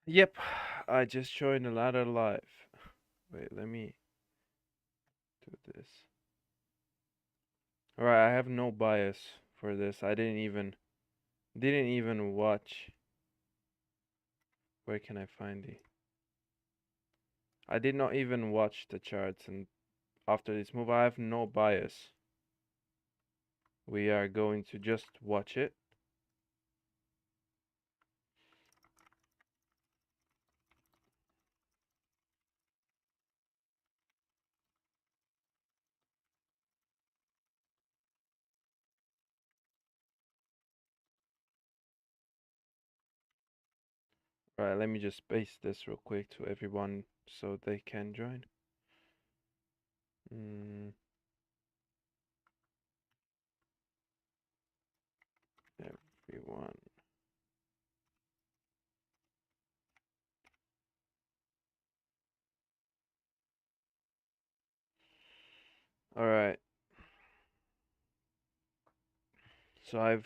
Yep, I just joined a ladder live. Wait, let me do this. Alright, I have no bias for this. I didn't even watch. Where can I find the? I did not even watch the charts, and after this move I have no bias. We are going to just watch it. Alright, let me just paste this real quick to everyone so they can join. Everyone. Alright. So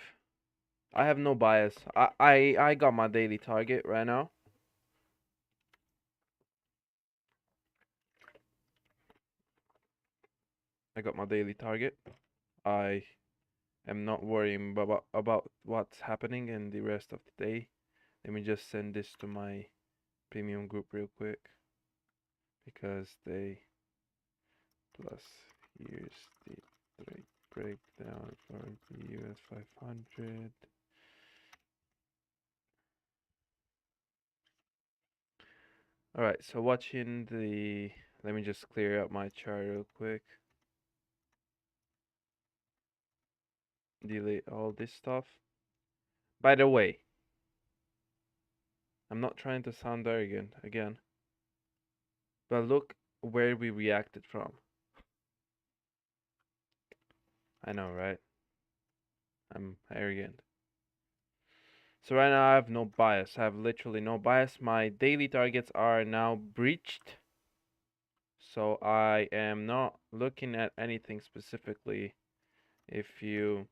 I have no bias. I got my daily target right now. I got my daily target. I am not worrying about what's happening in the rest of the day. Let me just send this to my premium group real quick because they plus here's the breakdown for the US 500. All right, so watching the let me just clear up my chart real quick. Delete all this stuff. By the way, I'm not trying to sound arrogant again, but look where we reacted from. I know, right? I'm arrogant. So right now I have no bias. I have literally no bias. My daily targets are now breached. So I am not looking at anything specifically. If you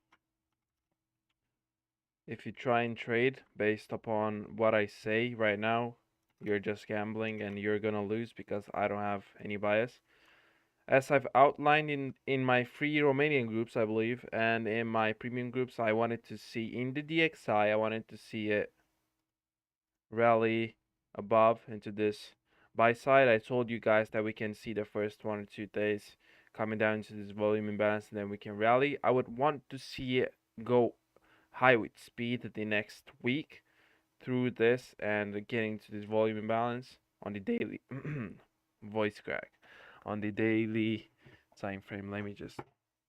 try and trade based upon what I say right now, you're just gambling and you're gonna lose because I don't have any bias. As I've outlined in my free Romanian groups, I believe, and in my premium groups, I wanted to see in the DXI, I wanted to see it rally above into this buy side. I told you guys that we can see the first 1 or 2 days coming down into this volume imbalance and then we can rally. I would want to see it go high with speed the next week through this and getting to this volume imbalance on the daily voice crack on the daily time frame. Let me just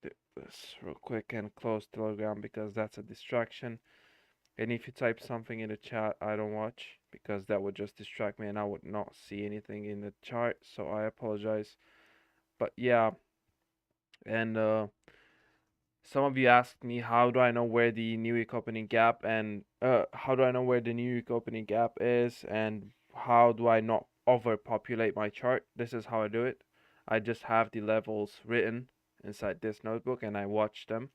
do this real quick and close Telegram because that's a distraction. And if you type something in the chat, I don't watch because that would just distract me and I would not see anything in the chart. So I apologize. But yeah, and some of you asked me how do I know where the New Week opening gap and how do I know where the New Week opening gap is and how do I not overpopulate my chart? This is how I do it. I just have the levels written inside this notebook and I watch them.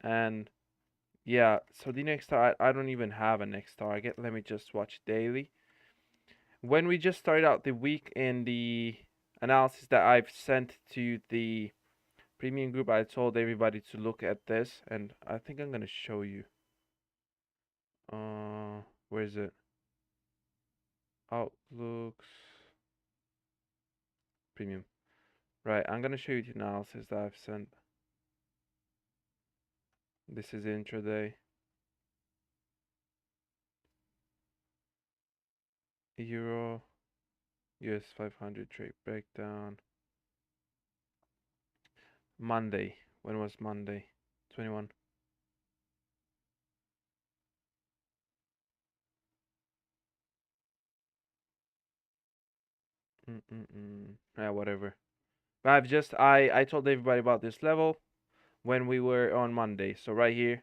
And yeah, so the next I don't even have a next target. Let me just watch daily. When we just started out the week in the analysis that I've sent to the premium group, I told everybody to look at this, and I think I'm gonna show you. Where is it? Outlooks premium. Right, I'm gonna show you the analysis that I've sent. This is intraday. Euro, US 500 trade breakdown. Monday. When was Monday? 21. Yeah, whatever. But I told everybody about this level when we were on Monday. So right here,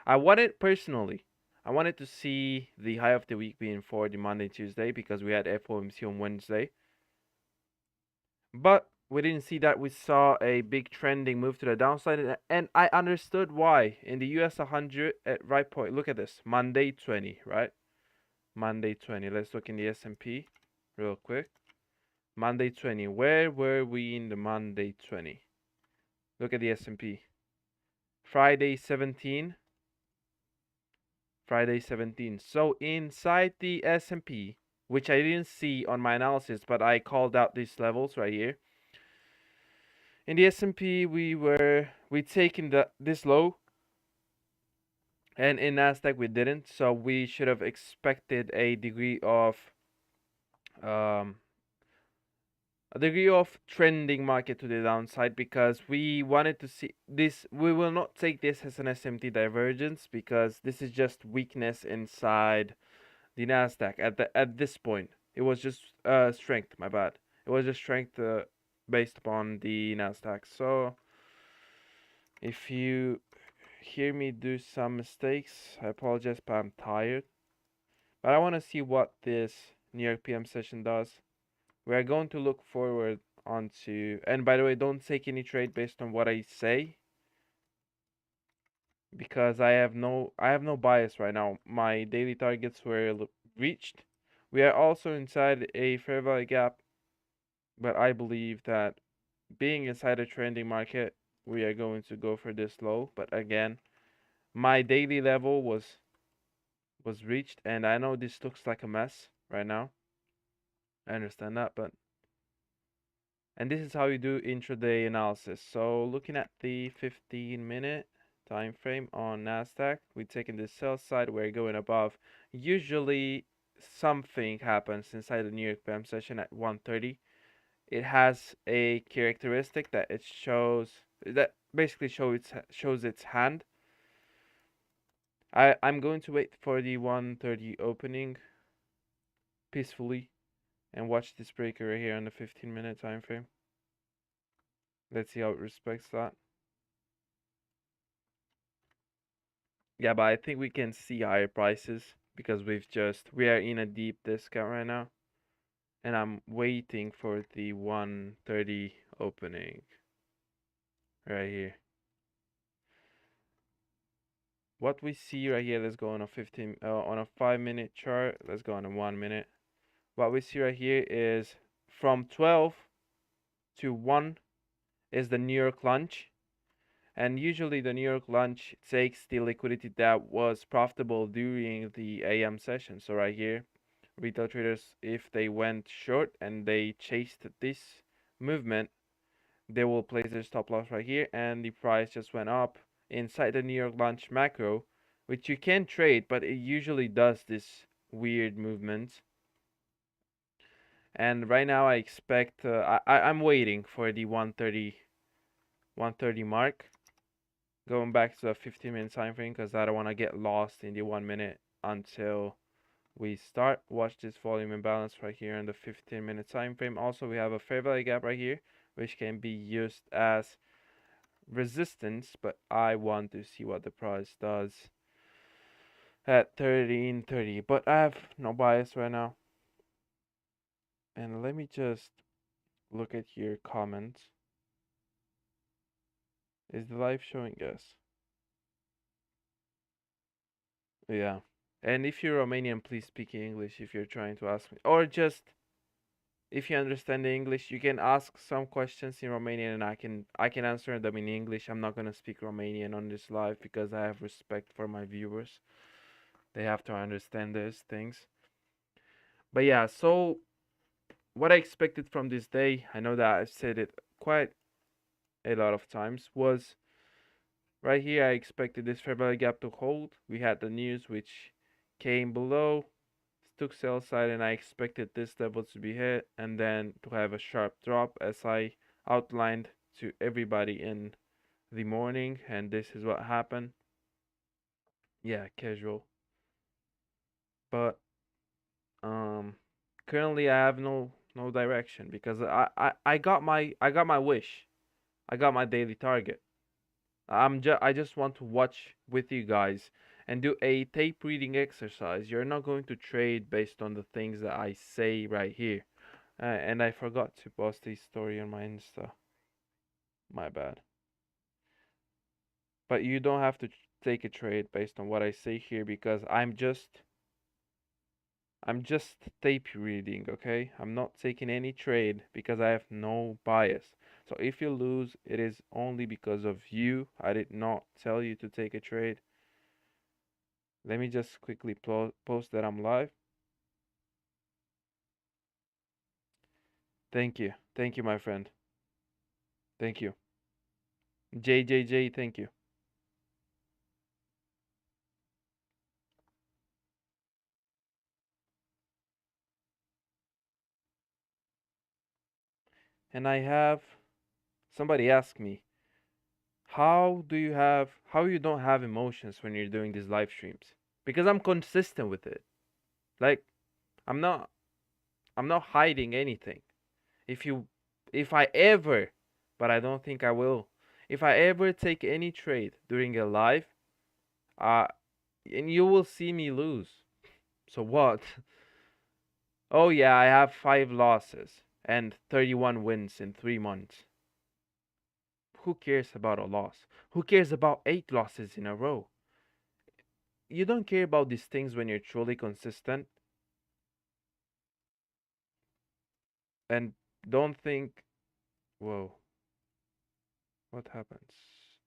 I wanted personally, I wanted to see the high of the week being for the Monday Tuesday because we had FOMC on Wednesday. But we didn't see that. We saw a big trending move to the downside, and I understood why. In the US 100 at right point, look at this Monday 20, right? Monday 20. Let's look in the S&P real quick. Monday 20. Where were we in the Monday 20? Look at the S&P. Friday 17. Friday 17. So inside the S&P, which I didn't see on my analysis, but I called out these levels right here. In the S&P, we taken this low, and in Nasdaq we didn't. So we should have expected um, a degree of trending market to the downside, because we wanted to see this. We will not take this as an SMT divergence, because this is just weakness inside the Nasdaq at this point. It was just strength. My bad. It was just strength based upon the Nasdaq. So if you hear me do some mistakes, I apologize, but I'm tired. But I want to see what this New York PM session does. We are going to look forward onto, and by the way, don't take any trade based on what I say, because I have no bias right now. My daily targets were reached. We are also inside a fair value gap, but I believe that being inside a trending market, we are going to go for this low. But again, my daily level was reached, and I know this looks like a mess right now. I understand that, but and this is how you do intraday analysis. So looking at the 15-minute time frame on Nasdaq, we're taking the sell side, we're going above. Usually something happens inside the New York PM session at 1:30. It has a characteristic that it shows, that basically shows its hand. I'm going to wait for the 1:30 opening peacefully and watch this breaker right here on the 15-minute time frame. Let's see how it respects that. Yeah, but I think we can see higher prices, because we are in a deep discount right now. And I'm waiting for the 1:30 opening right here. What we see right here, let's go on a 5-minute chart. Let's go on a 1 minute. What we see right here is from 12 to 1 is the New York lunch. And usually the New York lunch takes the liquidity that was profitable during the AM session. So right here, retail traders, if they went short and they chased this movement, they will place their stop loss right here, and the price just went up inside the New York lunch macro, which you can trade, but it usually does this weird movement. And right now I expect I'm waiting for the 1:30 mark, going back to the 15-minute time frame, because I don't want to get lost in the 1 minute until we start. Watch this volume imbalance right here in the 15-minute time frame. Also, we have a fair value gap right here, which can be used as resistance, but I want to see what the price does at 13:30. But I have no bias right now. And let me just look at your comments. Is the live showing? Yes. Yeah. And if you're Romanian, please speak in English if you're trying to ask me. Or just, if you understand the English, you can ask some questions in Romanian, and I can answer them in English. I'm not gonna speak Romanian on this live, because I have respect for my viewers. They have to understand these things. But yeah, so what I expected from this day, I know that I've said it quite a lot of times, was right here. I expected this fair value gap to hold. We had the news which came below, took sell side, and I expected this level to be hit and then to have a sharp drop, as I outlined to everybody in the morning, and this is what happened. Yeah, casual. But currently I have no direction, because I got my wish. I got my daily target. I just want to watch with you guys and do a tape reading exercise. You're not going to trade based on the things that I say right here. And I forgot to post a story on my Insta. My bad. But you don't have to take a trade based on what I say here, because I'm just tape reading, okay? I'm not taking any trade because I have no bias. So if you lose, it is only because of you. I did not tell you to take a trade. Let me just quickly post that I'm live. Thank you. Thank you, my friend. Thank you. JJJ, thank you. And I have somebody ask me, how you don't have emotions when you're doing these live streams? Because I'm consistent with it. Like I'm not I'm not hiding anything. If you if I ever, but I don't think I will. If I ever take any trade during a live, uh and you will see me lose. So what? Oh yeah, I have 5 losses and 31 wins in 3 months. Who cares about a loss? Who cares about 8 losses in a row? You don't care about these things when you're truly consistent. And don't think, whoa, what happens?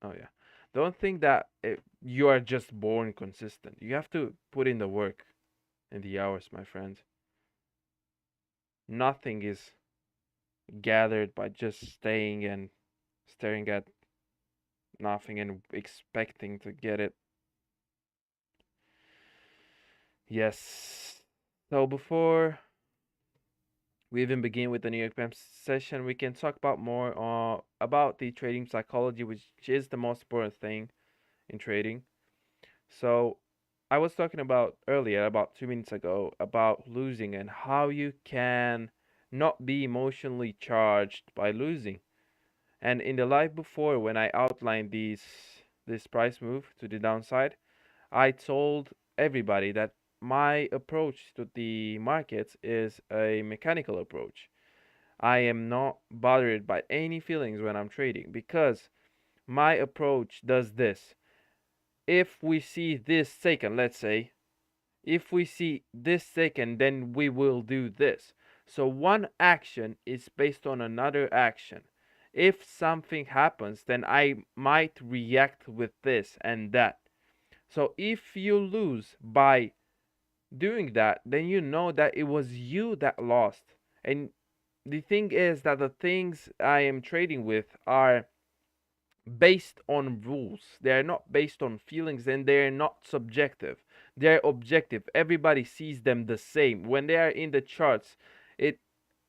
Oh yeah. Don't think that you are just born consistent. You have to put in the work and the hours, my friend. Nothing is gathered by just staying and staring at nothing and expecting to get it. Yes. So before we even begin with the New York PAM session, we can talk about more about the trading psychology, which is the most important thing in trading. So I was talking about earlier, about 2 minutes ago, about losing and how you can not be emotionally charged by losing. And in the live before, when I outlined this price move to the downside, I told everybody that my approach to the markets is a mechanical approach. I am not bothered by any feelings when I'm trading because my approach does this. If we see this second, let's say, if we see this second, then we will do this. So one action is based on another action. If something happens, then I might react with this and that. So if you lose by doing that, then you know that it was you that lost. And the thing is that the things I am trading with are based on rules. They are not based on feelings and they are not subjective. They're objective. Everybody sees them the same. When they are in the charts, it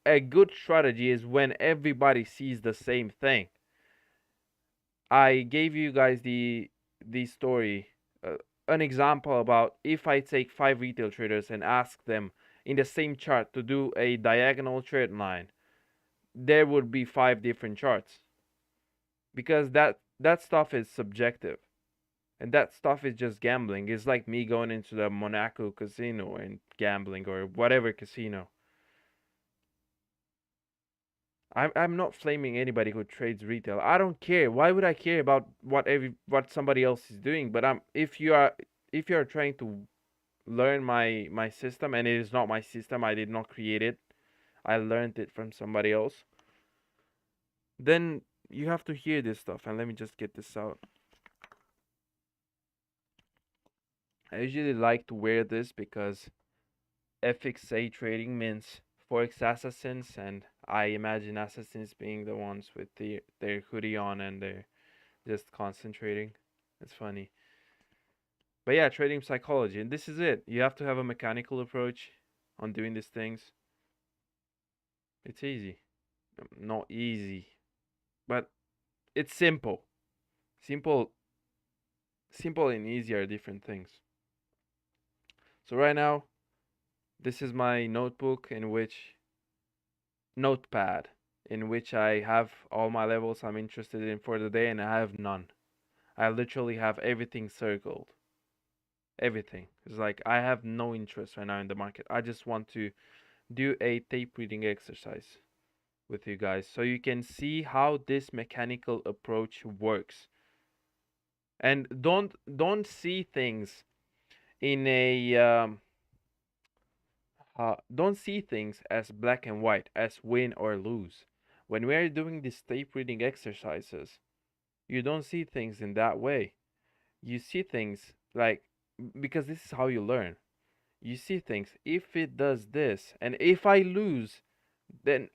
a good strategy is when everybody sees the same thing. I gave you guys the story, an example about if I take 5 retail traders and ask them in the same chart to do a diagonal trade line, there would be 5 different charts because that stuff is subjective. And that stuff is just gambling. It's like me going into the Monaco casino and gambling or whatever casino. I'm not flaming anybody who trades retail. I don't care. Why would I care about what somebody else is doing? But if you are trying to learn my system and it is not my system, I did not create it. I learned it from somebody else. Then you have to hear this stuff. And let me just get this out. I usually like to wear this because FXA trading means Forex assassins, and I imagine assassins being the ones with their hoodie on and they're just concentrating. It's funny. But yeah, trading psychology, and this is it. You have to have a mechanical approach on doing these things. It's easy. Not easy, but it's simple. Simple, simple and easy are different things. So right now, this is my notepad in which I have all my levels I'm interested in for the day, and I have none. I literally have everything circled. Everything. It's like I have no interest right now in the market. I just want to do a tape reading exercise with you guys so you can see how this mechanical approach works. And don't see things in a Don't see things as black and white, as win or lose. When we are doing these tape reading exercises, you don't see things in that way. You see things like, because this is how you learn. You see things, if it does this, and if I lose, then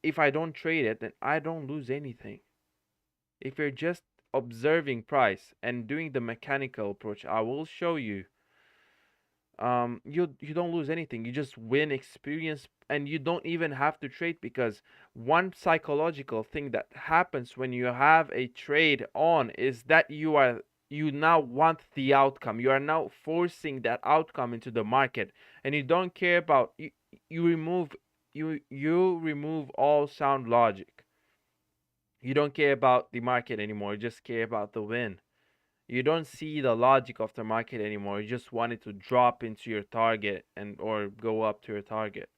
if I don't trade it, then I don't lose anything. If you're just observing price and doing the mechanical approach, I will show you, you don't lose anything. You just win experience, and you don't even have to trade, because one psychological thing that happens when you have a trade on is that you now want the outcome. You are now forcing that outcome into the market, and you don't care about, you remove, you remove all sound logic. You don't care about the market anymore, you just care about the win. You don't see the logic of the market anymore. You just want it to drop into your target and or go up to your target,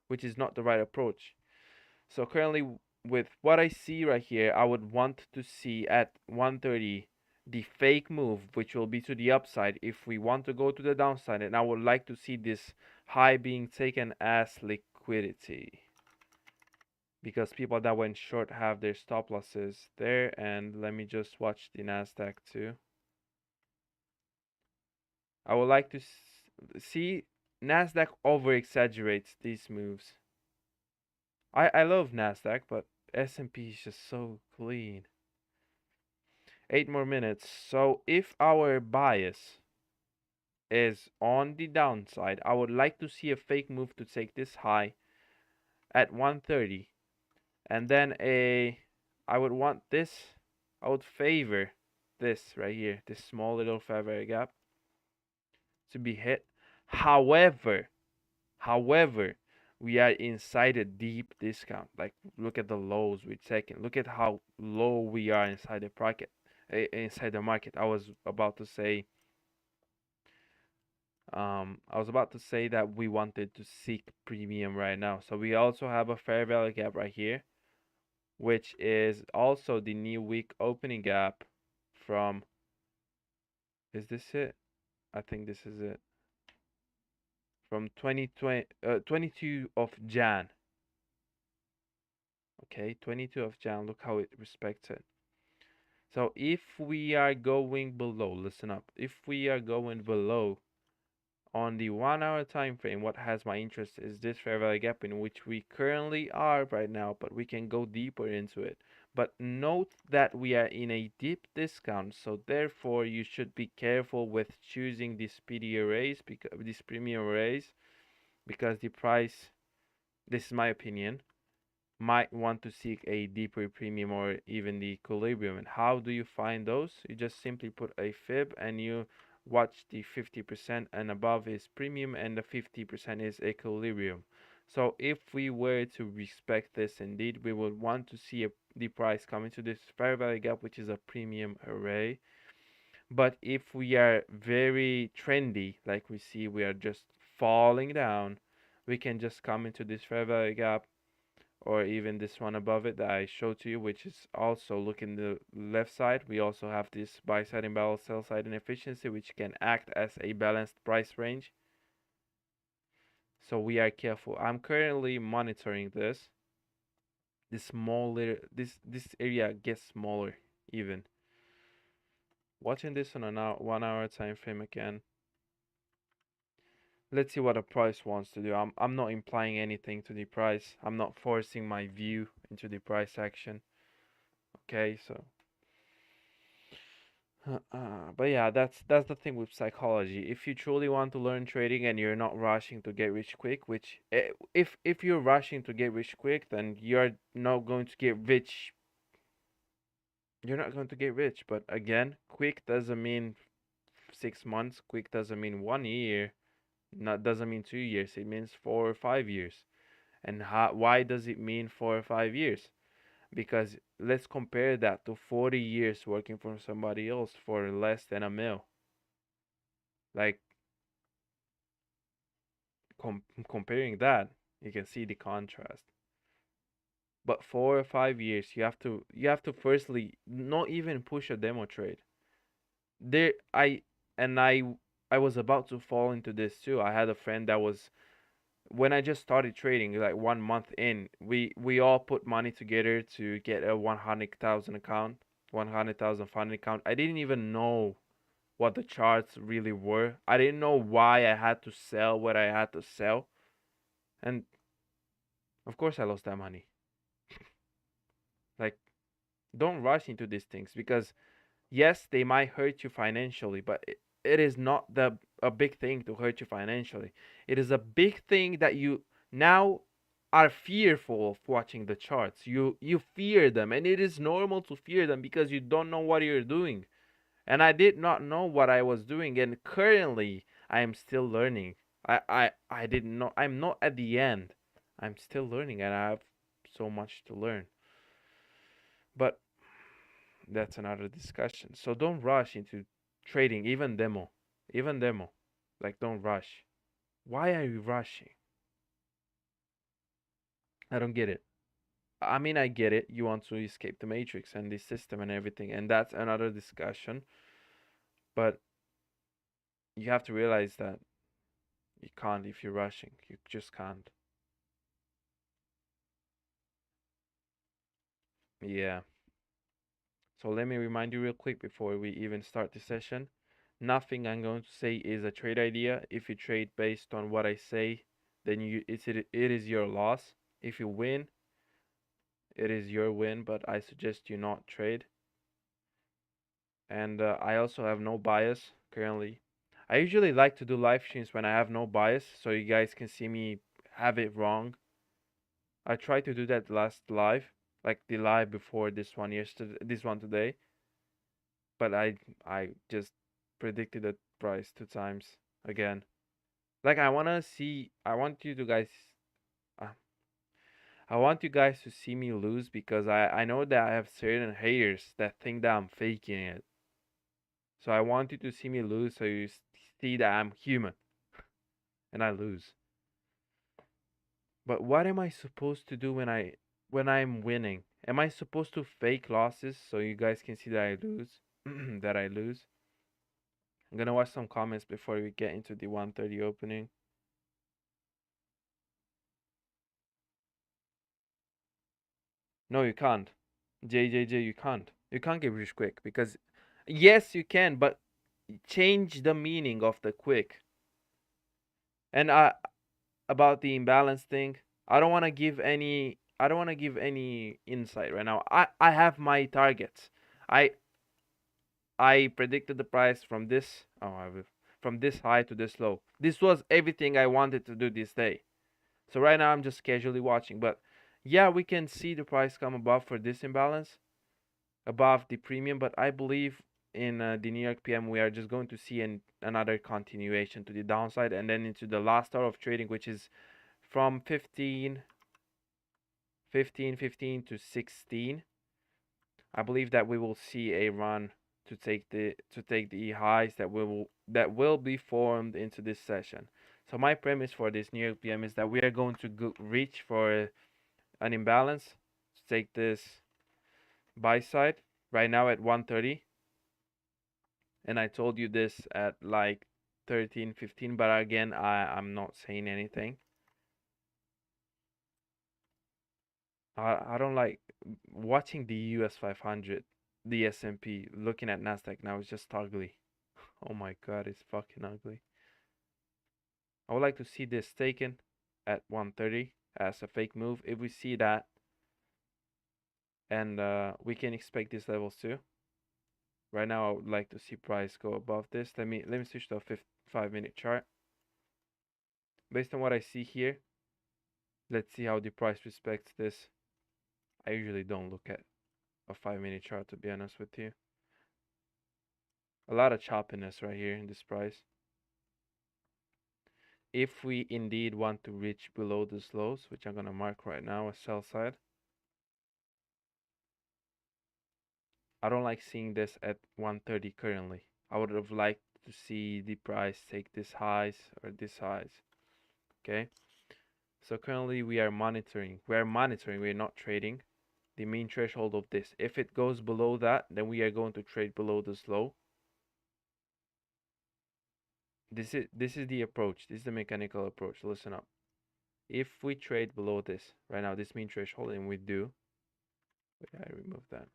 which is not the right approach. So currently, with what I see right here, I would want to see at 130 the fake move, which will be to the upside if we want to go to the downside, and I would like to see this high being taken as liquidity, because people that went short have their stop losses there. And let me just watch the Nasdaq too. I would like to see Nasdaq over exaggerates these moves. I love Nasdaq, but S&P is just so clean. 8 more minutes. So if our bias is on the downside, I would like to see a fake move to take this high at 130, and then I would want this. I would favor this right here, this small little fair value gap, to be hit. However, However, we are inside a deep discount. Like, look at the lows we're taking. Look at how low we are inside the market. Inside the market. I was about to say that we wanted to seek premium right now. So we also have a fair value gap right here, which is also the new week opening gap from. Is this it? I think this is it. From 2020, 22 of Jan. Okay, 22 of Jan, look how it respects it. So if we are going below, listen up, if we are going below on the 1 hour time frame, what has my interest is this fair value gap, in which we currently are right now, but we can go deeper into it. But note that we are in a deep discount, so therefore you should be careful with choosing these PD arrays, because these premium arrays, because the price, this is my opinion, might want to seek a deeper premium or even the equilibrium. And how do you find those? You just simply put a fib and you watch the 50% and above is premium and the 50% is equilibrium. So if we were to respect this, indeed we would want to see the price coming to this fair value gap, which is a premium array. But if we are very trendy, like we see we are just falling down, we can just come into this fair value gap, or even this one above it that I showed to you, which is also, look in the left side, we also have this buy side imbalance, sell side inefficiency, which can act as a balanced price range. So we are careful. I'm currently monitoring this. This small little, this area gets smaller even. Watching this on a 1 hour time frame again. Let's see what the price wants to do. I'm not implying anything to the price. I'm not forcing my view into the price action. Okay, so but yeah, that's the thing with psychology. If you truly want to learn trading and you're not rushing to get rich quick, which if you're rushing to get rich quick, then you're not going to get rich. You're not going to get rich. But again, quick doesn't mean 6 months. Quick doesn't mean 1 year. Not doesn't mean 2 years. It means 4 or 5 years. And why does it mean 4 or 5 years? Because let's compare that to 40 years working for somebody else for less than a mil. Like, comparing that, you can see the contrast. But 4 or 5 years, you have to firstly not even push a demo trade. There, I and I was about to fall into this too. I had a friend that was when I just started trading, like 1 month in, we all put money together to get a 100,000 account, 100,000 fund account. I didn't even know what the charts really were. I didn't know why I had to sell what I had to sell, and of course I lost that money. Like, don't rush into these things because yes, they might hurt you financially, but it is not a big thing to hurt you financially. It is a big thing that you now are fearful of watching the charts. You fear them, and it is normal to fear them because you don't know what you're doing. And I did not know what I was doing, and currently I am still learning. I didn't know. I'm not at the end. I'm still learning, and I have so much to learn. But that's another discussion. So don't rush into trading, even demo. Like, don't rush. Why are you rushing? I don't get it. I mean, I get it. You want to escape the matrix and the system and everything, and that's another discussion. But you have to realize that you can't if you're rushing. You just can't. Yeah. So let me remind you real quick before we even start the session. Nothing I'm going to say is a trade idea. If you trade based on what I say, then it is your loss. If you win, it is your win, but I suggest you not trade. And I also have no bias currently. I usually like to do live streams when I have no bias, so you guys can see me have it wrong. I tried to do that last live, like the live before this one yesterday, this one today, but I just predicted the price 2 times again. Like I want you to guys, uh, I want you guys to see me lose because I know that I have certain haters that think that I'm faking it. So I want you to see me lose so you see that I'm human and I lose. But what am I supposed to do when I'm winning? Am I supposed to fake losses so you guys can see that I lose? That I lose? I'm gonna watch some comments before we get into the 130 opening. No, you can't. JJJ, you can't. You can't get rich quick because yes, you can, but change the meaning of the quick. And about the imbalance thing, I don't want to give any insight right now. I have my targets. I I predicted the price from this from this high to this low. This was everything I wanted to do this day. So right now I'm just casually watching, but yeah, we can see the price come above for this imbalance, above the premium, but I believe in the New York PM we are just going to see another continuation to the downside and then into the last hour of trading, which is from 15 to 16. I believe that we will see a run to take the highs that will be formed into this session. So my premise for this New York PM is that we are going to reach for an imbalance to take this buy side right now at 130, and I told you this at like 13:15, but again I'm not saying anything. I don't like watching the US 500, the S&P, looking at Nasdaq now is just ugly. Oh my god, it's fucking ugly. I would like to see this taken at 130 as a fake move. If we see that, and we can expect these levels too. Right now, I would like to see price go above this. Let me switch to a 5-minute chart. Based on what I see here, let's see how the price respects this. I usually don't look at a 5-minute chart to be honest with you. A lot of choppiness right here in this price. If we indeed want to reach below these lows, which I'm gonna mark right now as sell side, I don't like seeing this at 130 currently. I would have liked to see the price take this highs or this highs. Okay. So currently we are monitoring. We're not trading the mean threshold of this. If it goes below that, then we are going to trade below this low. This is the approach. This is the mechanical approach. Listen up. if we trade below this right now, this mean threshold, and we do, wait, I remove that.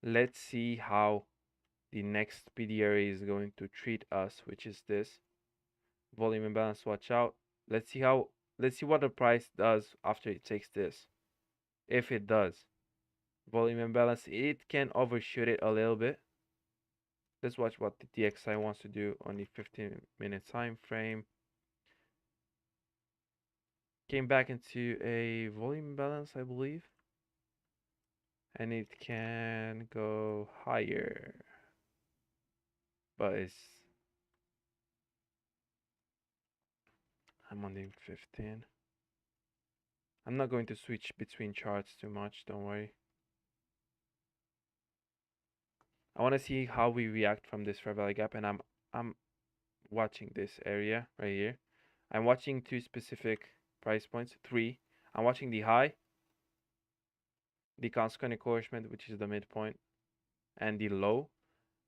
Let's see how the next PD area is going to treat us, which is this volume imbalance. Watch out. Let's see how. Let's see what the price does after it takes this. If it does, volume imbalance, it can overshoot it a little bit. Let's watch what the DXY wants to do on the 15-minute time frame. Came back into a volume imbalance, I believe, and it can go higher, but I'm on the 15. I'm not going to switch between charts too much, don't worry. I want to see how we react from this fair value gap, and I'm watching this area right here. I'm watching two specific price points, three. I'm watching the high, the consequent encouragement, which is the midpoint, and the low.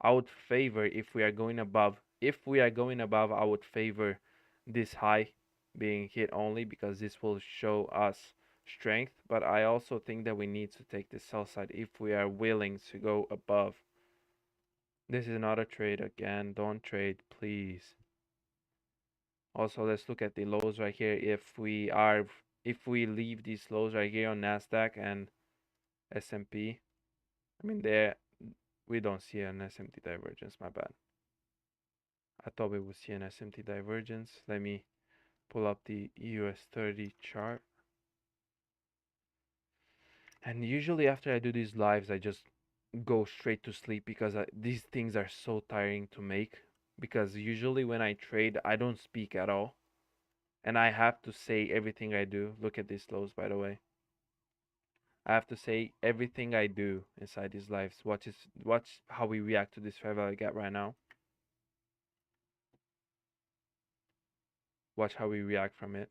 I would favor if we are going above. If we are going above, I would favor this high being hit only because this will show us strength. But I also think that we need to take the sell side if we are willing to go above. This is not a trade again. Don't trade, please. Also, let's look at the lows right here. If we leave these lows right here on Nasdaq and S&P, I mean there we don't see an SMT divergence. My bad. I thought we would see an SMT divergence. Let me pull up the US 30 chart. And usually after I do these lives, I just go straight to sleep because these things are so tiring to make. Because usually when I trade, I don't speak at all. And I have to say everything I do. Look at these lows, by the way. I have to say everything I do inside these lives. Watch how we react to this fair value gap right now. Watch how we react from it.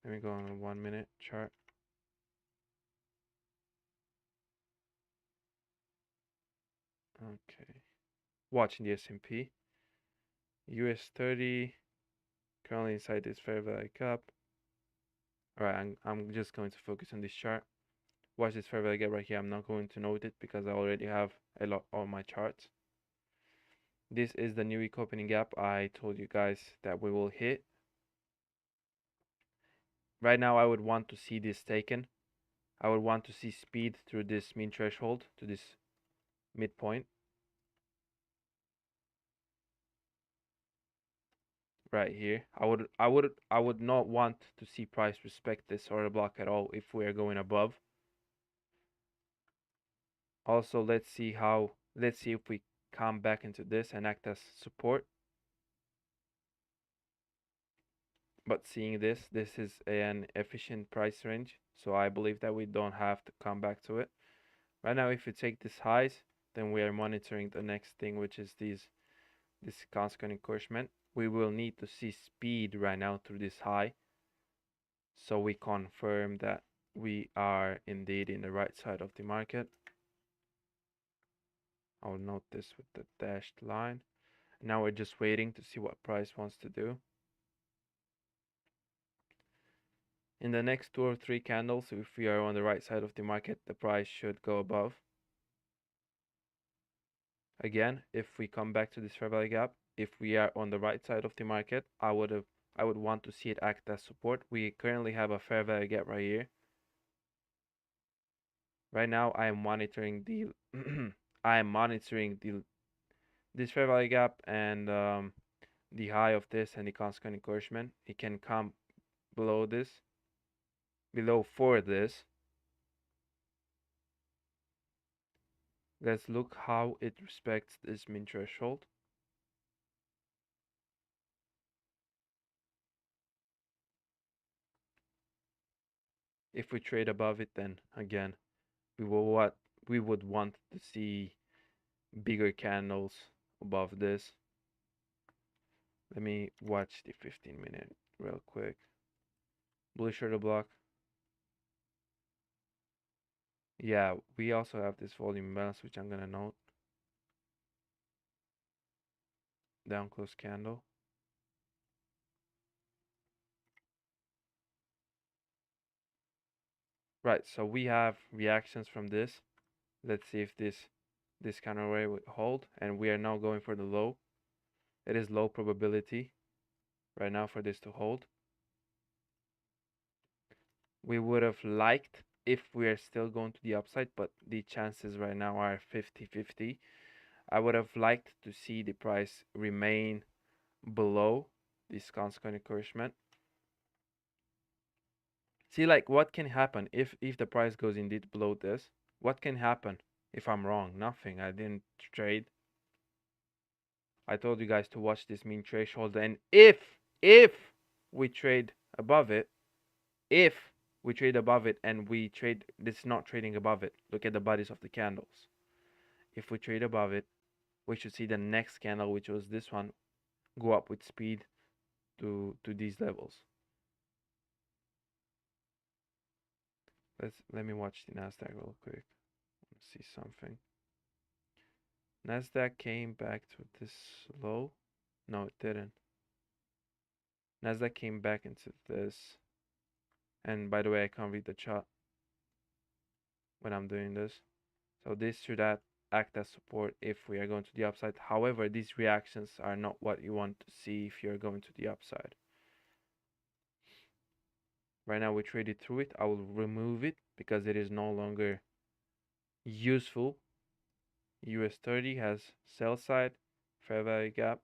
Let me go on a 1 minute chart. Okay. Watching the S&P. US 30 currently inside this fair value gap. Alright, I'm just going to focus on this chart. Watch this fair value gap right here. I'm not going to note it because I already have a lot on my charts. This is the new week opening gap I told you guys that we will hit. Right now, I would want to see this taken. I would want to see speed through this mean threshold to this midpoint. Right here. I would not want to see price respect this order block at all if we are going above. Also, let's see if we come back into this and act as support. But seeing this is an efficient price range, so I believe that we don't have to come back to it. Right now, if we take this highs, then we are monitoring the next thing, which is this consequent encouragement. We will need to see speed right now through this high, so we confirm that we are indeed in the right side of the market. I'll note this with the dashed line. Now we're just waiting to see what price wants to do. In the next 2 or 3 candles, if we are on the right side of the market, the price should go above. Again, if we come back to this fair value gap, if we are on the right side of the market, I would want to see it act as support. We currently have a fair value gap right here. Right now, I am monitoring the this fair value gap and the high of this and the consequent encouragement. It can come below for this. Let's look how it respects this mean threshold. If we trade above it, then again, we would want to see bigger candles above this. Let me watch the 15-minute real quick. Bullish order block. Yeah, we also have this volume imbalance, which I'm gonna note. down close candle. Right, so we have reactions from this. Let's see if this kind of array would hold, and we are now going for the low. It is low probability right now for this to hold. We would have liked if we are still going to the upside, but the chances right now are 50-50. I would have liked to see the price remain below this constant encouragement. See, like, what can happen if the price goes indeed below this? What can happen if I'm wrong? Nothing. I didn't trade. I told you guys to watch this mean threshold, and if we trade above it, if we trade above it and we trade, this is not trading above it. Look at the bodies of the candles. If we trade above it, we should see the next candle, which was this one, go up with speed to these levels. Let me watch the Nasdaq real quick. Let's see something. Nasdaq came back to this low. No, it didn't. Nasdaq came back into this. And by the way, I can't read the chart when I'm doing this. So this should act as support if we are going to the upside. However, these reactions are not what you want to see if you're going to the upside. Right now we traded through it. I will remove it because it is no longer useful. US 30 has sell side, fair value gap.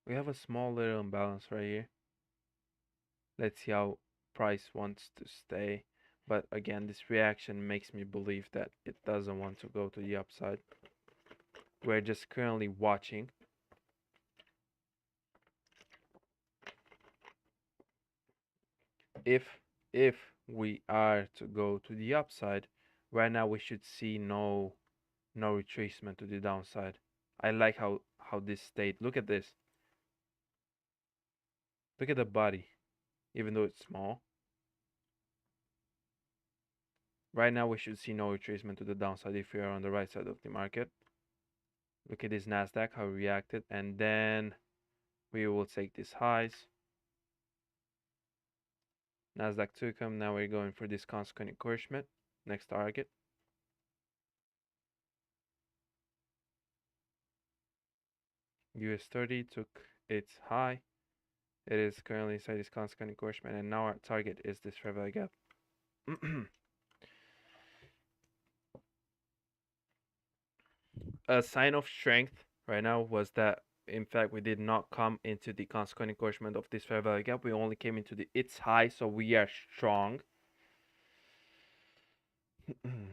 We have a small little imbalance right here. Let's see how price wants to stay. But again, this reaction makes me believe that it doesn't want to go to the upside. We're just currently watching. If we are to go to the upside, right now we should see no retracement to the downside. I like how this stayed. Look at this. Look at the body, even though it's small. Right now we should see no retracement to the downside if we are on the right side of the market. Look at this Nasdaq, how it reacted, and then we will take these highs. Nasdaq took them. Now we're going for this consequent encouragement. Next target. US 30 took its high. It is currently inside this consequent encouragement, and now our target is this fair value gap. A sign of strength right now was that, in fact, we did not come into the consequent encouragement of this fair value gap. We only came into its high, so we are strong. And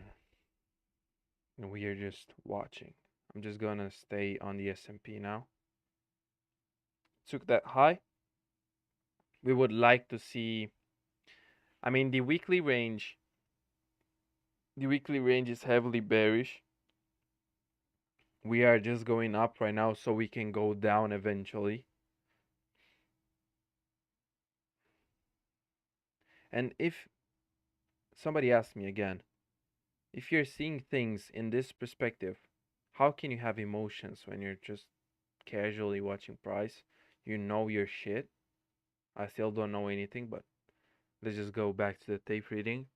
we are just watching. I'm just gonna stay on the S&P now. Took that high. We would like to see, I mean, the weekly range is heavily bearish. We are just going up right now so we can go down eventually. And if somebody asked me again, if you're seeing things in this perspective, how can you have emotions when you're just casually watching price? You know your shit. I still don't know anything, but let's just go back to the tape reading.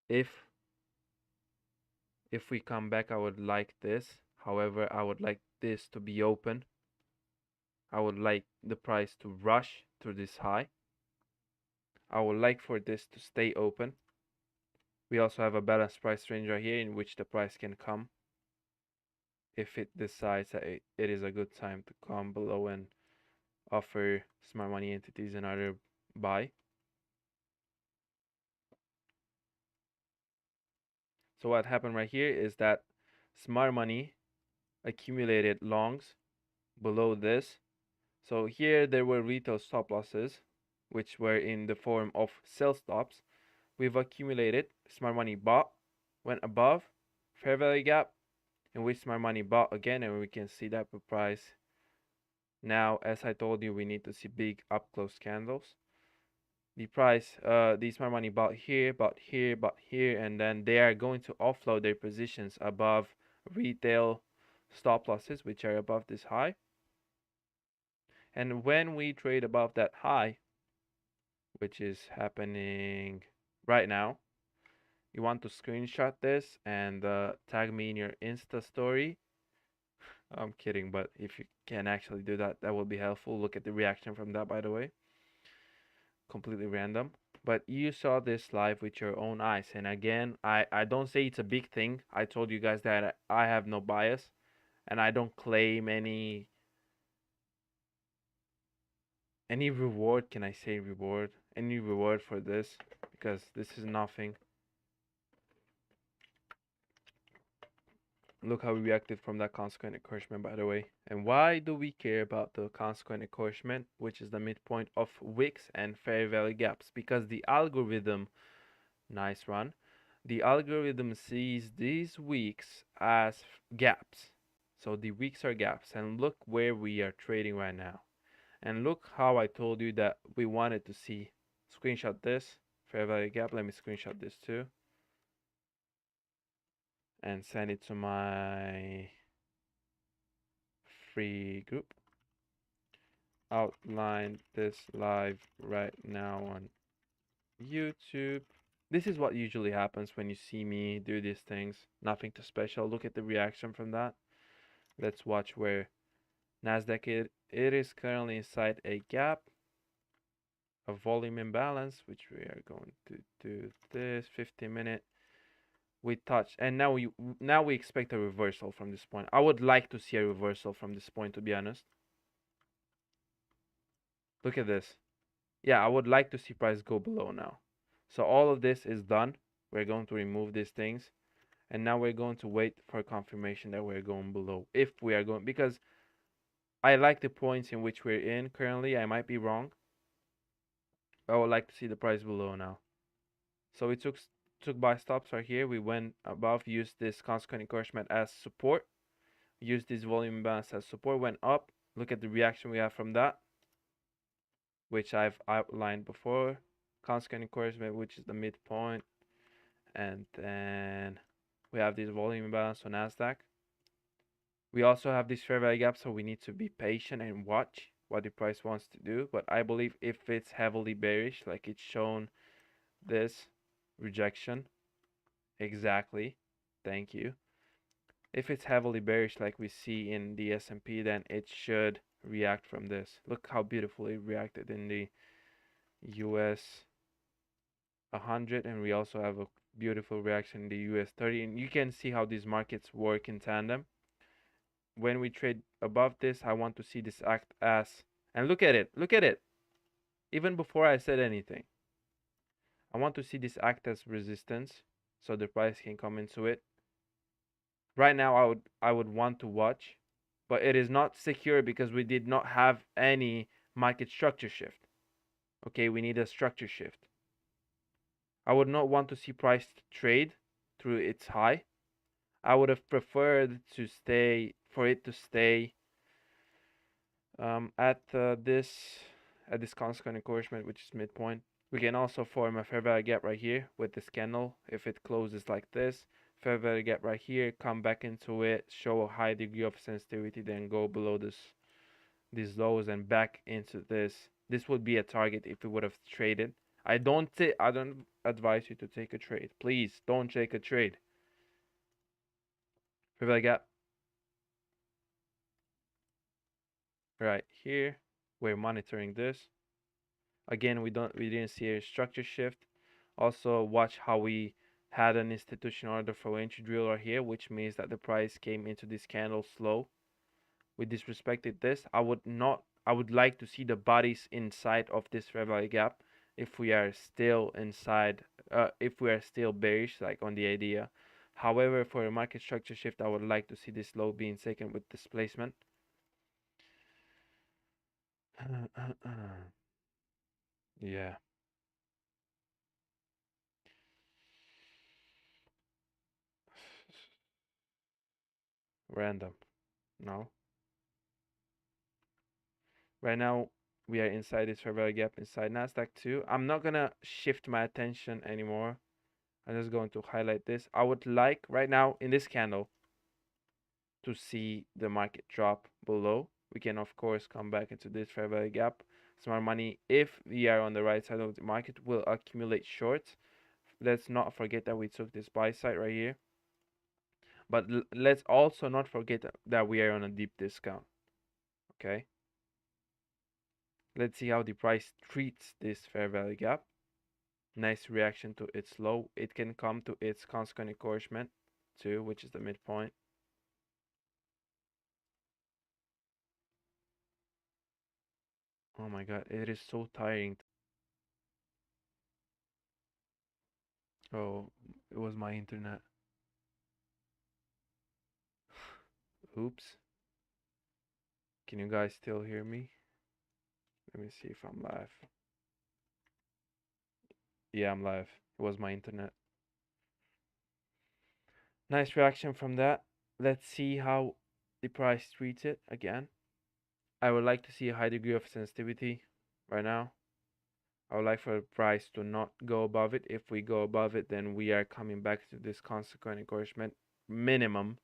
If we come back, I would like this. However, I would like this to be open. I would like the price to rush to this high. I would like for this to stay open. We also have a balanced price range right here in which the price can come if it decides that it is a good time to come below and offer smart money entities another buy. So what happened right here is that smart money accumulated longs below this. So here there were retail stop losses, which were in the form of sell stops. We've accumulated, smart money bought, went above, fair value gap, in which smart money bought again, and we can see that the price. Now, as I told you, we need to see big up close candles. the price, the smart money bought here, bought here, bought here, and then they are going to offload their positions above retail stop losses, which are above this high. And when we trade above that high, which is happening right now, you want to screenshot this and tag me in your Insta story. I'm kidding, but if you can actually do that, that will be helpful. Look at the reaction from that, by the way. Completely random. But you saw this live with your own eyes. And again, I don't say it's a big thing. I told you guys that I have no bias and I don't claim any reward. Can I say reward? Any reward for this? Because this is nothing. Look how we reacted from that consequent encouragement, by the way. And why do we care about the consequent encouragement, which is the midpoint of wicks and fair value gaps? Because the algorithm, nice run, the algorithm sees these wicks as gaps. So the wicks are gaps. And look where we are trading right now. And look how I told you that we wanted to see. Screenshot this, fair value gap. Let me screenshot this too. And send it to my free group. Outline this live right now on YouTube. This is what usually happens when you see me do these things. Nothing too special. Look at the reaction from that. Let's watch where Nasdaq it is currently inside a gap, a volume imbalance, which we are going to do this 15-minute. We touch, and now we expect a reversal from this point. I would like to see a reversal from this point, to be honest. Look at this. Yeah, I would like to see price go below now. So all of this is done. We're going to remove these things. And now we're going to wait for confirmation that we're going below. If we are going, because I like the points in which we're in currently. I might be wrong. I would like to see the price below now. So we took buy stops right here. We went above, used this consequent encouragement as support. Used this volume imbalance as support, went up. Look at the reaction we have from that, which I've outlined before. Consequent encouragement, which is the midpoint. And then we have this volume imbalance on Nasdaq. We also have this fair value gap, so we need to be patient and watch what the price wants to do. But I believe if it's heavily bearish, like it's shown this rejection, exactly, thank you. If it's heavily bearish like we see in the S&P, then it should react from this. Look how beautifully it reacted in the US 100, and we also have a beautiful reaction in the US 30. And you can see how these markets work in tandem. When we trade above this, I want to see this act as, and look at it, even before I said anything. I want to see this act as resistance, so the price can come into it. Right now, I would want to watch, but it is not secure because we did not have any market structure shift. Okay, we need a structure shift. I would not want to see price trade through its high. I would have preferred to stay for it to stay at this consequent encouragement, which is midpoint. We can also form a fair value gap right here with this candle. If it closes like this, fair value gap right here, come back into it, show a high degree of sensitivity, then go below these lows and back into this. This would be a target if we would have traded. I don't advise you to take a trade. Please don't take a trade. Fair value gap right here. We're monitoring this. Again, we didn't see a structure shift. Also, watch how we had an institution order for entry drill right here, which means that the price came into this candle slow. We disrespected this. I would like to see the bodies inside of this fair value gap if we are still inside, if we are still bearish, like on the idea. However, for a market structure shift, I would like to see this low being taken with displacement. Yeah. Random. No. Right now, We are inside this fair value gap inside Nasdaq too. I'm not gonna shift my attention anymore. I'm just going to highlight this. I would like right now in this candle to see the market drop below. We can of course come back into this fair value gap. Smart money, if we are on the right side of the market, will accumulate shorts. Let's not forget that we took this buy side right here. But let's also not forget that we are on a deep discount. Okay. Let's see how the price treats this fair value gap. Nice reaction to its low. It can come to its consequent encouragement too, which is the midpoint. Oh my god, it is so tiring. Oh, it was my internet. Oops. Can you guys still hear me? Let me see if I'm live. Yeah, I'm live. It was my internet. Nice reaction from that. Let's see how the price treats it again. I would like to see a high degree of sensitivity right now. I would like for the price to not go above it. If we go above it, then we are coming back to this consequent encouragement minimum.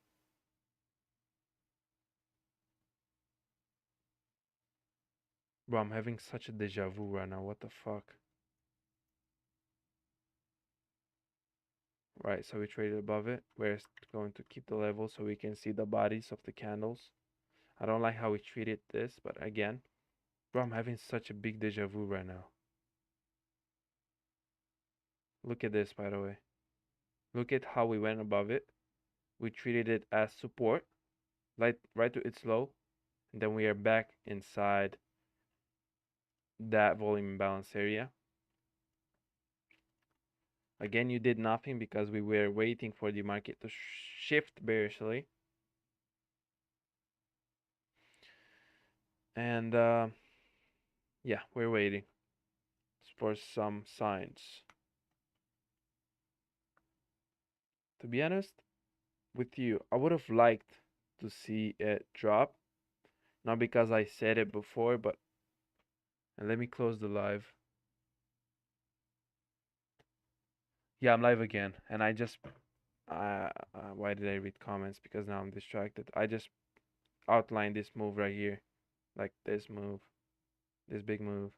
Bro, I'm having such a deja vu right now. What the fuck? Right, so we traded above it. We're going to keep the level so we can see the bodies of the candles. I don't like how we treated this, but again, bro, I'm having such a big deja vu right now. Look at this, by the way. Look at how we went above it. We treated it as support, right to its low, and then we are back inside that volume imbalance area. Again, you did nothing because we were waiting for the market to shift bearishly. And yeah, we're waiting for some signs. To be honest with you, I would have liked to see it drop. Not because I said it before, but and let me close the live. Yeah, I'm live again, and I just why did I read comments? Because now I'm distracted. I just outlined this move right here, like this move, this big move.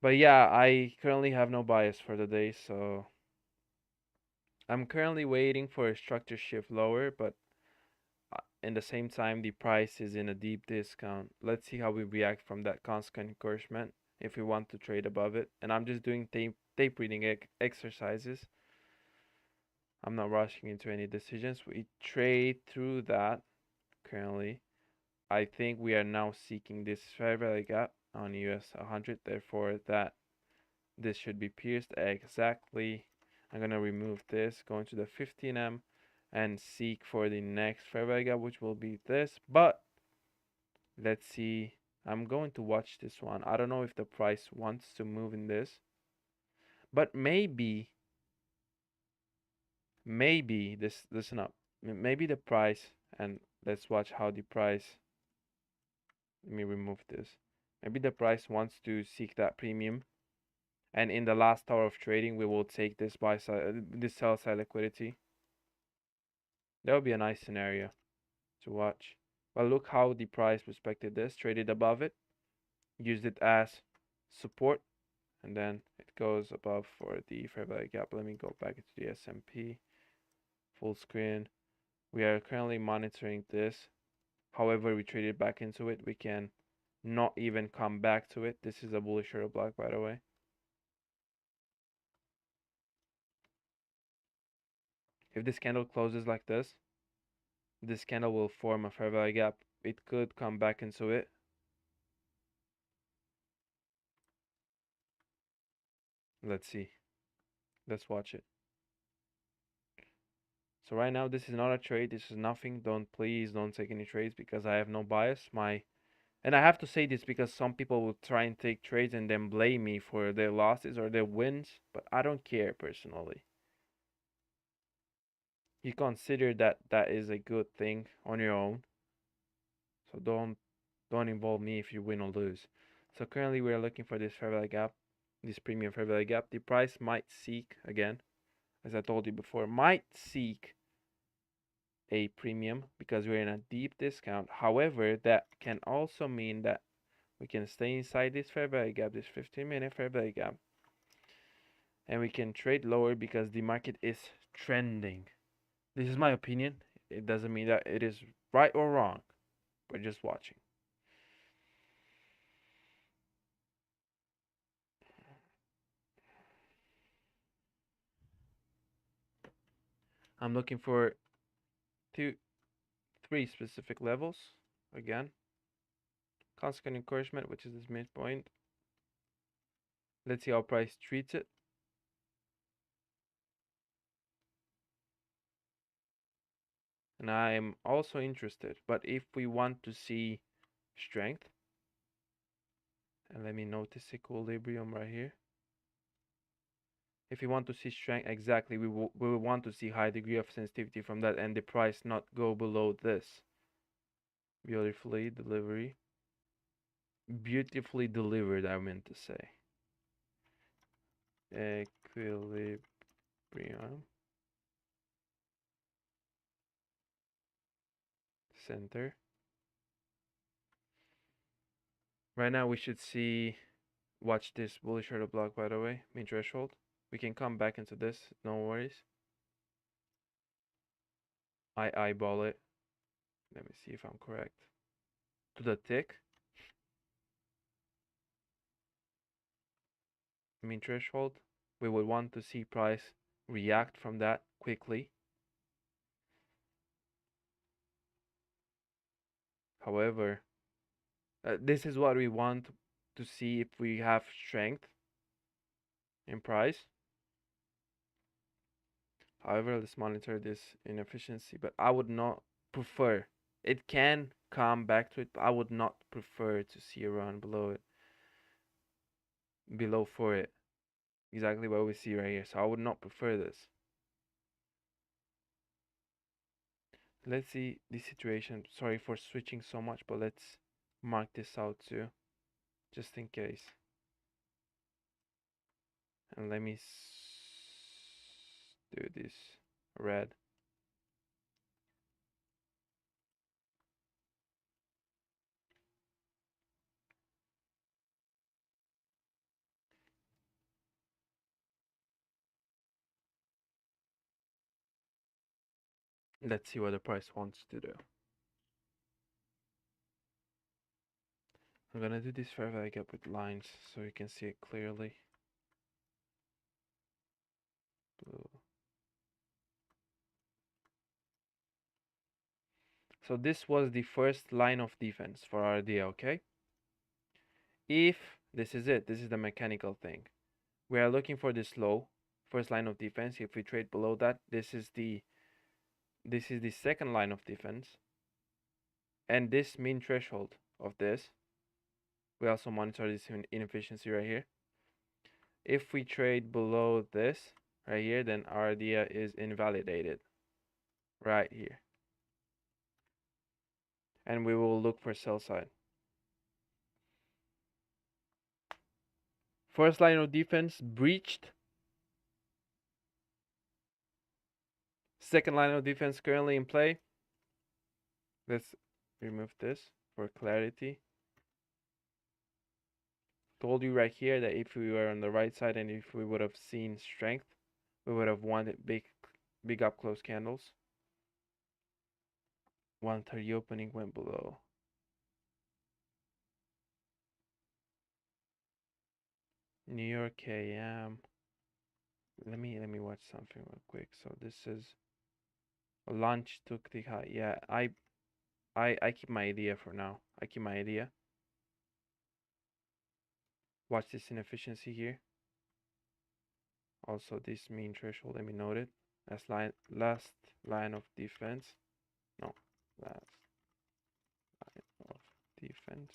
But yeah, I currently have no bias for the day, so I'm currently waiting for a structure shift lower, but in the same time, the price is in a deep discount. Let's see how we react from that consequent encouragement if we want to trade above it. And I'm just doing tape reading exercises. I'm not rushing into any decisions. We trade through that currently. I think we are now seeking this fair value gap on US 100. Therefore, that this should be pierced exactly. I'm gonna remove this, go into the 15M, and seek for the next fair value gap, which will be this. But let's see. I'm going to watch this one. I don't know if the price wants to move in this, but maybe this. Listen up. Maybe the price, and let's watch how the price. Let me remove this. Maybe the price wants to seek that premium, and in the last hour of trading, we will take this buy side, this sell side liquidity. That would be a nice scenario to watch. But look how the price respected this, traded above it, used it as support, and then it goes above for the fair value gap. Let me go back into the S&P full screen. We are currently monitoring this. However, we traded back into it. We can not even come back to it. This is a bullish order block, by the way. If this candle closes like this candle will form a fair value gap. It could come back into it. Let's see. Let's watch it. So right now, this is not a trade. This is nothing. Please don't take any trades because I have no bias. And I have to say this because some people will try and take trades and then blame me for their losses or their wins, but I don't care personally. You consider that that is a good thing on your own. So Don't involve me if you win or lose. So currently we are looking for this fair value gap, this premium fair value gap. The price might seek, again, as I told you before, might seek a premium because we're in a deep discount. However, that can also mean that we can stay inside this fair value gap, this 15-minute fair value gap, and we can trade lower because the market is trending. This is my opinion. It doesn't mean that it is right or wrong. We're just watching. I'm looking for three specific levels. Again, constant encouragement, which is this midpoint. Let's see how price treats it. And I'm also interested, but if we want to see strength, and let me notice equilibrium right here. If we want to see strength, exactly, we will want to see high degree of sensitivity from that and the price not go below this. Beautifully delivered, I meant to say. Equilibrium. Center. Right now we should see, watch this bullish order block, by the way, main threshold. We can come back into this, no worries. I eyeball it. Let me see if I'm correct. To the tick. Main threshold. We would want to see price react from that quickly. However, this is what we want to see if we have strength in price. However, let's monitor this inefficiency, but I would not prefer. It can come back to it, but I would not prefer to see a run below it, below for it. Exactly what we see right here. So I would not prefer this. Let's see the situation. Sorry for switching so much, but let's mark this out too, just in case. And let me do this red. Let's see what the price wants to do. I'm gonna do this fair value gap with lines so you can see it clearly. Blue. So this was the first line of defense for our idea, okay? If this is it, this is the mechanical thing. We are looking for this low, first line of defense. If we trade below that, this is the second line of defense. And this mean threshold of this, we also monitor this inefficiency right here. If we trade below this right here, then our idea is invalidated right here. And we will look for sell side. First line of defense breached. Second line of defense currently in play. Let's remove this for clarity. Told you right here that if we were on the right side and if we would have seen strength, we would have wanted big up close candles. 130 opening went below. New York AM. Let me watch something real quick. So this is launch took the high. Yeah, I keep my idea for now. I keep my idea. Watch this inefficiency here. Also this mean threshold, let me note it. Last line of defense. No, last line of defense.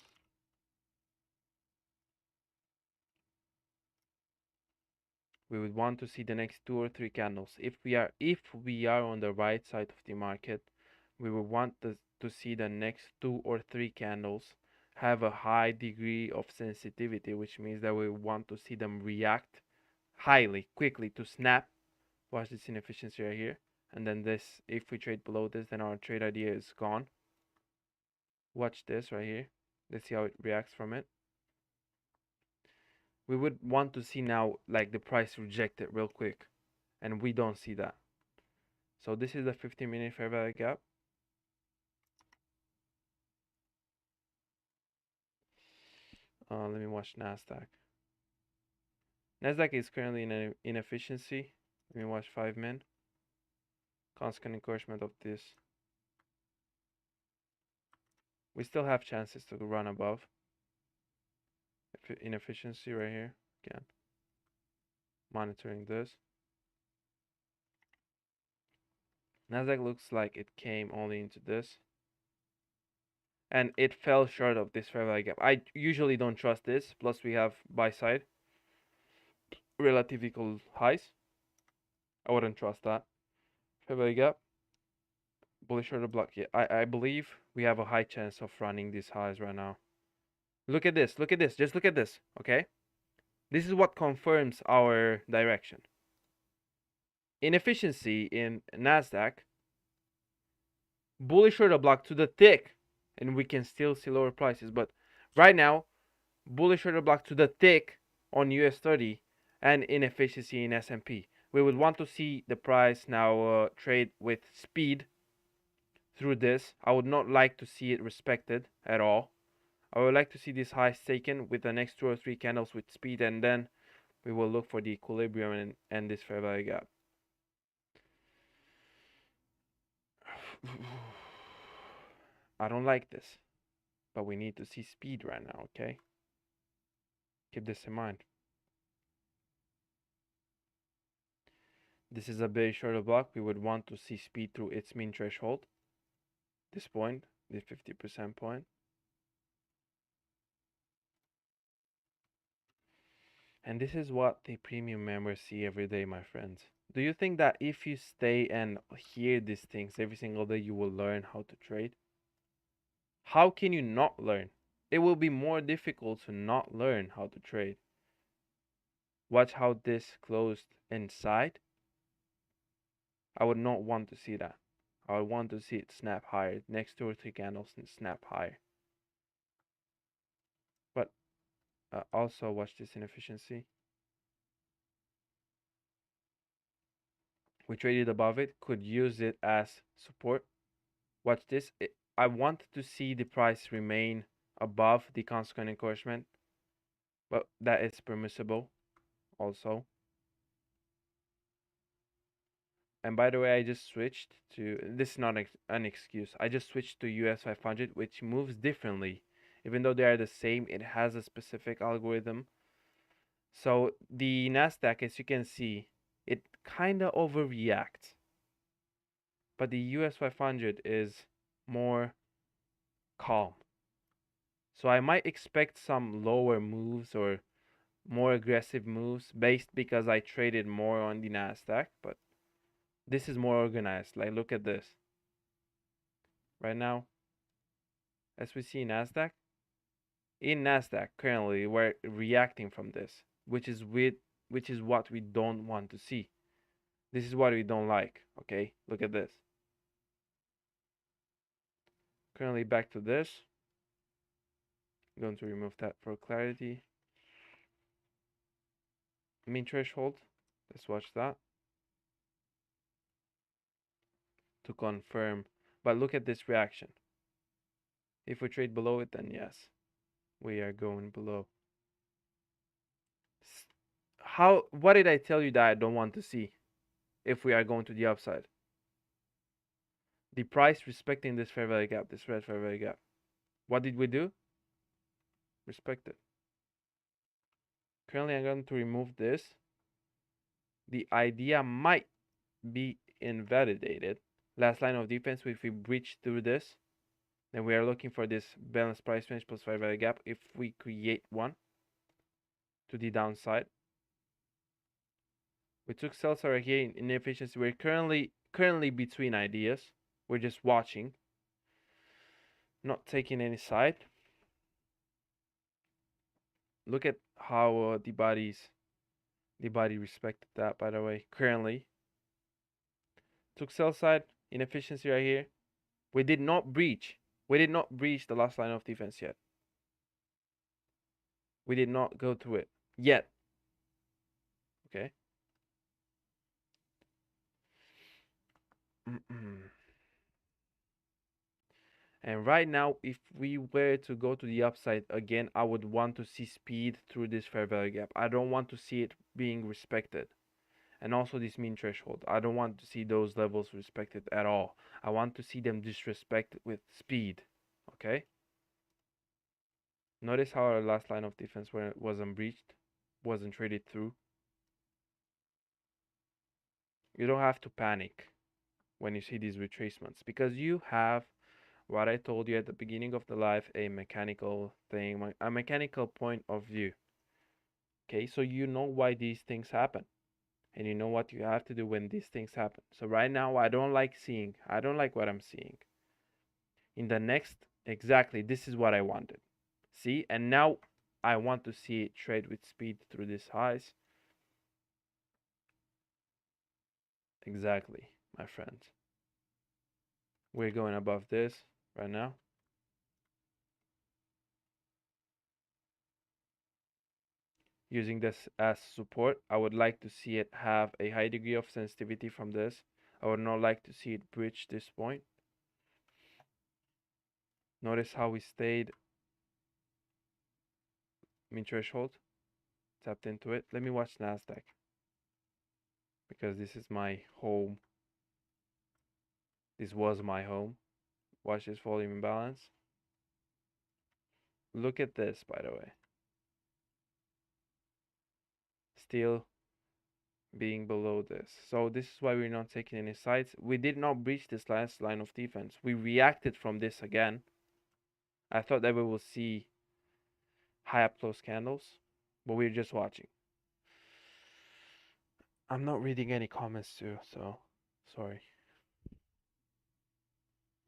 We would want to see the next 2 or 3 candles. If we are on the right side of the market, we will want to see the next 2 or 3 candles have a high degree of sensitivity, which means that we want to see them react highly, quickly to snap. Watch this inefficiency right here. And then this, if we trade below this, then our trade idea is gone. Watch this right here. Let's see how it reacts from it. We would want to see now like the price reject it real quick. And we don't see that. So this is the 15-minute fair value gap. Let me watch NASDAQ. NASDAQ is currently in an inefficiency. Let me watch 5-min. Constant encouragement of this. We still have chances to run above. Inefficiency right here. Again. Monitoring this. NASDAQ looks like it came only into this. And it fell short of this fair value gap. I usually don't trust this. Plus we have buy side. Relative equal highs. I wouldn't trust that. Fair value gap. Bullish order block. Yeah, I believe we have a high chance of running these highs right now. Look at this. Look at this. Just look at this. Okay. This is what confirms our direction. Inefficiency in NASDAQ. Bullish order block to the thick. And we can still see lower prices. But right now, bullish order block to the thick on US 30 and inefficiency in S&P. We would want to see the price now trade with speed through this. I would not like to see it respected at all. I would like to see this highs taken with the next 2 or 3 candles with speed, and then we will look for the equilibrium and this fair value gap. I don't like this, but we need to see speed right now, okay? Keep this in mind. This is a very shorter block. We would want to see speed through its mean threshold. This point, the 50% point. And this is what the premium members see every day, my friends. Do you think that if you stay and hear these things every single day, you will learn how to trade? How can you not learn? It will be more difficult to not learn how to trade. Watch how this closed inside. I would not want to see that. I would want to see it snap higher. Next 2 or 3 candles and snap higher. But also watch this inefficiency. We traded above it. Could use it as support. Watch this. I want to see the price remain above the constant encouragement, but that is permissible also. And by the way, I just switched to, this is not an excuse, I just switched to US 500, which moves differently. Even though they are the same, it has a specific algorithm. So the NASDAQ, as you can see, it kind of overreacts. But the US 500 is more calm. So I might expect some lower moves or more aggressive moves based because I traded more on the NASDAQ, but this is more organized. Like, look at this. Right now, as we see in NASDAQ currently we're reacting from this, which is what we don't want to see. This is what we don't like, okay? Look at this. Currently back to this. I'm going to remove that for clarity. Mean threshold. Let's watch that to confirm. But look at this reaction. If we trade below it, then yes, we are going below. What did I tell you that I don't want to see if we are going to the upside? The price respecting this fair value gap, this red fair value gap. What did we do? Respect it. Currently, I'm going to remove this. The idea might be invalidated. Last line of defense, if we breach through this, then we are looking for this balanced price range plus fair value gap. If we create one to the downside, we took sales are here in inefficiency. We're currently between ideas. We're just watching, not taking any side. Look at how the body respected that, by the way. Currently, took sell side inefficiency right here. We did not breach. We did not breach the last line of defense yet. We did not go through it yet. Okay. And right now, if we were to go to the upside again, I would want to see speed through this fair value gap. I don't want to see it being respected. And also this mean threshold. I don't want to see those levels respected at all. I want to see them disrespected with speed. Okay? Notice how our last line of defense wasn't breached, wasn't traded through. You don't have to panic when you see these retracements because you have what I told you at the beginning of the live, a mechanical thing, a mechanical point of view. Okay, so you know why these things happen and you know what you have to do when these things happen. So right now I don't like what I'm seeing. In the next, exactly, this is what I wanted. See, and now I want to see it trade with speed through these highs. Exactly, my friends. We're going above this right now. Using this as support, I would like to see it have a high degree of sensitivity from this. I would not like to see it breach this point. Notice how we stayed mean threshold, tapped into it. Let me watch NASDAQ because this is my home. This was my home. Watch this volume imbalance. Look at this, by the way. Still being below this. So this is why we're not taking any sides. We did not breach this last line of defense. We reacted from this again. I thought that we will see high up close candles, but we're just watching. I'm not reading any comments too, so sorry.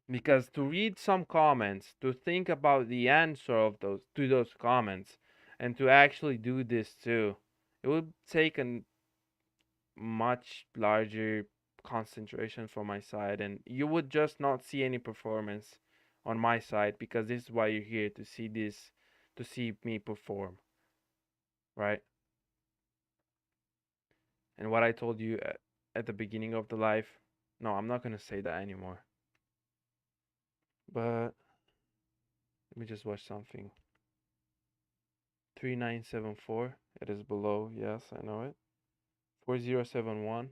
Because to read some comments, to think about the answer of those comments, and to actually do this too, it would take a much larger concentration from my side, and you would just not see any performance on my side because this is why you're here to see this, to see me perform, right? And what I told you at the beginning of the live, no, I'm not gonna say that anymore. But let me just watch something. 3974, it is below, yes, I know it. 4071,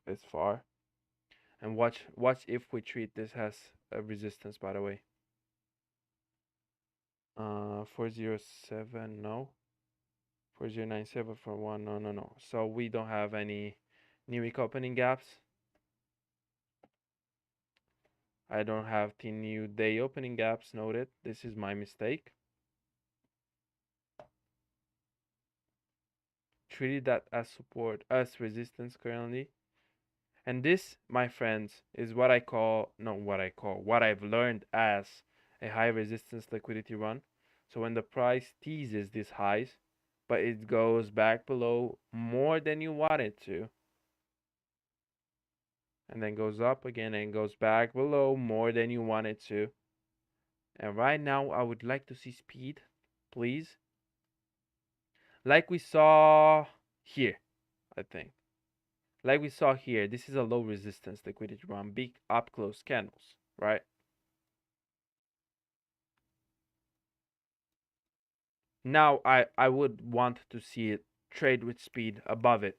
it's far. And watch if we treat this as a resistance, by the way. 407, no. 4097 for one, no. So we don't have any new week opening gaps. I don't have the new day opening gaps noted. This is my mistake. Treated that as support, as resistance currently. And this, my friends, is what I've learned as a high resistance liquidity run. So when the price teases these highs, but it goes back below more than you want it to, and then goes up again and goes back below more than you want it to. And right now, I would like to see speed, please. Like we saw here, I think. Like we saw here, this is a low resistance liquidity run, big up close candles, right? Now I would want to see it trade with speed above it.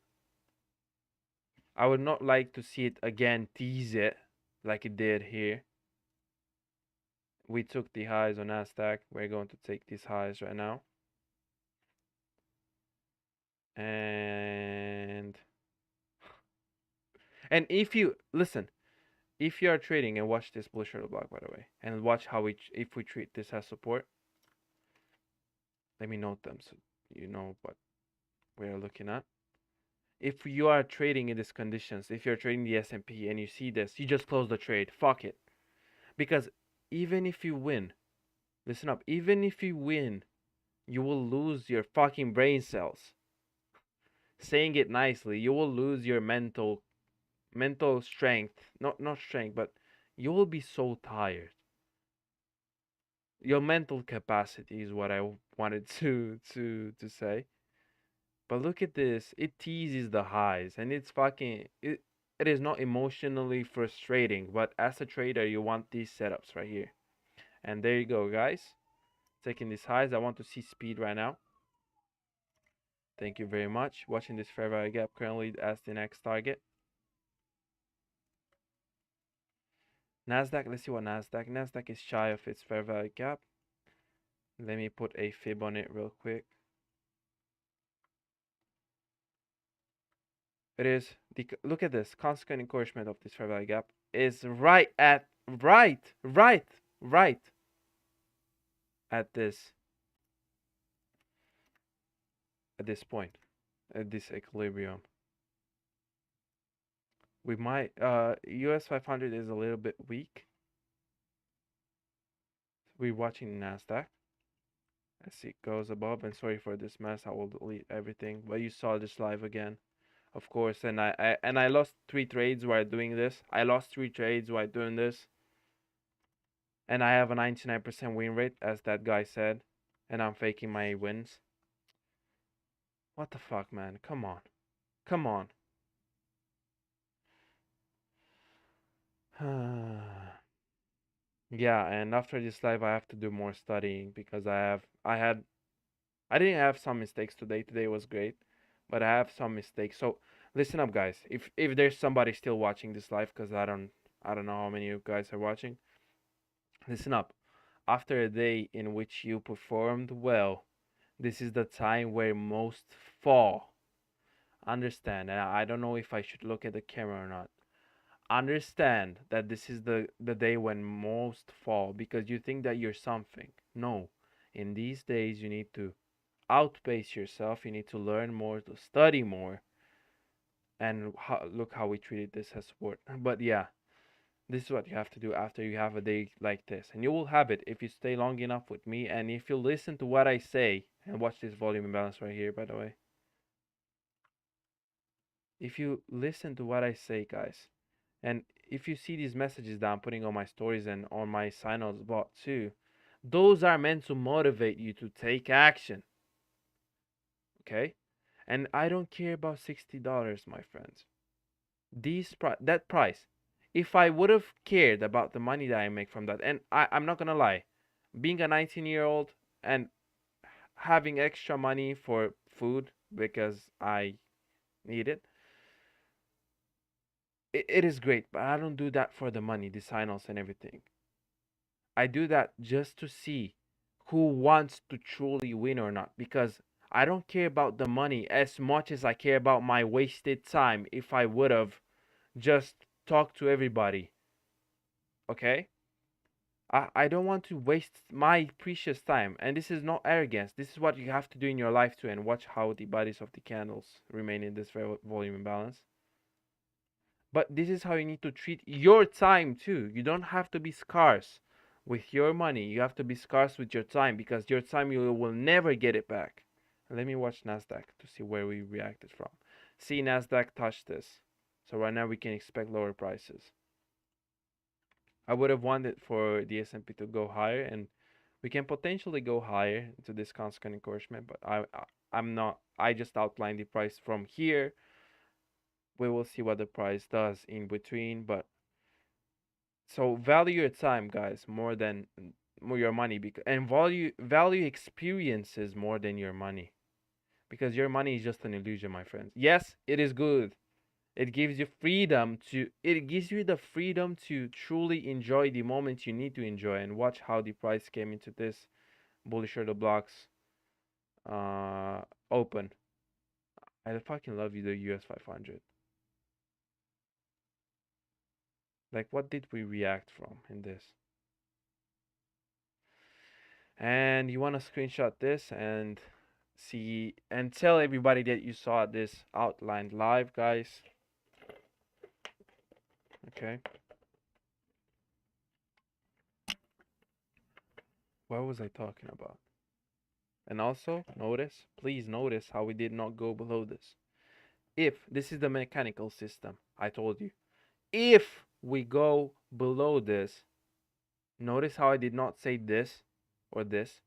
I would not like to see it again tease it like it did here. We took the highs on Nasdaq. We're going to take these highs right now. And if you listen, if you are trading and watch this bullish order block, by the way, and watch how if we treat this as support, let me note them so you know what we're looking at. If you are trading in these conditions, if you're trading the S&P and you see this, you just close the trade. Fuck it. Because even if you win, listen up, even if you win, you will lose your fucking brain cells. Saying it nicely, you will lose your mental strength. Not strength, but you will be so tired. Your mental capacity is what I wanted to say. But look at this. It teases the highs and it's fucking it is not emotionally frustrating, but as a trader you want these setups right here. And there you go, guys. Taking these highs. I want to see speed right now. Thank you very much. Watching this fair value gap currently as the next target. Nasdaq, let's see what Nasdaq. Nasdaq is shy of its fair value gap. Let me put a fib on it real quick. It is look at this consequent encroachment of this fair value gap is right at right at this point, at this equilibrium. We might US 500 is a little bit weak. We're watching Nasdaq as it goes above, and sorry for this mess, I will delete everything, but you saw this live again, of course, and I lost 3 trades while doing this. I lost 3 trades while doing this, and I have a 99% win rate, as that guy said, and I'm faking my wins. What the fuck, man? Come on. Come on. Yeah, and after this live I have to do more studying because I didn't have some mistakes today. Today was great, but I have some mistakes. So listen up, guys. If there's somebody still watching this live, because I don't know how many of you guys are watching. Listen up. After a day in which you performed well, this is the time where most fall. Understand? And I don't know if I should look at the camera or not. Understand that this is the day when most fall because you think that you're something. No. In these days, you need to outpace yourself. You need to learn more, to study more, and look how we treated this as sport. But yeah, this is what you have to do after you have a day like this, and you will have it if you stay long enough with me and if you listen to what I say and watch this volume imbalance right here. By the way, if you listen to what I say, guys, and if you see these messages that I'm putting on my stories and on my sign-outs bot too, those are meant to motivate you to take action. Okay? And I don't care about $60, my friends. That price. If I would have cared about the money that I make from that, and I'm not gonna lie, being a 19-year-old and having extra money for food because I need it is great, but I don't do that for the money, the sign-offs and everything. I do that just to see who wants to truly win or not because I don't care about the money as much as I care about my wasted time if I would have just talked to everybody. Okay? I don't want to waste my precious time. And this is not arrogance. This is what you have to do in your life too. And watch how the bodies of the candles remain in this volume imbalance. But this is how you need to treat your time too. You don't have to be scarce with your money. You have to be scarce with your time because your time you will never get it back. Let me watch Nasdaq to see where we reacted from. See Nasdaq touch this. So right now we can expect lower prices. I would have wanted for the S&P to go higher, and we can potentially go higher to this constant encouragement, but I'm not. I just outlined the price from here. We will see what the price does in between, but so value your time, guys, more than more your money, because and value experiences more than your money, because your money is just an illusion, my friends. Yes, it is good. It gives you the freedom to truly enjoy the moment you need to enjoy, and watch how the price came into this bullish order blocks open. I fucking love you, the US 500. Like, what did we react from in this? And you want to screenshot this and see and tell everybody that you saw this outlined live, guys. Okay. What was I talking about? And also, notice, please notice how we did not go below this. If this is the mechanical system, I told you. If we go below this, notice how I did not say this or this.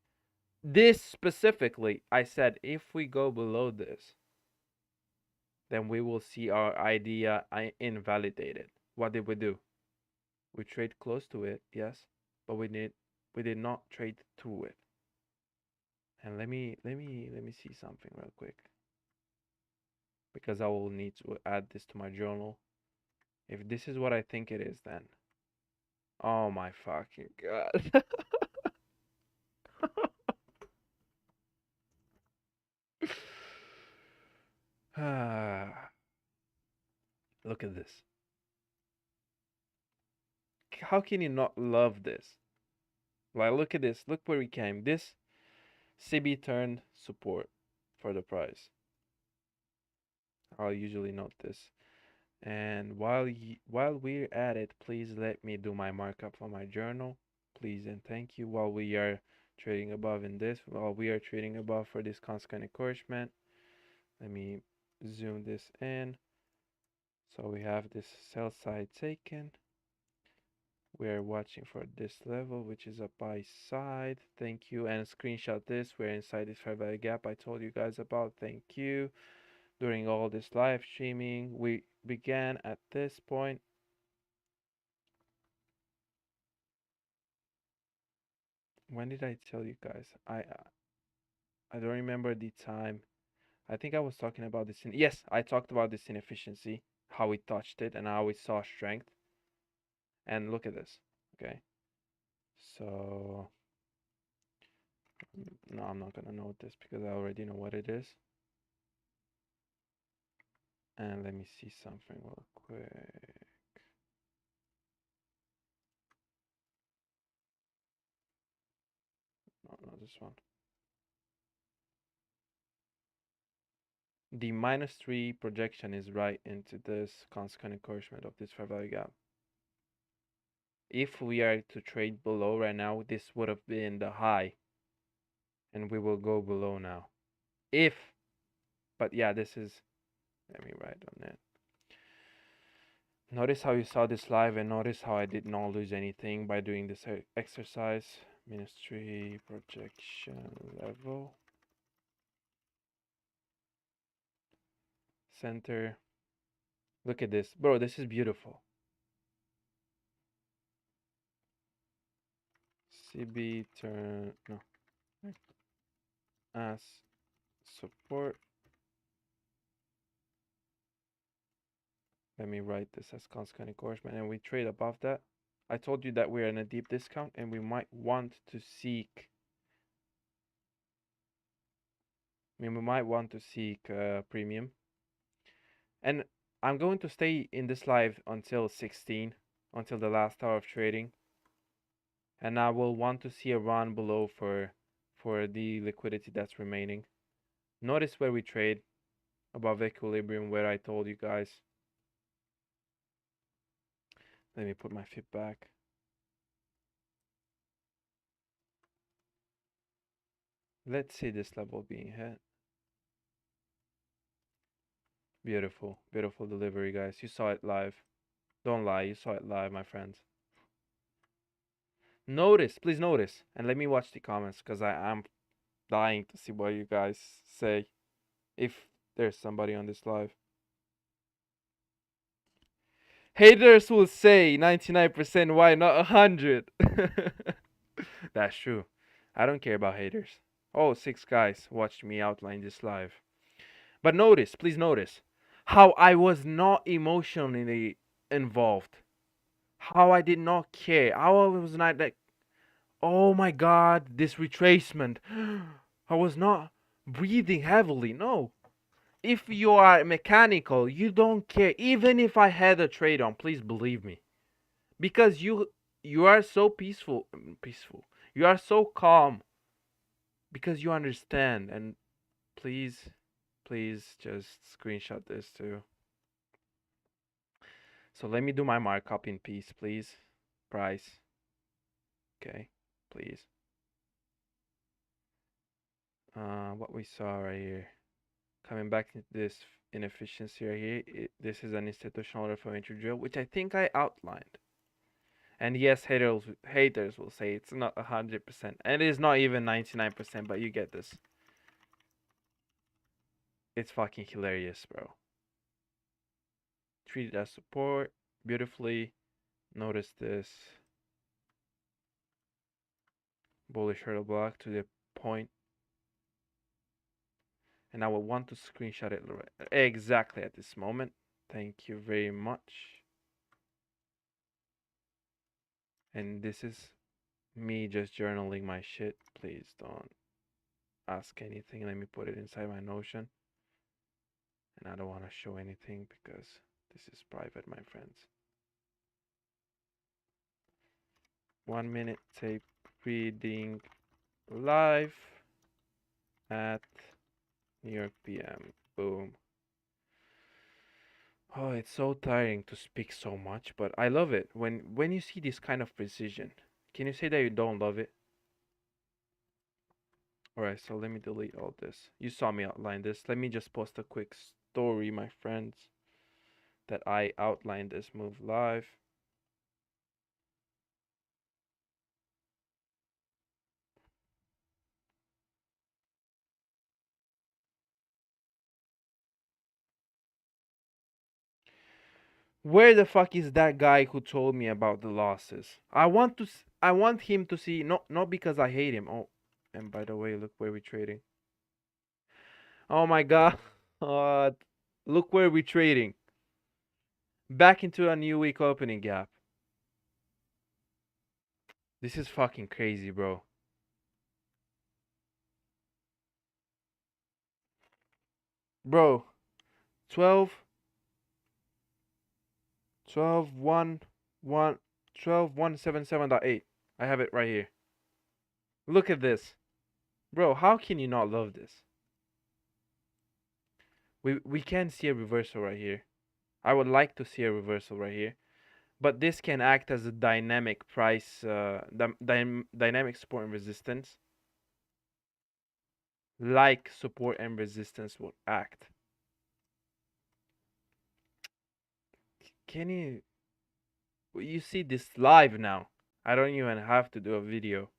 This specifically, I said if we go below this, then we will see our idea invalidated. What did we do? We trade close to it, yes, but we did not trade through it. And let me see something real quick, because I will need to add this to my journal. If this is what I think it is, then oh my fucking god. Look at this. How can you not love this? Like, look at this. Look where we came. This CB turned support for the price. I'll usually note this. And while we're at it, please let me do my markup for my journal. Please and thank you. While we are trading above in this, while we are trading above for this constant encouragement, let me zoom this in. So we have this sell side taken. We're watching for this level, which is a buy side. Thank you. And screenshot this. We're inside this fair value gap I told you guys about. Thank you. During all this live streaming, we began at this point. When did I tell you guys? I don't remember the time. I think I was talking about this in, yes, I talked about this inefficiency, how we touched it and how we saw strength. And look at this. Okay. So no, I'm not gonna note this because I already know what it is. And let me see something real quick. No, not this one. The -3 projection is right into this constant encouragement of this fair value gap. If we are to trade below right now, this would have been the high. And we will go below now. If, but yeah, this is, let me write on it. Notice how you saw this live and notice how I did not lose anything by doing this exercise. -3 projection level. Center. Look at this. Bro, this is beautiful. CB turn, no. As support. Let me write this as constant encouragement and we trade above that. I told you that we're in a deep discount and we might want to seek, we might want to seek premium. And I'm going to stay in this live until 16, until the last hour of trading. And I will want to see a run below for the liquidity that's remaining. Notice where we trade above equilibrium, where I told you guys. Let me put my FIP back. Let's see this level being hit. Beautiful, beautiful delivery, guys. You saw it live. Don't lie, you saw it live, my friends. Notice, please notice, and let me watch the comments because I am dying to see what you guys say. If there's somebody on this live. Haters will say 99%, why not 100? That's true. I don't care about haters. Oh, 6 guys watched me outline this live. But notice, please notice, how I was not emotionally involved. How I did not care. How I was not like, oh my god, this retracement. I was not breathing heavily. No. If you are mechanical, you don't care. Even if I had a trade on, please believe me. Because you are so peaceful. You are so calm. Because you understand. And please just screenshot this too. So let me do my markup in peace, please. Price. Okay, please. What we saw right here. Coming back to this inefficiency right here, this is an institutional reformatory drill, which I think I outlined. And yes, haters will say it's not 100%, and it is not even 99%, but you get this. It's fucking hilarious, bro. Treated as support beautifully. Notice this bullish hurdle block to the point, and I will want to screenshot it exactly at this moment. Thank you very much. And this is me just journaling my shit. Please don't ask anything. Let me put it inside my Notion. And I don't want to show anything because this is private, my friends. 1 minute tape reading live at New York PM. Boom. Oh, it's so tiring to speak so much, but I love it. When you see this kind of precision, can you say that you don't love it? Alright, so let me delete all this. You saw me outline this. Let me just post a quick story, my friends, that I outlined this move live. Where the fuck is that guy who told me about the losses? I want him to see, not because I hate him. Oh, and by the way, look where we're trading. Oh my god. Look where we're trading. Back into a new week opening gap. This is fucking crazy, bro. Bro, 12 12 1 1 12 177.8. I have it right here. Look at this. Bro, how can you not love this? We can see a reversal right here. I would like to see a reversal right here. But this can act as a dynamic price, dynamic support and resistance, like support and resistance would act. Can you see this live now? I don't even have to do a video.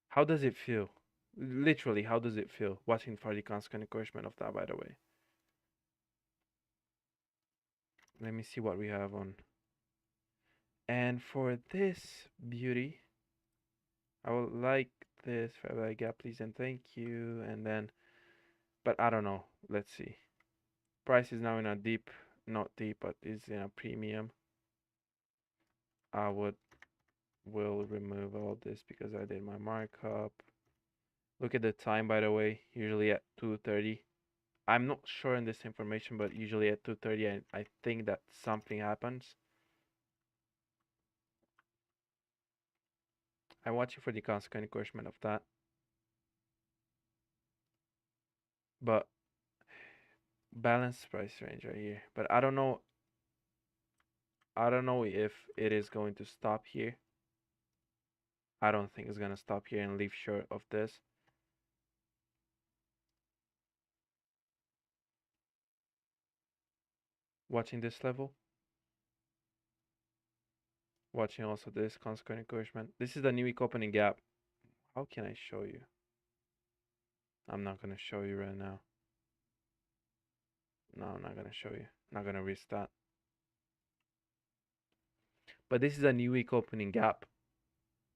How does it feel? Literally, how does it feel watching for the consequent encouragement of that, by the way? Let me see what we have on. And for this beauty, I would like this fair gap, please and thank you. And then, but I don't know. Let's see. Price is now in a deep, not deep, but is in a premium. I will remove all this because I did my markup. Look at the time, by the way, usually at 2:30. I'm not sure in this information, but usually at 2:30, I think that something happens. I'm watching for the consequent encouragement of that. But balanced price range right here. But I don't know. I don't know if it is going to stop here. I don't think it's gonna stop here and leave short of this. Watching this level. Watching also this consequent encouragement. This is the new week opening gap. How can I show you? I'm not gonna show you right now. No, I'm not gonna show you. Not gonna risk that. But this is a new week opening gap,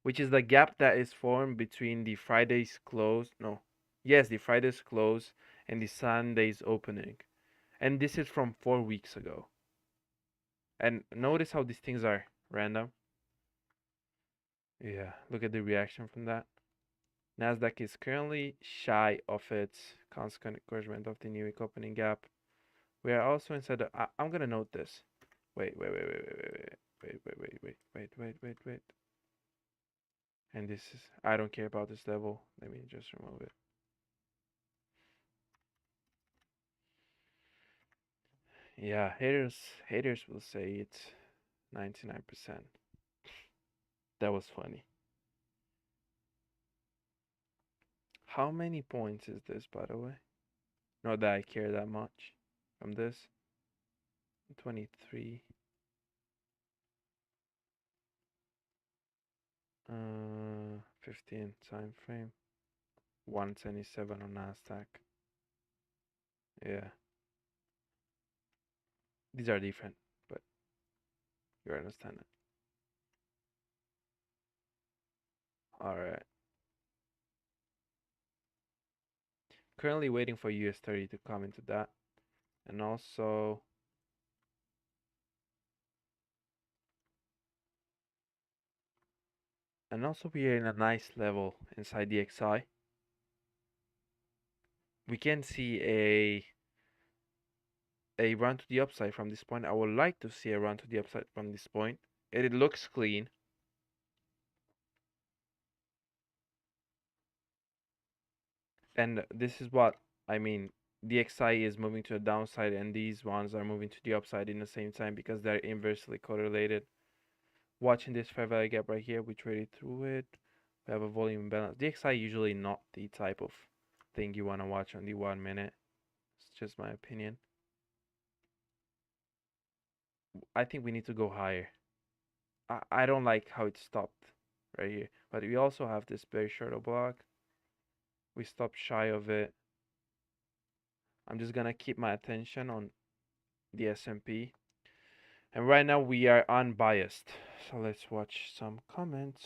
which is the gap that is formed between the Friday's close. No, yes, the Friday's close and the Sunday's opening. And this is from 4 weeks ago. And notice how these things are random. Yeah, look at the reaction from that. Nasdaq is currently shy of its consequent encouragement of the new week opening gap. We are also inside the. I'm gonna note this. Wait. And this is. I don't care about this level. Let me just remove it. Yeah, haters will say it's 99%. That was funny. How many points is this, by the way? Not that I care that much from this. 23. 15 time frame. 127 on Nasdaq. Yeah, these are different, but you understand it. All right. Currently waiting for US 30 to come into that, and also we are in a nice level inside the XI. We can see a run to the upside from this point. I would like to see a run to the upside from this point. It looks clean. And this is what I mean. The XI is moving to the downside, and these ones are moving to the upside in the same time because they're inversely correlated. Watching this fair value gap right here, we traded through it. We have a volume imbalance. The XI usually not the type of thing you want to watch on the 1 minute. It's just my opinion. I think we need to go higher. I don't like how it stopped right here. But we also have this very short block. We stopped shy of it. I'm just gonna keep my attention on the S&P. And right now we are unbiased. So let's watch some comments.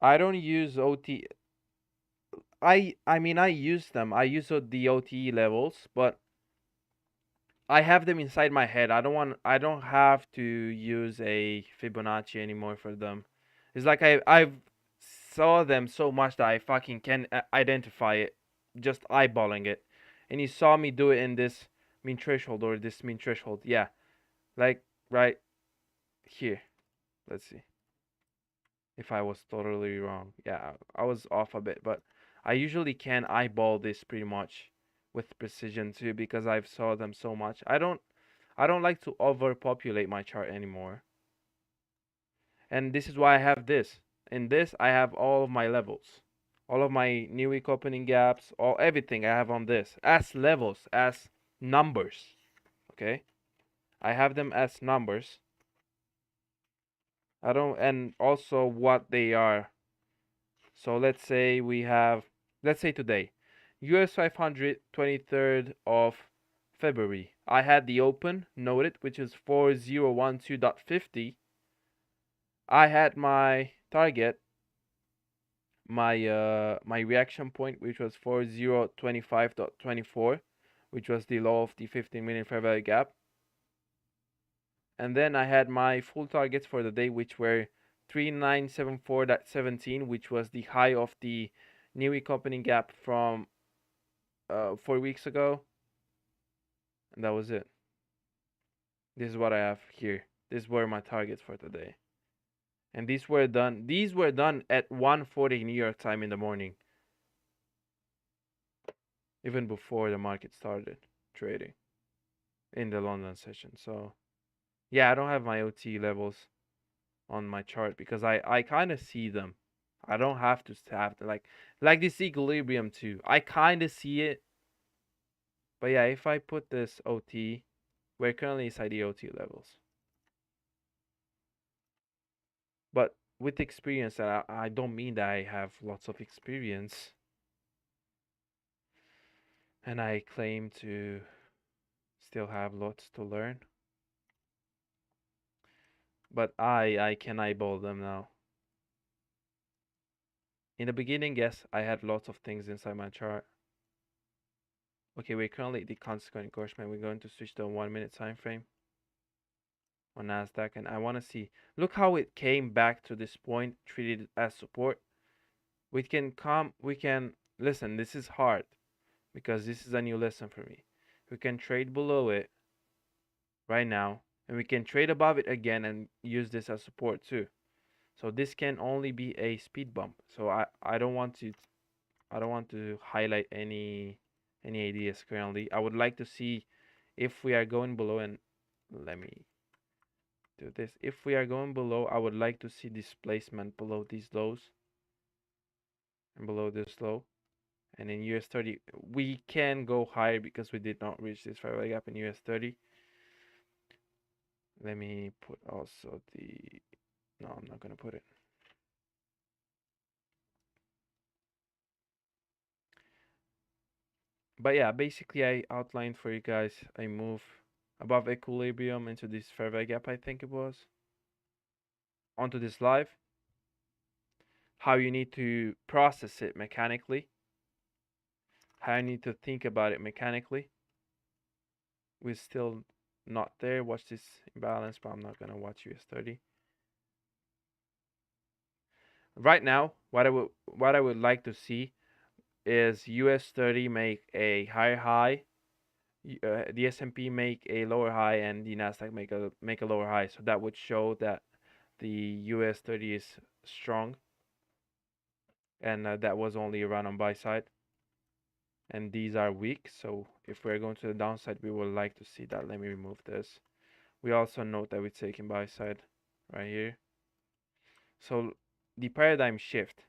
I don't use OT. I mean I use them. I use the OTE levels, but I have them inside my head. I don't have to use a Fibonacci anymore for them. It's like I've saw them so much that I fucking can identify it just eyeballing it. And you saw me do it in this mean threshold or this mean threshold. Yeah. Like right here. Let's see if I was totally wrong. Yeah, I was off a bit, but I usually can eyeball this pretty much with precision too because I've saw them so much. I don't like to overpopulate my chart anymore. And this is why I have this. In this I have all of my levels. All of my new week opening gaps, all everything I have on this as levels, as numbers. Okay? I have them as numbers. I don't and also what they are. So let's say today, US 500, 23rd of February. I had the open noted, which is 4012.50. I had my target, my reaction point, which was 4025.24, which was the low of the 15-minute fair value gap. And then I had my full targets for the day, which were 3974.17, which was the high of the new week opening gap from 4 weeks ago. And that was it. This is what I have here. These were my targets for today. And these were done at 1:40 New York time in the morning. Even before the market started trading in the London session. So yeah, I don't have my OT levels on my chart because I kind of see them. I don't have to have to like this equilibrium too. I kind of see it. But yeah, if I put this OT, we're currently inside the OT levels. But with experience, I don't mean that I have lots of experience. And I claim to still have lots to learn. But I can eyeball them now. In the beginning, yes, I had lots of things inside my chart. Okay, we're currently at the consequent encroachment. We're going to switch to a 1 minute time frame on Nasdaq, and I want to see. Look how it came back to this point, treated as support. We can listen. This is hard because this is a new lesson for me. We can trade below it right now, and we can trade above it again and use this as support too. So this can only be a speed bump. So I don't want to highlight any ideas currently. I would like to see if we are going below, and let me do this. If we are going below, I would like to see displacement below these lows and below this low. And in US30, we can go higher because we did not reach this fair value gap in US30. Let me put also the, no, I'm not going to put it. But yeah, basically I outlined for you guys a move above equilibrium into this fair value gap, I think it was, onto this live, how you need to process it mechanically, how you need to think about it mechanically. We're still not there. Watch this imbalance, but I'm not gonna watch US30. Right now, what I would like to see is US30 make a higher high, the S&P make a lower high, and the Nasdaq make a lower high. So that would show that the US30 is strong, and that was only a run on buy side. And these are weak. So if we're going to the downside, we would like to see that. Let me remove this. We also note that we're taking buy side right here. So the paradigm shift.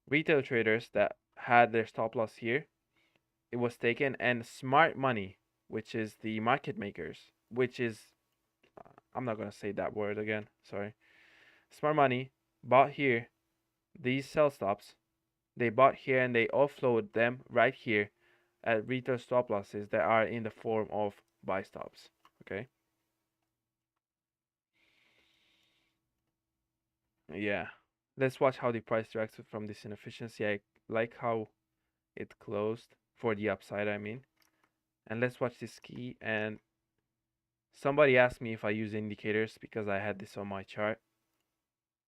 Retail traders that had their stop loss here, it was taken, and smart money, which is the market makers, which is, I'm not gonna say that word again, sorry. Smart money bought here these sell stops. They bought here and they offload them right here at retail stop losses that are in the form of buy stops. Okay. Yeah. Let's watch how the price reacts from this inefficiency. I like how it closed for the upside, I mean. And let's watch this key. And somebody asked me if I use indicators because I had this on my chart.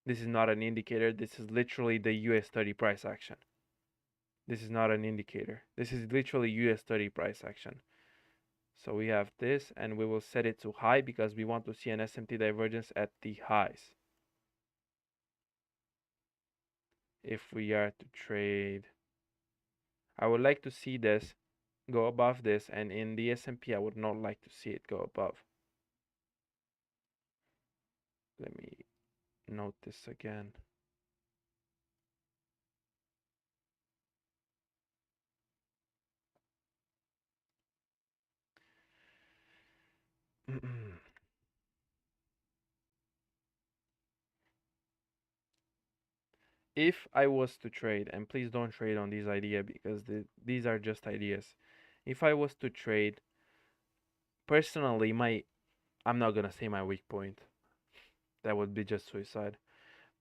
This is not an indicator. This is literally the US30 price action. This is not an indicator. This is literally US30 price action. So we have this, and we will set it to high because we want to see an SMT divergence at the highs. If we are to trade, I would like to see this go above this, and in the S&P I would not like to see it go above. Let me note this again. If I was to trade, and please don't trade on these ideas because these are just ideas. If I was to trade, personally, I'm not gonna say my weak point. That would be just suicide.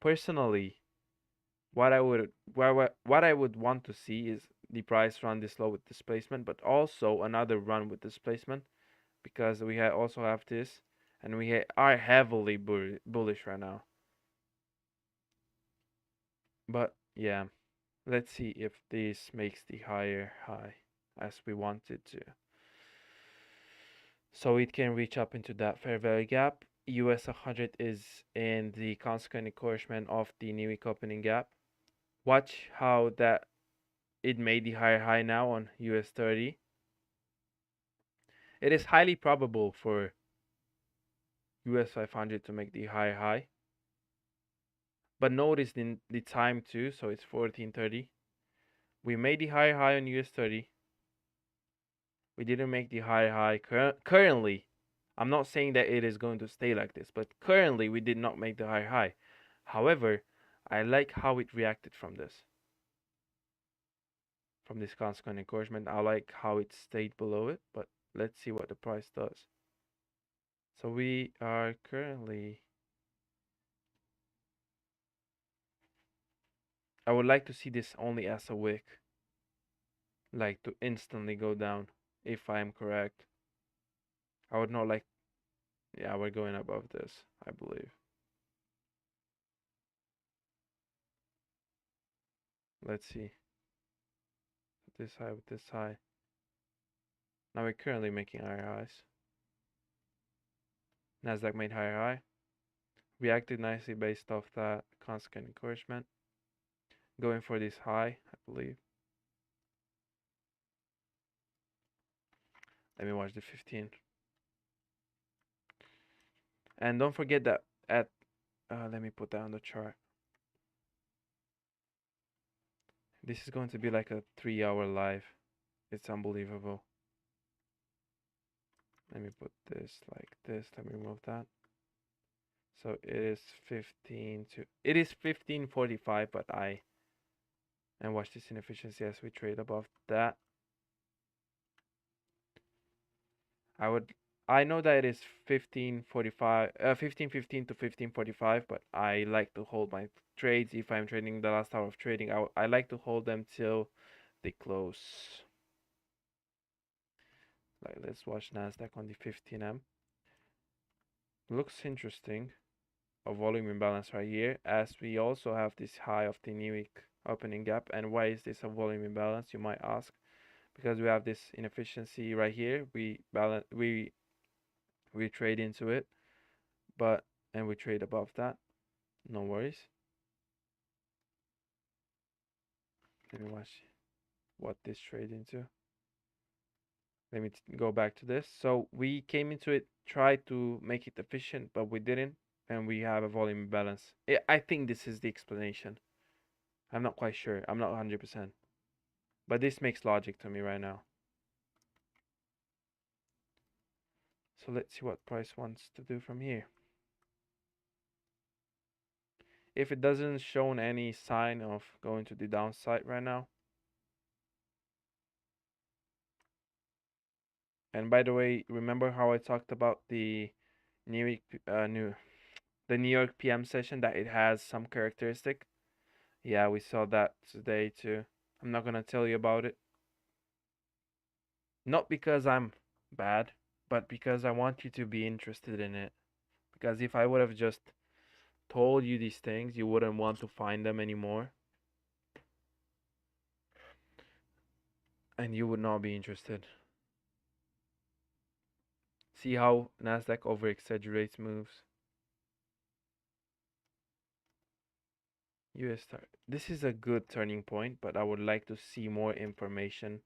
Personally, what I would want to see is the price run this low with displacement, but also another run with displacement, because we also have this, and we are heavily bullish right now. But yeah, let's see if this makes the higher high as we want it to. So it can reach up into that fair value gap. US 100 is in the consequent encouragement of the new week opening gap. Watch how that it made the higher high now on US 30. It is highly probable for US 500 to make the higher high. But notice in the time too, so it's 14:30. We made the higher high on US 30. We didn't make the higher high currently. I'm not saying that it is going to stay like this, but currently we did not make the higher high. However, I like how it reacted from this. From this consequent encouragement, I like how it stayed below it, but let's see what the price does. So we are currently, I would like to see this only as a wick, like to instantly go down, if I am correct. I would not like, yeah, we're going above this, I believe. Let's see. This high with this high. Now we're currently making higher highs. Nasdaq made higher high. Reacted nicely based off that consequent encouragement. Going for this high, I believe. Let me watch the 15. And don't forget that at let me put that on the chart. This is going to be like a 3-hour live. It's unbelievable. Let me put this like this. Let me remove that. So it is 15:45, but and watch this inefficiency as we trade above that. I would I know that it is 15:45 15:15 to 15:45, but I like to hold my trades if I'm trading the last hour of trading. I like to hold them till they close. Like let's watch Nasdaq on the 15M. Looks interesting. A volume imbalance right here, as we also have this high of the new week opening gap. And why is this a volume imbalance, you might ask? Because we have this inefficiency right here. We trade into it, but and we trade above that. No worries. Let me watch what this trade into. Let me go back to this. So we came into it, tried to make it efficient, but we didn't, and we have a volume imbalance. I think this is the explanation. I'm not quite sure. I'm not 100%. But this makes logic to me right now. So let's see what price wants to do from here. If it doesn't show any sign of going to the downside right now. And by the way, remember how I talked about the New the New York PM session, that it has some characteristic? Yeah, we saw that today too. I'm not gonna tell you about it. Not because I'm bad, but because I want you to be interested in it. Because if I would have just told you these things, you wouldn't want to find them anymore. And you would not be interested. See how Nasdaq over exaggerates moves. US start. This is a good turning point, but I would like to see more information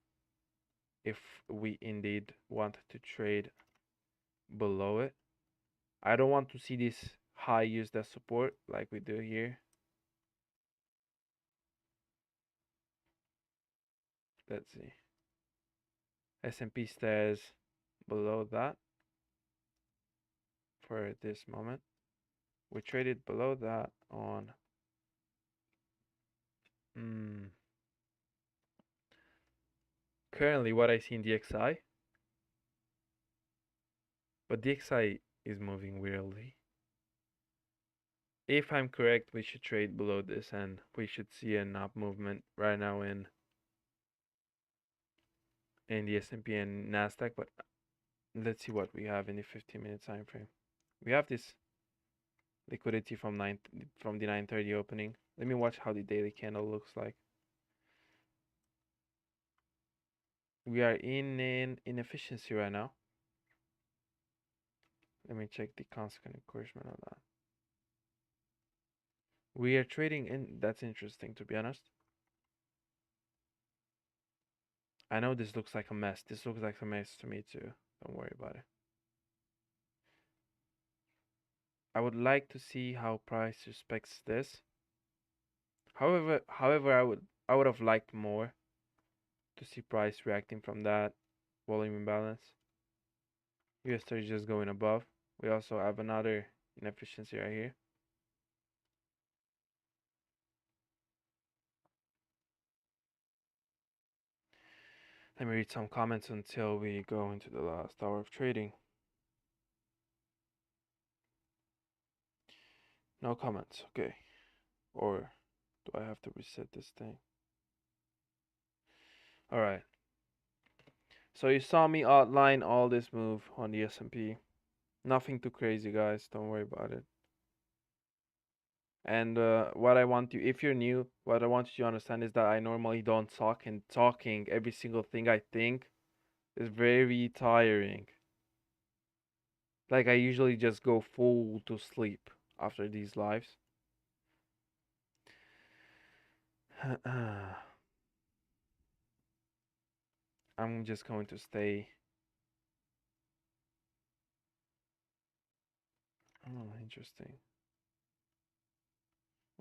if we indeed want to trade below it. I don't want to see this high used as support like we do here. Let's see. S&P stays below that for this moment. We traded below that on currently what I see in DXI, but DXI is moving weirdly. If I'm correct, we should trade below this and we should see an up movement right now in the S&P and Nasdaq, but let's see what we have in the 15-minute time frame. We have this liquidity from the 9:30 opening. Let me watch how the daily candle looks like. We are in an inefficiency right now. Let me check the consequent encouragement of that. We are trading in. That's interesting, to be honest. I know this looks like a mess. This looks like a mess to me too. Don't worry about it. I would like to see how price respects this. However, I would have liked more to see price reacting from that volume imbalance. US30 just going above. We also have another inefficiency right here. Let me read some comments until we go into the last hour of trading. No comments, okay. Or do I have to reset this thing? Alright. So you saw me outline all this move on the S&P. Nothing too crazy, guys. Don't worry about it. And what I want you, if you're new, what I want you to understand is that I normally don't talk, and talking every single thing I think is very tiring. Like I usually just go full to sleep after these lives. I'm just going to stay Oh, interesting.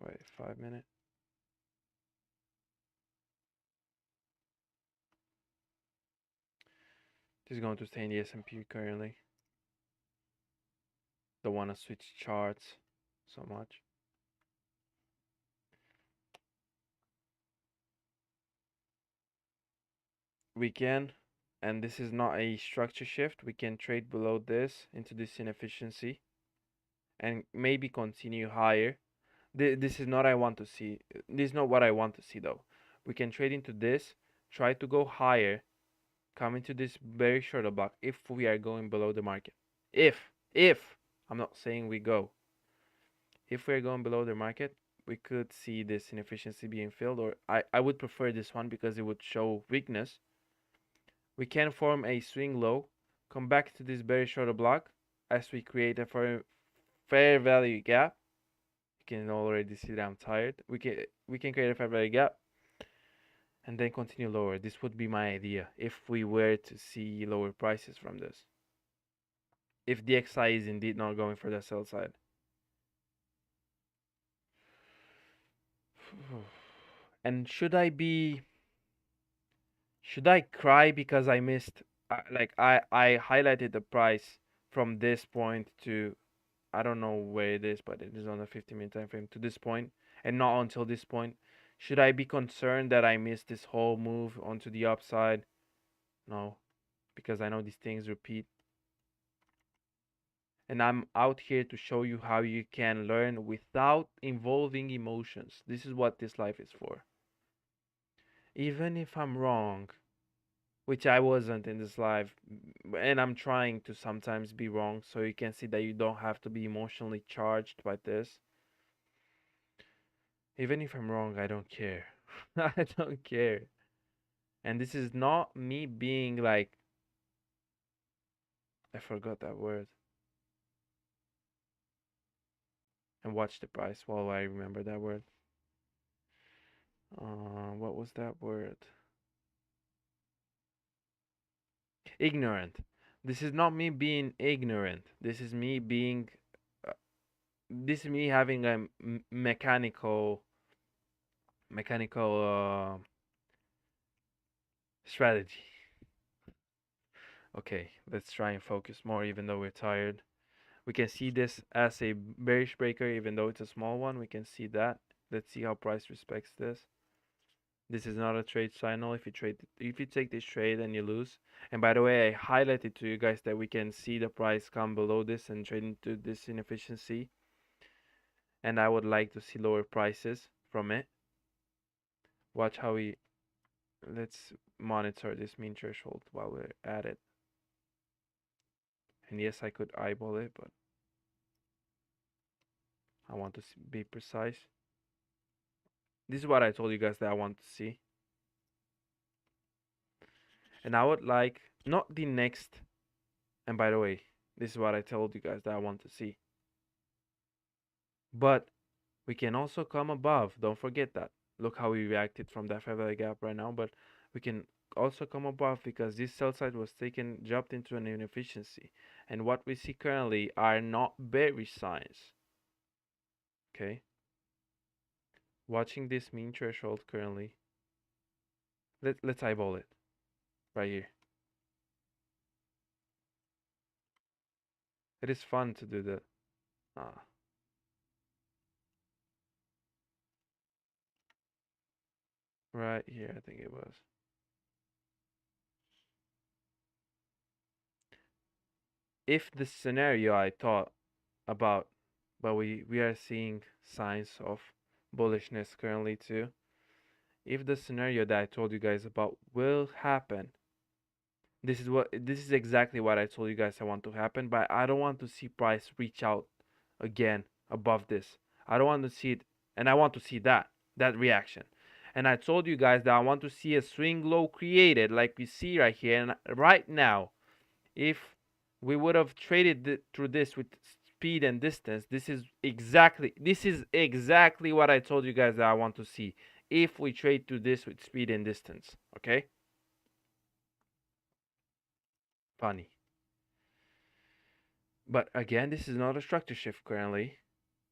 Wait, 5 minutes. This is going to stay in the S&P currently. Don't want to switch charts so much. We can, and this is not a structure shift, we can trade below this into this inefficiency and maybe continue higher. This is not I want to see. This is not what I want to see though. We can trade into this, try to go higher, come into this very short block if we are going below the market. If I'm not saying we go. If we are going below the market, we could see this inefficiency being filled, or I would prefer this one because it would show weakness. We can form a swing low, come back to this very short block as we create a fair value gap. You can already see that I'm tired. We can create a fair value gap and then continue lower. This would be my idea if we were to see lower prices from this. If the XI is indeed not going for the sell side. And should I cry because I missed I highlighted the price from this point to I don't know where it is, but it is on a 15-minute time frame to this point and not until this point. Should I be concerned that I missed this whole move onto the upside? No, because I know these things repeat. And I'm out here to show you how you can learn without involving emotions. This is what this life is for. Even if I'm wrong, which I wasn't in this live, and I'm trying to sometimes be wrong, so you can see that you don't have to be emotionally charged by this. Even if I'm wrong, I don't care. I don't care. And this is not me being like, I forgot that word. And watch the price while I remember that word. What was that word? Ignorant. This is not me being ignorant. This is me being. Uh, this is me having a mechanical strategy. Okay, let's try and focus more, even though we're tired. We can see this as a bearish breaker, even though it's a small one. We can see that. Let's see how price respects this. This is not a trade signal. If you take this trade and you lose. And by the way, I highlighted to you guys that we can see the price come below this and trade into this inefficiency. And I would like to see lower prices from it. Watch how we. Let's monitor this mean threshold while we're at it. And yes, I could eyeball it, but I want to be precise. This is what I told you guys that I want to see. And I would like, not the next, and by the way, this is what I told you guys that I want to see. But we can also come above. Don't forget that. Look how we reacted from that fair value gap right now. But we can also come above because this sell side was jumped into an inefficiency. And what we see currently are not bearish signs. Okay. Watching this mean threshold currently. Let's eyeball it right here. It is fun to do that. Right here, I think it was. If the scenario I thought about, but we are seeing signs of bullishness currently too. If the scenario that I told you guys about will happen, this is exactly what I told you guys I want to happen, but I don't want to see price reach out again above this. I don't want to see it, and I want to see that reaction. And I told you guys that I want to see a swing low created like we see right here and right now. If we would have traded through this with speed and distance, this is exactly what I told you guys that I want to see. If we trade through this with speed and distance, okay? Funny. But again, this is not a structure shift currently.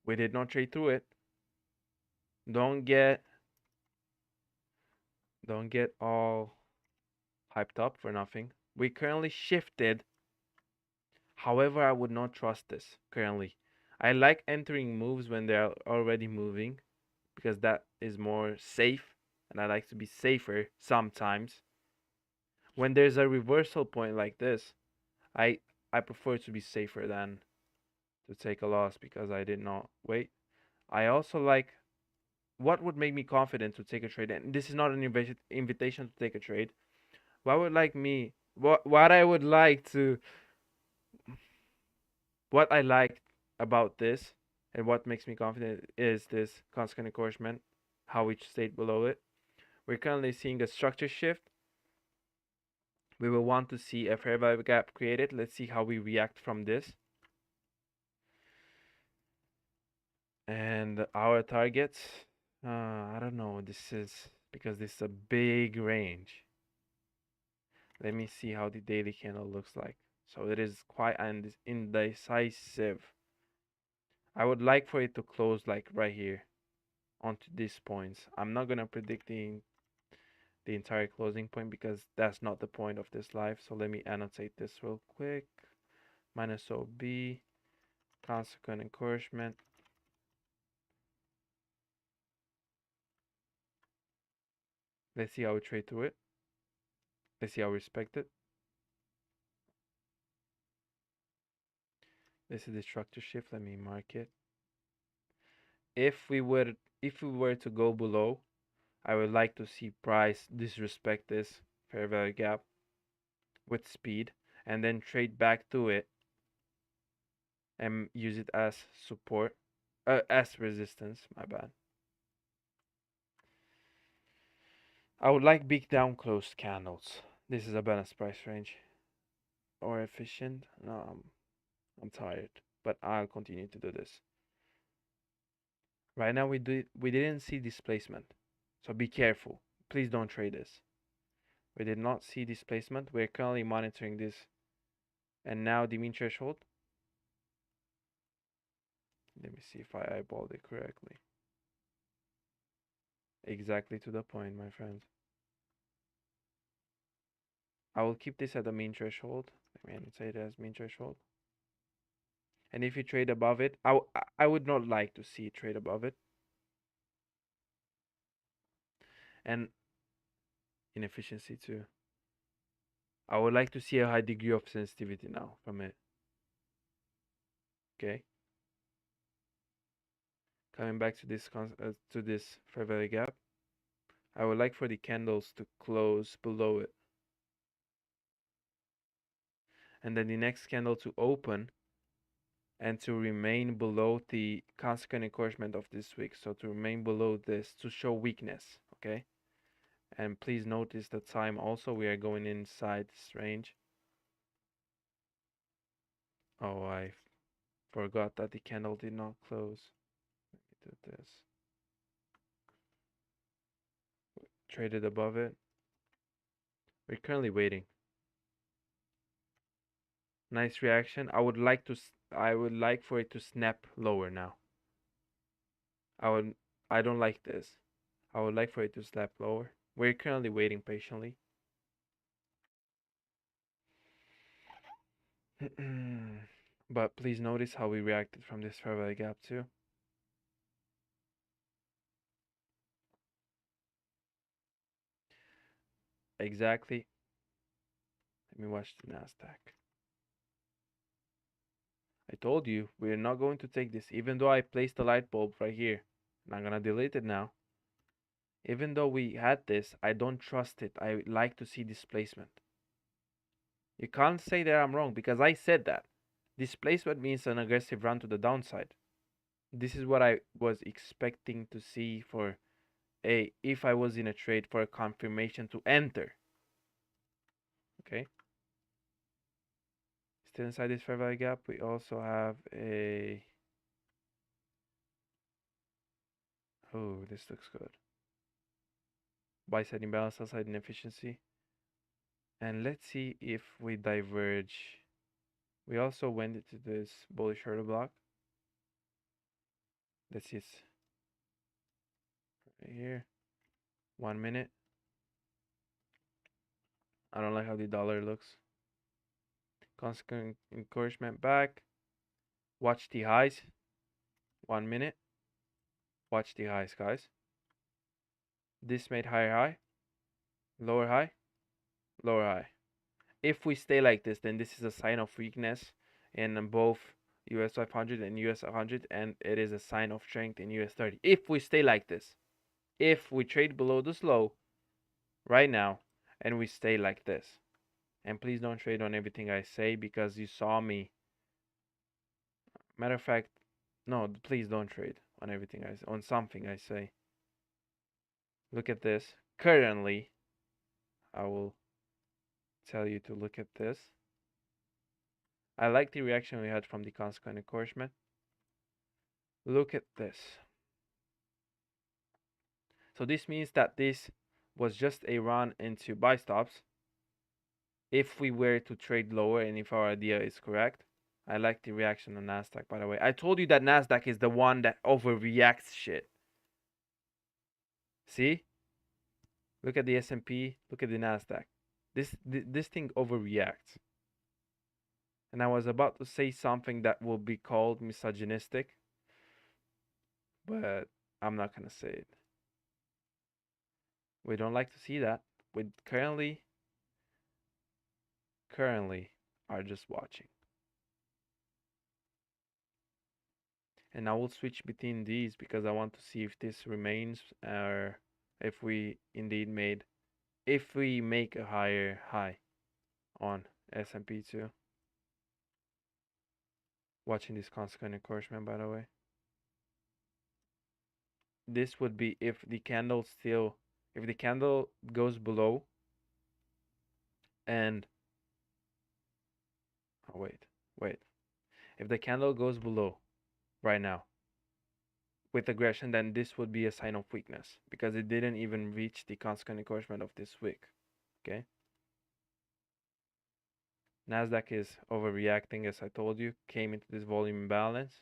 We did not trade through it. Don't get don't get all hyped up for nothing. We currently shifted. However, I would not trust this currently. I like entering moves when they're already moving because that is more safe and I like to be safer sometimes. When there's a reversal point like this, I I prefer to be safer than to take a loss because I did not wait. I also like what would make me confident to take a trade, and this is not an invitation to take a trade. What I would like to what I like about this and what makes me confident is this constant encouragement, how we stayed below it. We're currently seeing a structure shift. We will want to see a fair value gap created. Let's see how we react from this. And our targets, I don't know. This is because this is a big range. Let me see how the daily candle looks like. So it is quite indecisive. I would like for it to close like right here onto these points. I'm not gonna predict the entire closing point because that's not the point of this live. So let me annotate this real quick. Minus OB, consequent encouragement. Let's see how we trade through it. Let's see how we respect it. This is the structure shift. Let me mark it. If we were to go below, I would like to see price disrespect this fair value gap with speed and then trade back to it and use it as support, as resistance. My bad. I would like big down closed candles. This is a balanced price range or efficient. No, I'm tired, but I'll continue to do this. Right now we didn't see displacement, so be careful. Please don't trade this. We did not see displacement. We're currently monitoring this, and now the mean threshold. Let me see if I eyeballed it correctly. Exactly to the point, my friend. I will keep this at the mean threshold. Let me annotate it as mean threshold. And if you trade above it, I would not like to see it trade above it. And inefficiency too. I would like to see a high degree of sensitivity now from it. Okay. Coming back to this fair value gap, I would like for the candles to close below it, and then the next candle to open and to remain below the consequent encouragement of this week. So to remain below this to show weakness. Okay. And please notice the time also. We are going inside this range. Oh, I forgot that the candle did not close. Let me do this. Traded above it. We're currently waiting. Nice reaction. I would like for it to snap lower now. I don't like this. I would like for it to snap lower. We're currently waiting patiently. But please notice how we reacted from this fair value gap too. Exactly. Let me watch the Nasdaq. I told you we're not going to take this, even though I placed the light bulb right here. And I'm gonna delete it now. Even though we had this, I don't trust it. I like to see displacement. You can't say that I'm wrong because I said that. Displacement means an aggressive run to the downside. This is what I was expecting to see for if I was in a trade for a confirmation to enter. Okay. Still inside this fair value gap, we also have a oh, this looks good. Buy side imbalance, sell side inefficiency. And let's see if we diverge We also went into this bullish order block. This is right here. 1 minute. I don't like how the dollar looks. Constant encouragement back. Watch the highs. 1 minute. Watch the highs, guys. This made higher high, lower high, lower high. If we stay like this, then this is a sign of weakness in both US 500 and US 100, and it is a sign of strength in US 30. If we stay like this, if we trade below this low right now, and we stay like this, and please don't trade on everything I say because you saw me. Matter of fact, no, please don't trade on everything on something I say. Look at this. Currently, I will tell you to look at this. I like the reaction we had from the consequent encouragement. Look at this. So this means that this was just a run into buy stops. If we were to trade lower and if our idea is correct, I like the reaction on Nasdaq, by the way. I told you that Nasdaq is the one that overreacts shit. See? Look at the S&P, look at the Nasdaq. This thing overreacts. And I was about to say something that will be called misogynistic, but I'm not going to say it. We don't like to see that. We currently are just watching. And I will switch between these because I want to see if this remains or if we indeed if we make a higher high on S&P 2. Watching this consequent encouragement, by the way. This would be if the candle goes below and wait. If the candle goes below right now with aggression, then this would be a sign of weakness because it didn't even reach the consequent encouragement of this wick. Okay. Nasdaq is overreacting, as I told you, came into this volume imbalance,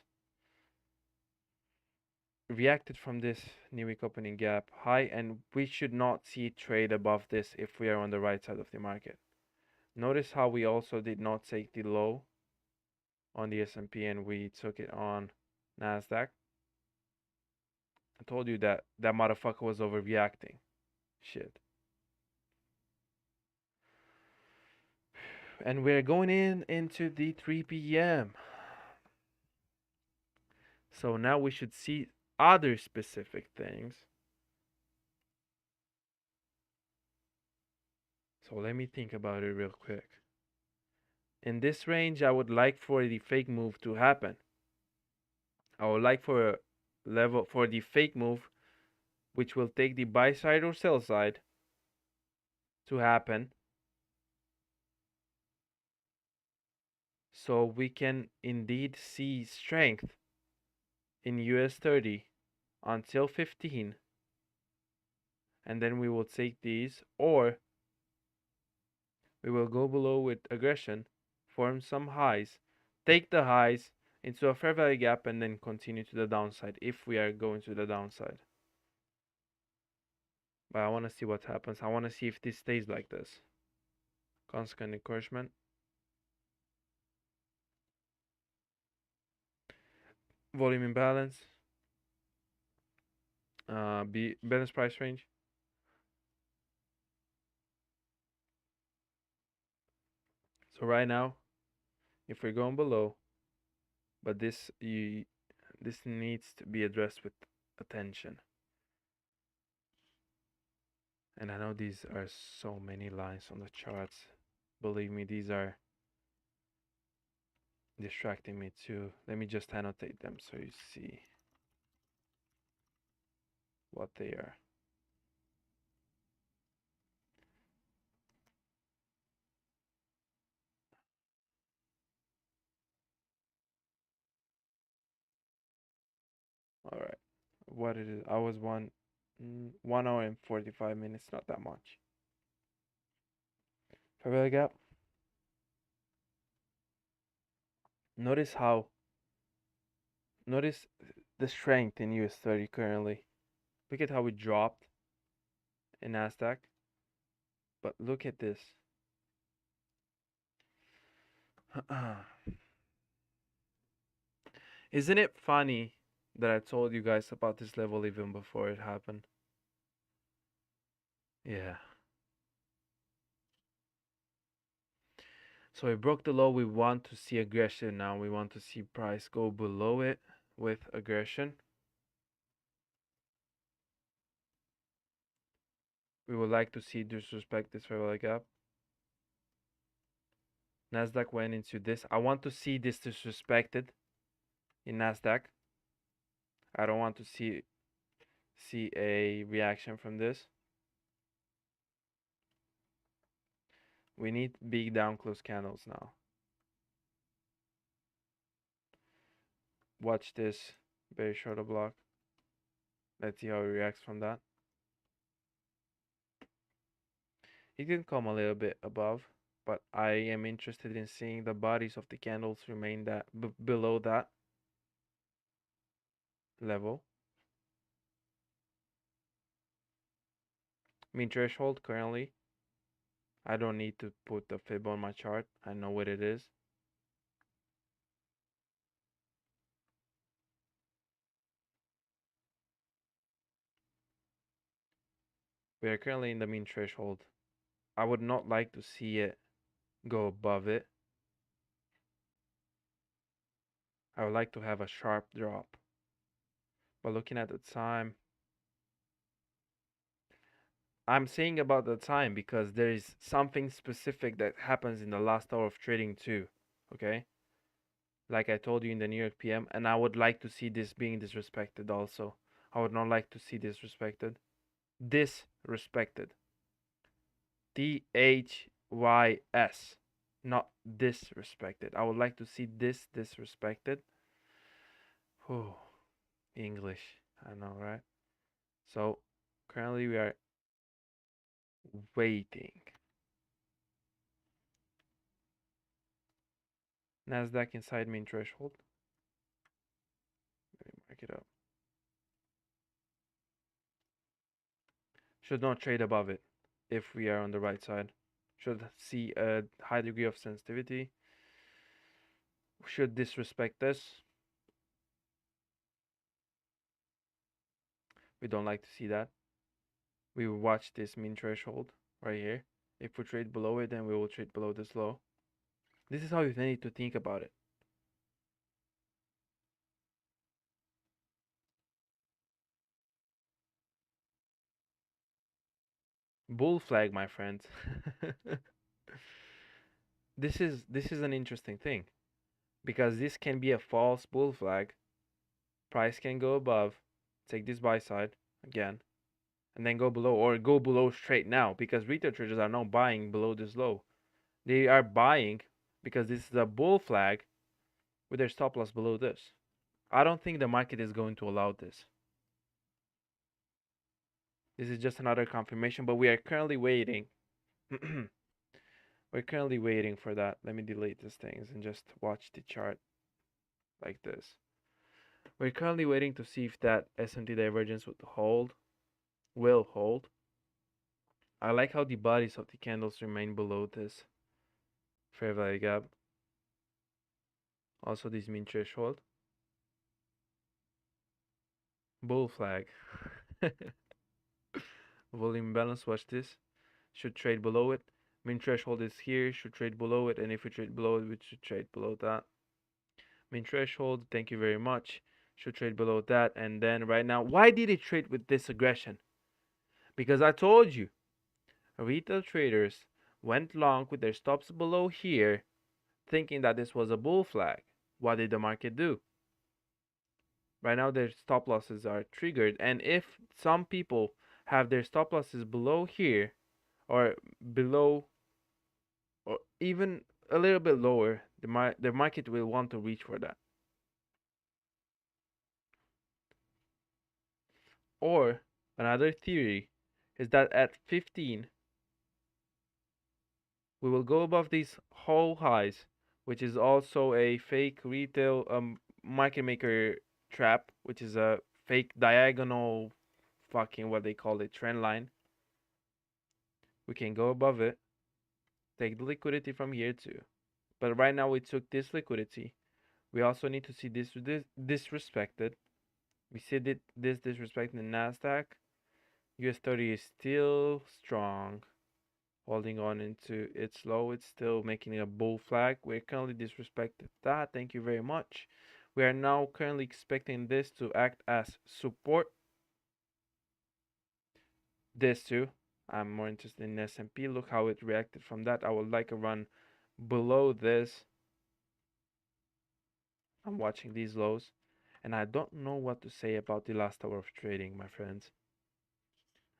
reacted from this new week opening gap high, and we should not see it trade above this if we are on the right side of the market. Notice how we also did not take the low on the S&P and we took it on Nasdaq. I told you that that motherfucker was overreacting. Shit. And we're going into the 3 p.m. So now we should see other specific things. So let me think about it real quick. In this range, I would like for the fake move to happen. I would like for a level for the fake move, which will take the buy side or sell side to happen. So we can indeed see strength in US 30 until 15. And then we will take these, or we will go below with aggression, form some highs, take the highs into a fair value gap, and then continue to the downside if we are going to the downside. But I want to see what happens. I want to see if this stays like this. Consequent encouragement. Volume imbalance. Balance price range. So right now, if we're going below, but this needs to be addressed with attention. And I know these are so many lines on the charts. Believe me, these are distracting me too. Let me just annotate them so you see what they are. All right. What it is? I was 1 hour and 45 minutes. Not that much. Fair value gap. Notice how, notice the strength in US 30 currently. Look at how it dropped in Nasdaq, but look at this. Isn't it funny that I told you guys about this level even before it happened? Yeah. So we broke the low. We want to see aggression now. We want to see price go below it with aggression. We would like to see disrespect this fair value gap. Nasdaq went into this. I want to see this disrespected in Nasdaq. I don't want to see a reaction from this. We need big down close candles now. Watch this very short block. Let's see how it reacts from that. It can come a little bit above, but I am interested in seeing the bodies of the candles remain that below that level. Mean threshold currently. I don't need to put the fib on my chart. I know what it is. We are currently in the mean threshold. I would not like to see it go above it. I would like to have a sharp drop. But looking at the time, I'm saying about the time because there is something specific that happens in the last hour of trading too. Okay? Like I told you in the New York PM, and I would like to see this being disrespected also. I would not like to see disrespected. Disrespected. DHYS. Not disrespected. I would like to see this disrespected. Whew. English. I know, right? So currently we are waiting. Nasdaq inside main threshold. Let me mark it up. Should not trade above it if we are on the right side. Should see a high degree of sensitivity. Should disrespect this. We don't like to see that. We will watch this mean threshold right here. If we trade below it, then we will trade below this low. This is how you need to think about it. Bull flag, my friends. This is an interesting thing because this can be a false bull flag. Price can go above, take this buy side again, and then go below or go below straight now because retail traders are now buying below this low. They are buying because this is a bull flag with their stop loss below this. I don't think the market is going to allow this. This is just another confirmation, but we are currently waiting. We're currently waiting for that. Let me delete these things and just watch the chart like this. We're currently waiting to see if that S&T divergence will hold. I like how the bodies of the candles remain below this fair value gap. Also this mean threshold. Bull flag. Volume balance, watch this. Should trade below it. Mean threshold is here, should trade below it, and if we trade below it, we should trade below that. Mean threshold, thank you very much. Should trade below that, and then right now, why did it trade with this aggression? Because I told you, retail traders went long with their stops below here, thinking that this was a bull flag. What did the market do? Right now, their stop losses are triggered, and if some people have their stop losses below here, or below, or even a little bit lower, the market will want to reach for that. Or another theory is that at 15, we will go above these whole highs, which is also a fake retail market maker trap, which is a fake diagonal fucking what they call it trend line. We can go above it, take the liquidity from here too. But right now we took this liquidity. We also need to see this disrespected. We see this disrespected in Nasdaq. US 30 is still strong, holding on into its low. It's still making a bull flag. We're currently disrespected that. Thank you very much. We are now currently expecting this to act as support. This too. I'm more interested in S&P. Look how it reacted from that. I would like a run below this. I'm watching these lows, and I don't know what to say about the last hour of trading, my friends.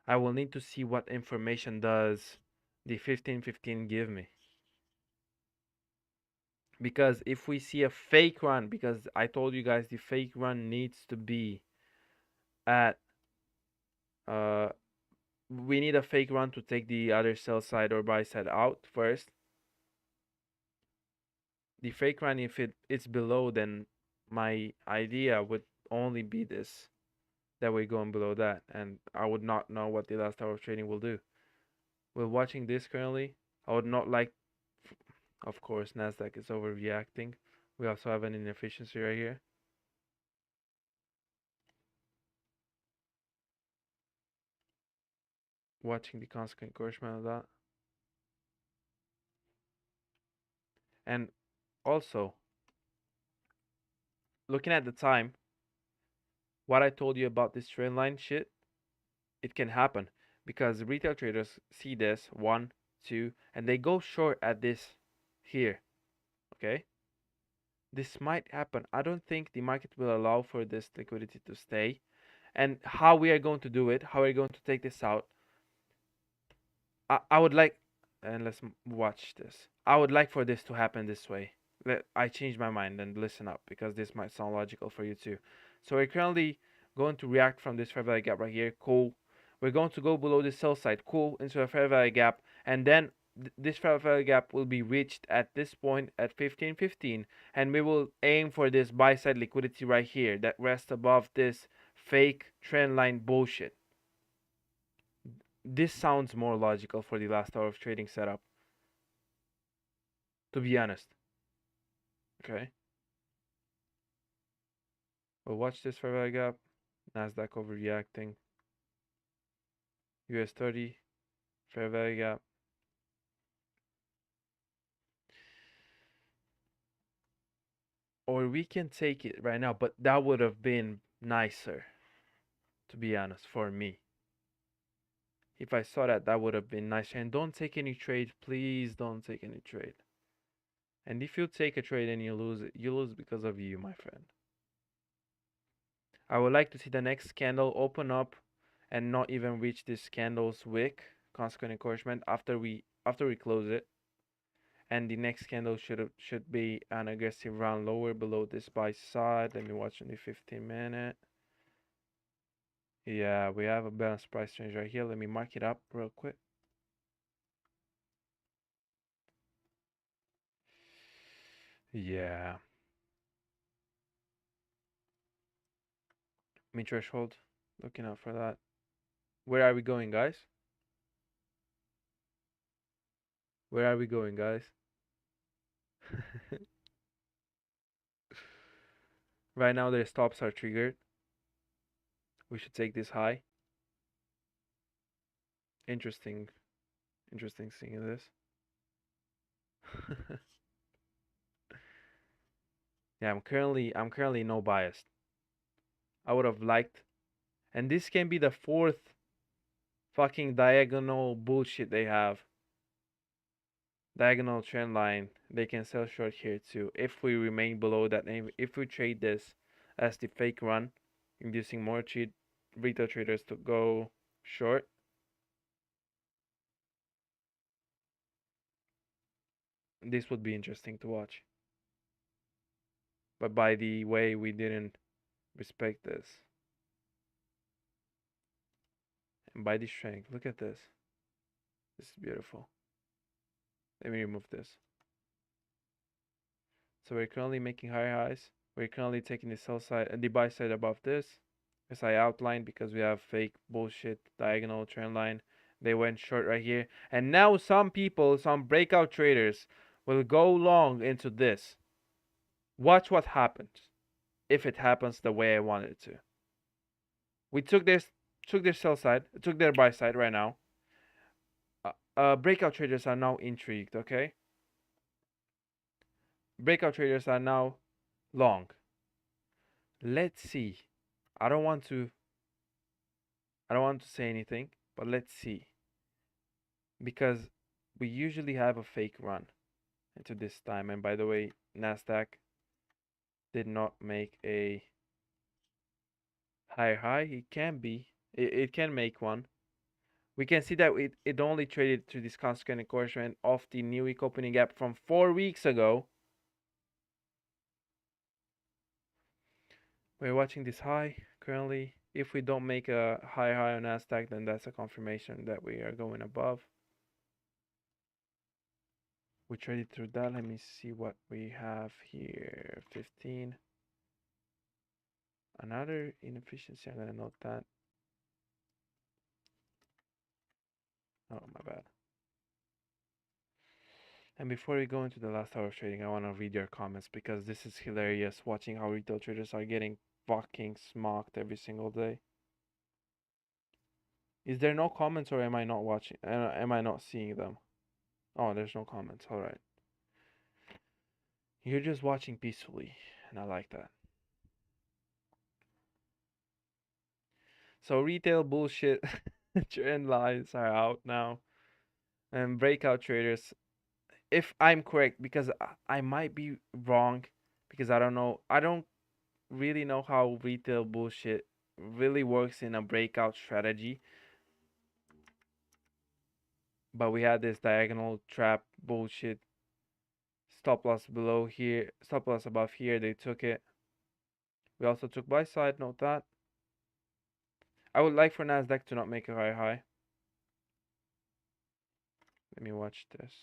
I will need to see what information does the 1515 give me. Because if we see a fake run, because I told you guys the fake run needs to be at we need a fake run to take the other sell side or buy side out first. The fake run, if it's below, then my idea would only be this, that we're going below that, and I would not know what the last hour of trading will do. We're watching this currently. I would not like, of course, Nasdaq is overreacting. We also have an inefficiency right here. Watching the consequent encouragement of that. And also, looking at the time, what I told you about this trend line shit, it can happen because retail traders see this 1, 2, and they go short at this here. Okay, this might happen. I don't think the market will allow for this liquidity to stay. And how we are going to do it, how we're going to take this out, I would like, and let's watch this. I would like for this to happen this way. I changed my mind, and listen up because this might sound logical for you too. So we're currently going to react from this fair value gap right here. Cool. We're going to go below the sell side. Cool. Into a fair value gap, and then this fair value gap will be reached at this point at 1515, and we will aim for this buy side liquidity right here that rests above this fake trend line bullshit. This sounds more logical for the last hour of trading setup, to be honest. Okay. We'll watch this fair value gap. Nasdaq overreacting. US 30 fair value gap. Or we can take it right now, but that would have been nicer, to be honest, for me. If I saw that, that would have been nicer. And don't take any trade, please don't take any trade. And if you take a trade and you lose it, you lose because of you, my friend. I would like to see the next candle open up and not even reach this candle's wick, consequent encouragement, after we close it. And the next candle should be an aggressive round lower below this buy side. Let me watch on the 15-minute. Yeah, we have a balanced price range right here. Let me mark it up real quick. Yeah. Mean threshold. Looking out for that. Where are we going, guys? Where are we going, guys? Right now, their stops are triggered. We should take this high. Interesting. Interesting seeing this. Yeah, I'm currently no biased. I would have liked, and this can be the fourth fucking diagonal bullshit they have. Diagonal trend line. They can sell short here too. If we remain below that name, if we trade this as the fake run, inducing more retail traders to go short. This would be interesting to watch. But by the way, we didn't respect this. And by the strength, look at this. This is beautiful. Let me remove this. So we're currently making higher highs. We're currently taking the sell side and the buy side above this, as I outlined, because we have fake bullshit diagonal trend line. They went short right here. And now some people, some breakout traders, will go long into this. Watch what happens if it happens the way I wanted it to. We took their sell side, took their buy side right now. Breakout traders are now intrigued, okay? Breakout traders are now long. Let's see. I don't want to I don't want to say anything, but let's see. Because we usually have a fake run into this time. And by the way, Nasdaq did not make a higher high. It can be. It can make one. We can see that it only traded to this constant encouragement of the new week opening gap from 4 weeks ago. We're watching this high currently. If we don't make a high on Nasdaq, then that's a confirmation that we are going above. We traded through that. Let me see what we have here. 15. Another inefficiency. I'm gonna note that. Oh, my bad. And before we go into the last hour of trading, I want to read your comments because this is hilarious watching how retail traders are getting fucking smocked every single day. Is there no comments or am I not watching? Am I not seeing them? Oh, there's no comments. All right. You're just watching peacefully, and I like that. So retail bullshit trend lines are out now, and breakout traders. If I'm correct, because I might be wrong, because I don't know. I don't really know how retail bullshit really works in a breakout strategy. But we had this diagonal trap bullshit. Stop loss below here, stop loss above here. They took it. We also took buy side. Note that. I would like for Nasdaq to not make a high high. Let me watch this.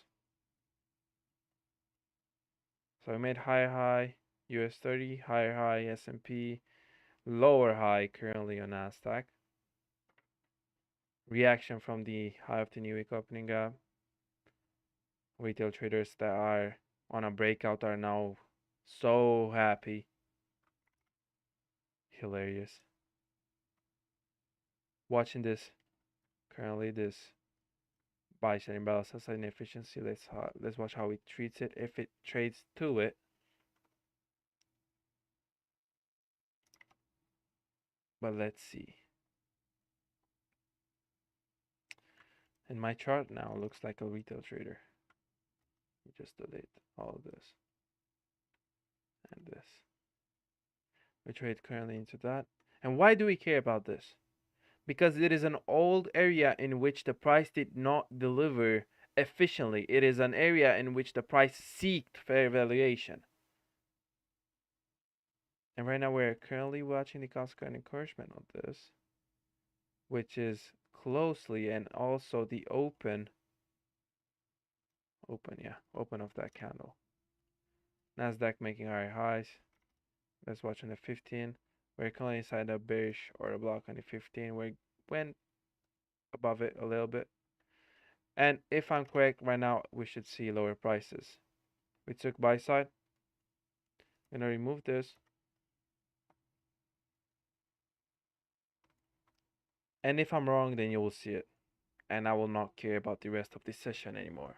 So I made higher high US 30, higher high S&P, lower high currently on Nasdaq. Reaction from the high of the new week opening gap. Retail traders that are on a breakout are now so happy. Hilarious. Watching this currently, this buy side imbalance has an efficiency. Let's watch how it treats it. If it trades to it, but let's see. And my chart now looks like a retail trader. Just delete all of this and this. We trade currently into that. And why do we care about this? Because it is an old area in which the price did not deliver efficiently. It is an area in which the price seeked fair valuation. And right now we're currently watching the cost current encouragement on this, which is closely and also the open of that candle. Nasdaq making higher highs. Let's watch on the 15. We're currently inside a bearish order block on the 15. We went above it a little bit. And if I'm correct, right now we should see lower prices. We took buy side. I'm gonna remove this. And if I'm wrong, then you will see it. And I will not care about the rest of this session anymore.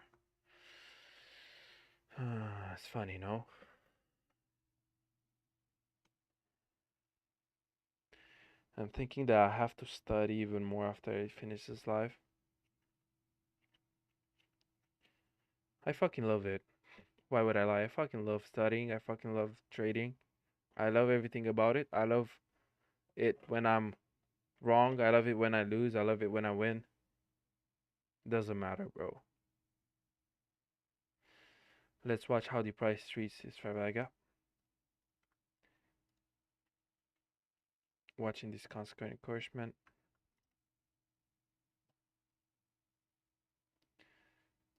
It's funny, no? I'm thinking that I have to study even more after I finish this live. I fucking love it. Why would I lie? I fucking love studying. I fucking love trading. I love everything about it. I love it when I'm wrong. I love it when I lose. I love it when I win. Doesn't matter, bro. Let's watch how the price treats this Travaga. Watching this constant encouragement.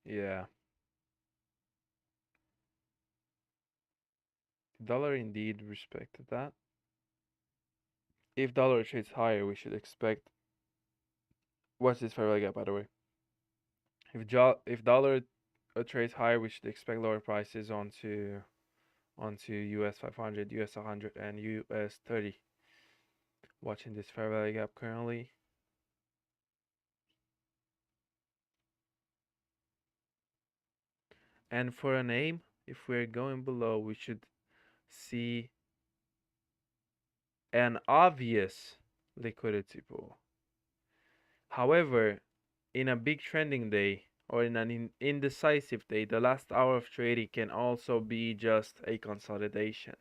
Yeah. Dollar indeed respected that. If dollar trades higher, we should expect. What's this fair value gap, by the way? If dollar trades higher, we should expect lower prices onto US 500, US 100, and US 30. Watching this fair value gap currently. And for a name, if we're going below, we should see an obvious liquidity pool. However, in a big trending day or in an indecisive day, the last hour of trading can also be just a consolidation.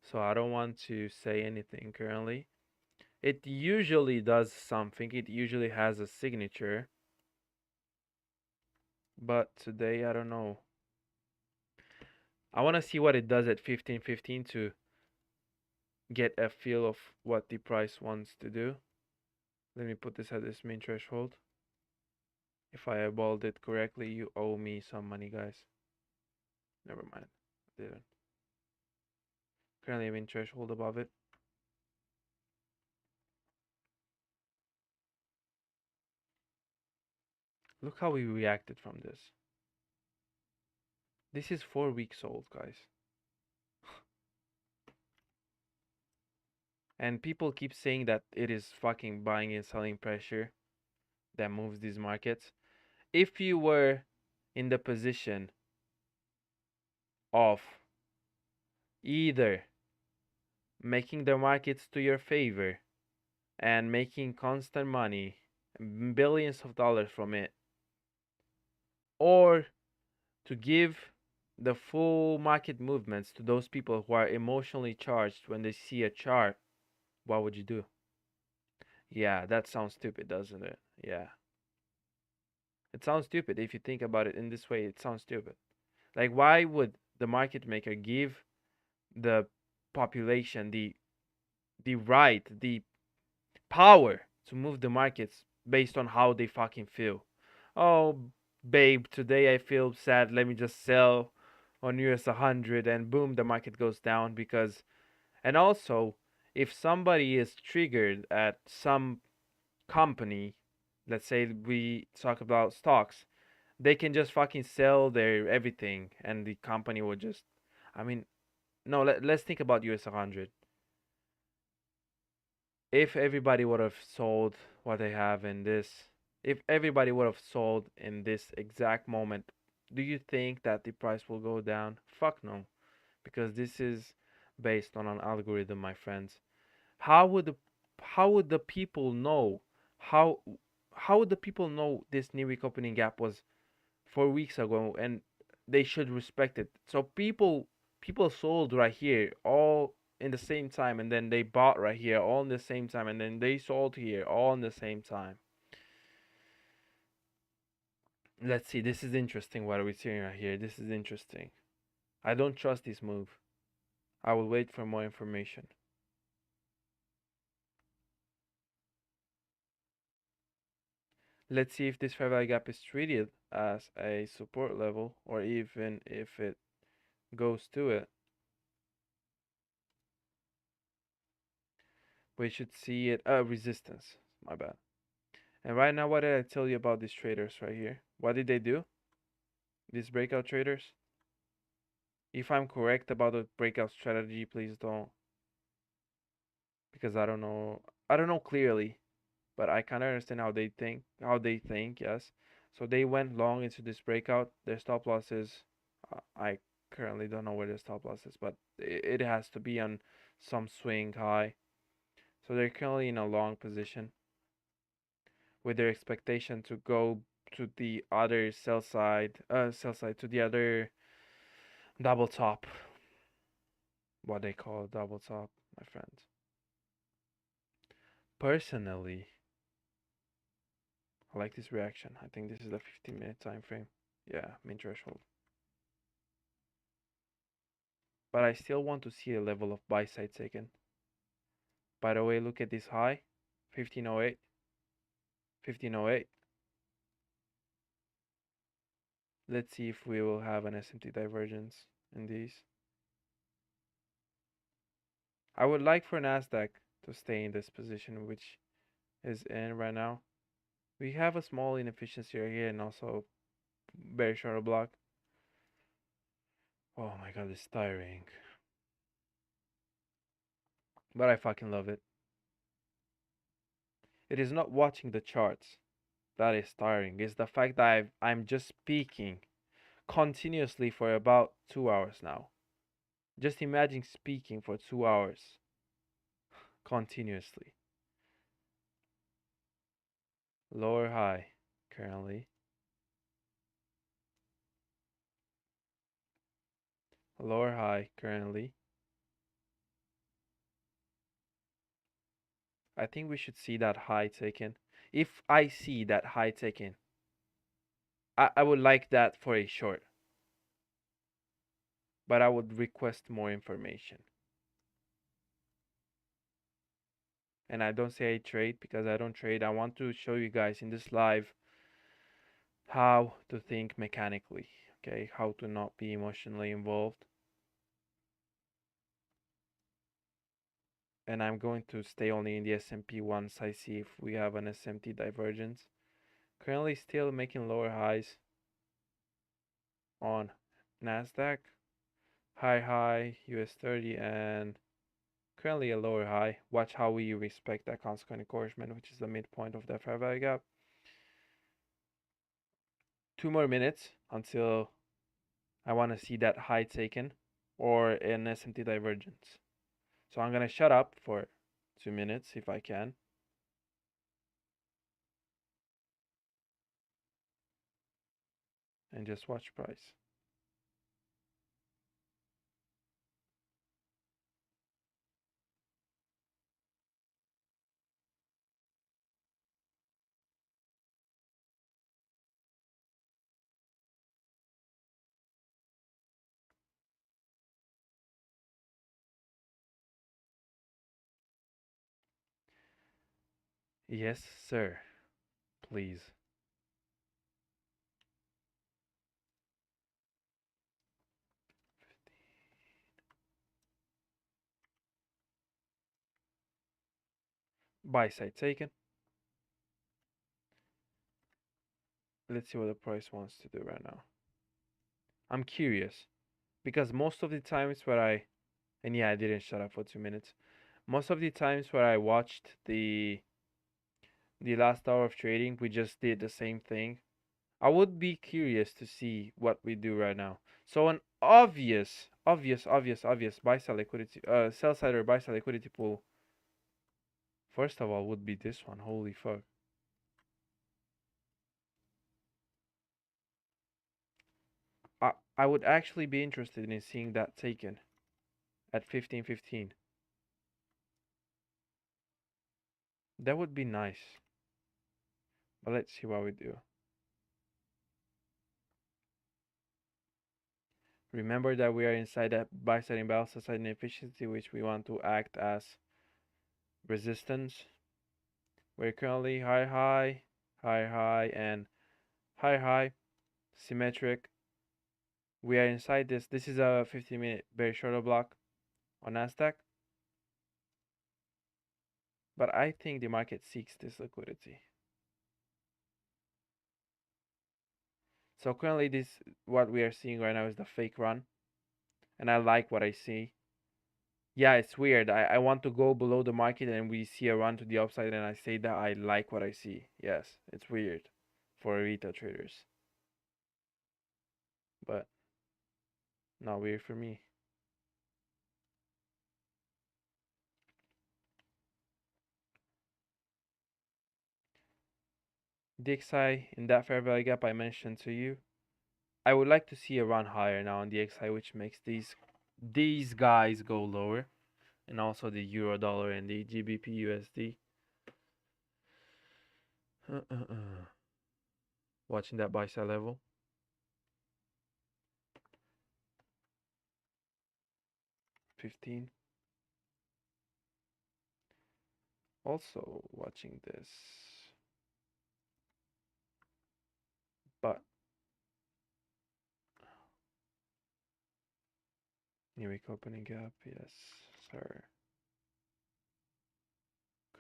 So I don't want to say anything currently. It usually does something, it usually has a signature, but today I don't know. I want to see what it does at 15.15 to get a feel of what the price wants to do. Let me put this at this main threshold. If I eyeballed it correctly, you owe me some money, guys. Never mind. I didn't. Currently I'm in threshold above it. Look how we reacted from this. This is 4 weeks old, guys. And people keep saying that it is fucking buying and selling pressure that moves these markets. If you were in the position of either making the markets to your favor and making constant money, billions of dollars from it, or to give the full market movements to those people who are emotionally charged when they see a chart, what would you do? Yeah, that sounds stupid, doesn't it? Yeah. It sounds stupid if you think about it in this way. It sounds stupid. Like, why would the market maker give the population the right, the power to move the markets based on how they fucking feel? Oh, babe, today I feel sad. Let me just sell on US 100 and boom, the market goes down because. And also, if somebody is triggered at some company, let's say we talk about stocks, they can just fucking sell their everything and the company will just. I mean, no, let's think about US 100. If everybody would have sold what they have in this, if everybody would have sold in this exact moment, do you think that the price will go down? Fuck no, because this is based on an algorithm, my friends. How would the how would the people know how how would the people know this new week opening gap was 4 weeks ago and they should respect it? So people sold right here all in the same time and then they bought right here all in the same time and then they sold here all in the same time. Let's see, this is interesting what are we seeing right here. This is interesting. I don't trust this move. I will wait for more information. Let's see if this fair value gap is treated as a support level or even if it goes to it. We should see it resistance. My bad. And right now, what did I tell you about these traders right here? What did they do? These breakout traders? If I'm correct about the breakout strategy, please don't, because I don't know. I don't know clearly, but I kind of understand how they think. How they think, yes. So they went long into this breakout. Their stop losses, I currently don't know where their stop loss is, but it has to be on some swing high. So they're currently in a long position with their expectation to go to the other sell side to the other double top, what they call double top, my friends. Personally, I like this reaction. I think this is a 15-minute time frame. Yeah, main threshold. But I still want to see a level of buy side taken. By the way, look at this high, 1508, 1508. Let's see if we will have an SMT divergence in these. I would like for Nasdaq to stay in this position, which is in right now. We have a small inefficiency right here and also very short block. Oh my god, it's tiring. But I fucking love it. It is not watching the charts that is tiring. It's the fact that I'm just speaking continuously for about 2 hours now. Just imagine speaking for 2 hours continuously. Lower high currently. Lower high currently. I think we should see that high taken. If I see that high taken, I would like that for a short, but I would request more information. And I don't say I trade because I don't trade. I want to show you guys in this live how to think mechanically, okay? How to not be emotionally involved. And I'm going to stay only in the S&P once I see if we have an SMT divergence. Currently still making lower highs on Nasdaq. High US 30 and currently a lower high. Watch how we respect that consequent encouragement, which is the midpoint of that fair value gap. 2 more minutes until I want to see that high taken or an SMT divergence. So I'm gonna shut up for 2 minutes if I can. And just watch price. Yes, sir. Please. Buy side taken. Let's see what the price wants to do right now. I'm curious because most of the times where and yeah, I didn't shut up for 2 minutes. Most of the times where I watched the last hour of trading, we just did the same thing. I would be curious to see what we do right now. So an obvious buy side liquidity, sell side or buy side liquidity pool. First of all, would be this one. Holy fuck! I would actually be interested in seeing that taken at 15.15. That would be nice. But let's see what we do. Remember that we are inside that buy side imbalance, side inefficiency, which we want to act as resistance. We're currently high, and high, symmetric. We are inside this. This is a 15-minute very short block on Nasdaq. But I think the market seeks this liquidity. So currently this what we are seeing right now is the fake run. And I like what I see. Yeah, it's weird. I want to go below the market and we see a run to the upside and I say that I like what I see. Yes, it's weird for retail traders. But not weird for me. DXI in that fair value gap I mentioned to you. I would like to see a run higher now on DXI, which makes these guys go lower, and also the euro dollar and the GBP USD. Watching that buy side level. 15. Also watching this. But New week opening gap, yes, sir.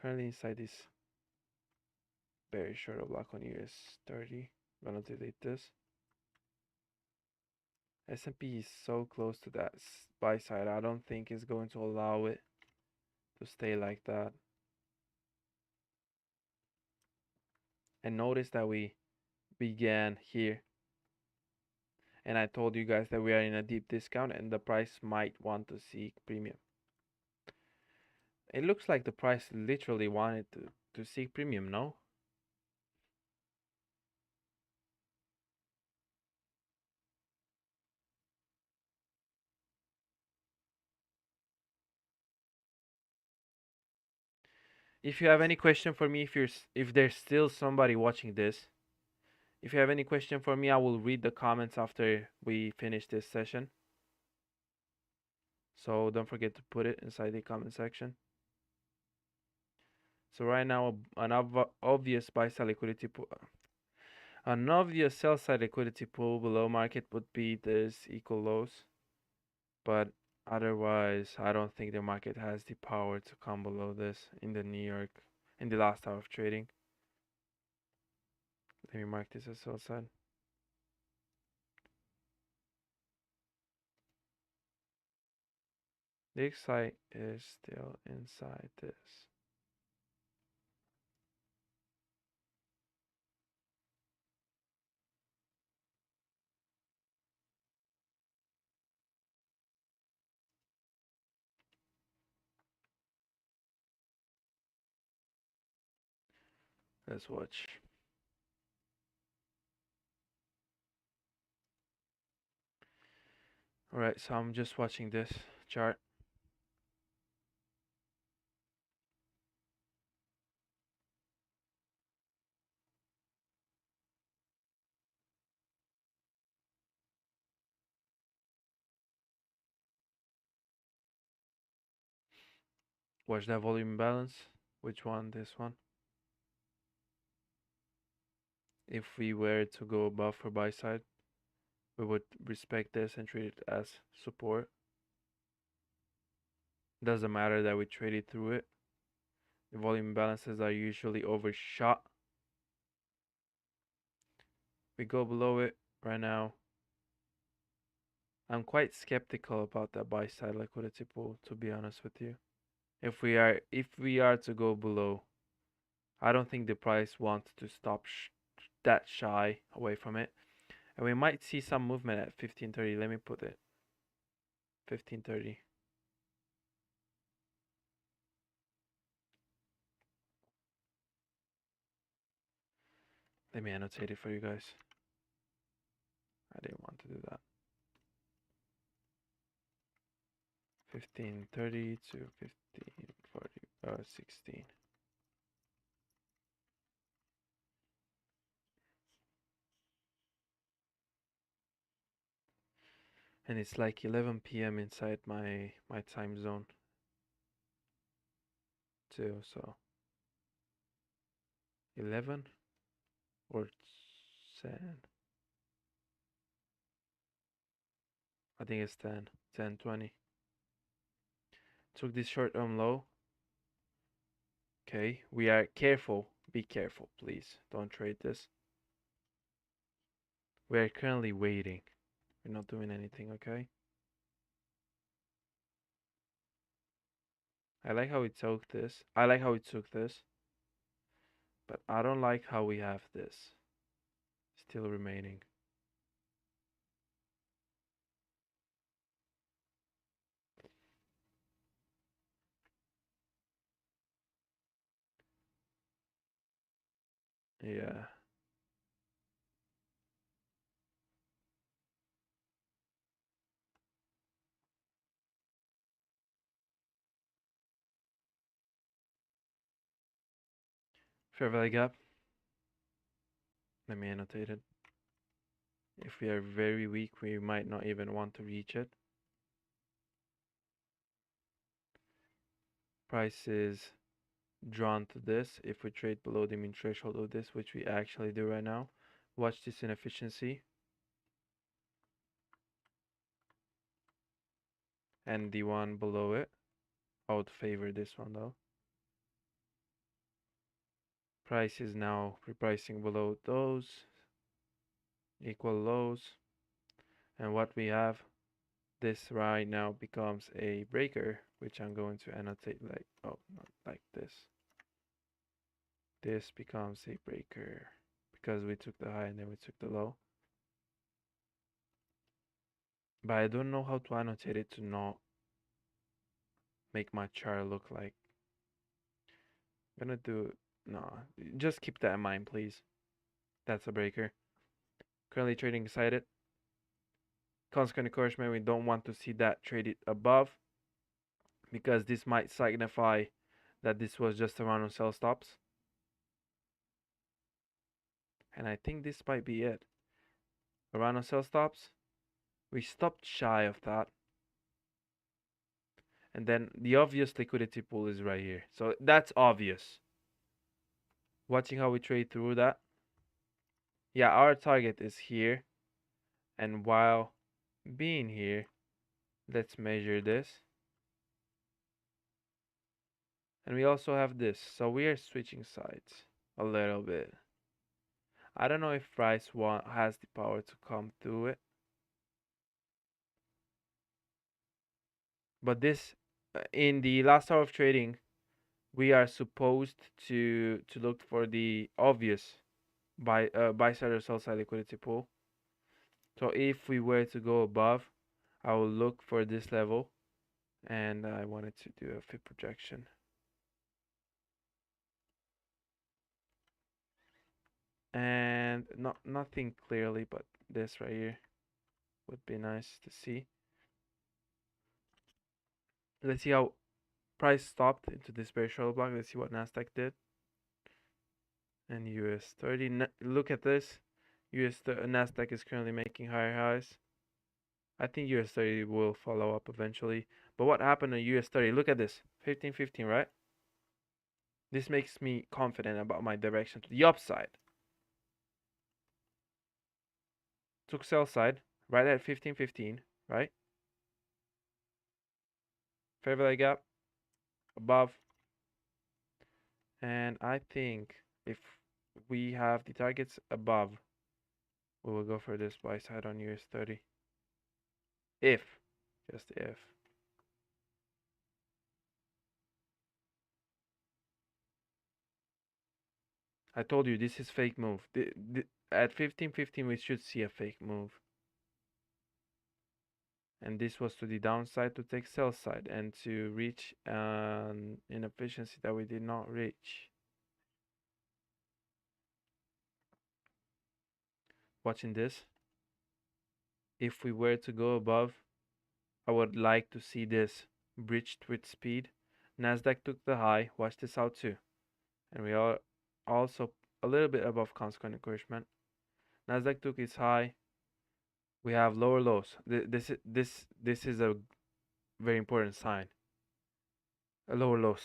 Currently inside this very short of block on US30. I'm gonna delete this. S&P is so close to that buy side. I don't think it's going to allow it to stay like that. And notice that we began here. And I told you guys that we are in a deep discount and the price might want to seek premium. It looks like the price literally wanted to seek premium, no? If you have any question for me, if there's still somebody watching this, if you have any question for me, I will read the comments after we finish this session. So don't forget to put it inside the comment section. So right now, an obvious buy side liquidity pool, an obvious sell side liquidity pool below market would be this equal lows, but otherwise, I don't think the market has the power to come below this in the New York in the last hour of trading. Let me mark this as sell side. The side is still inside this. Let's watch. Alright, so I'm just watching this chart. Watch that volume imbalance. Which one? This one. If we were to go above for buy side, we would respect this and treat it as support. Doesn't matter that we traded through it. The volume imbalances are usually overshot. We go below it right now. I'm quite skeptical about that buy side liquidity pool, to be honest with you. If we are to go below, I don't think the price wants to stop that shy away from it. And we might see some movement at 1530. Let me put it 1530. Let me annotate it for you guys. I didn't want to do that. 1530 to 1540, 16. And it's like 11 p.m. inside my time zone too, so 11 or 10. I think it's 10, 10:20. Took this short low. Okay, we are careful. Be careful, please. Don't trade this. We are currently waiting. We're not doing anything, okay? I like how it took this. I like how it took this. But I don't like how we have this still remaining. Yeah. Fair value gap. Let me annotate it. If we are very weak, we might not even want to reach it. Price is drawn to this. If we trade below the mean threshold of this, which we actually do right now, watch this inefficiency. And the one below it, I would favor this one though. Price is now repricing below those, equal lows. And what we have, this right now becomes a breaker, which I'm going to annotate like, oh, not like this. This becomes a breaker because we took the high and then we took the low. But I don't know how to annotate it to not make my chart look like. I'm gonna do, no, just keep that in mind, please. That's a breaker. Currently trading inside it. Consequent encouragement, we don't want to see that traded above because this might signify that this was just a run on sell stops. And I think this might be it. A run on sell stops. We stopped shy of that. And then the obvious liquidity pool is right here. So that's obvious. Watching how we trade through that. Yeah, our target is here. And while being here, let's measure this. And we also have this. So we are switching sides a little bit. I don't know if price has the power to come through it. But this, in the last hour of trading, we are supposed to look for the obvious buy side or sell side liquidity pool. So if we were to go above, I will look for this level, and I wanted to do a fit projection. And nothing clearly, but this right here would be nice to see. Let's see how price stopped into this bearish order block. Let's see what Nasdaq did. And US 30. Look at this. Nasdaq is currently making higher highs. I think US 30 will follow up eventually. But what happened on US 30? Look at this. 15.15, right? This makes me confident about my direction to the upside. Took sell side right at 15.15, right? Fair value gap above. And I think if we have the targets above, we will go for this buy side on US 30. Just if. I told you this is fake move. At 15.15 we should see a fake move. And this was to the downside to take sell side and to reach an inefficiency that we did not reach. Watching this. If we were to go above, I would like to see this breached with speed. Nasdaq took the high. Watch this out too. And we are also a little bit above consequent encouragement. Nasdaq took its high. We have lower lows. This is a very important sign. Lower lows.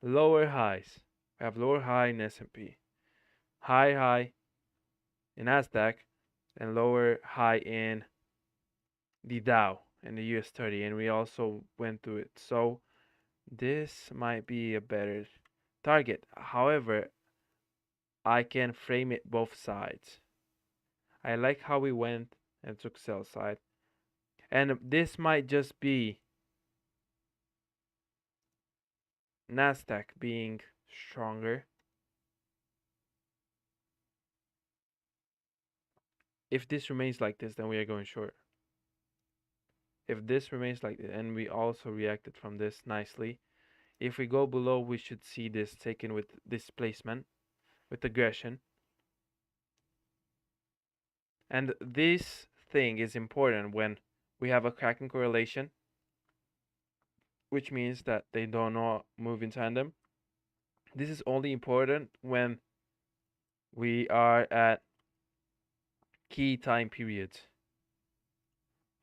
Lower highs. We have lower high in S&P. High in Nasdaq. And lower high in the Dow and the US 30. And we also went through it. So this might be a better target. However, I can frame it both sides. I like how we went and took sell side. And this might just be Nasdaq being stronger. If this remains like this, then we are going short. If this remains like this, and we also reacted from this nicely. If we go below, we should see this taken with displacement, with aggression. And this thing is important when we have a cracking correlation, which means that they do not move in tandem. This is only important when we are at key time periods.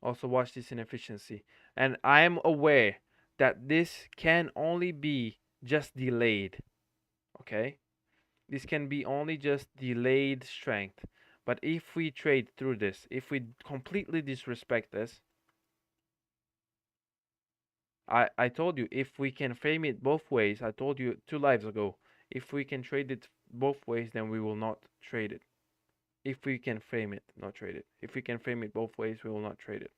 Also watch this inefficiency. And I am aware that this can only be just delayed. Okay? This can be only just delayed strength. But if we trade through this, if we completely disrespect this, I told you, if we can frame it both ways, I told you 2 lives ago, If we can trade it both ways, then we will not trade it. If we can frame it, not trade it. If we can frame it both ways, we will not trade it.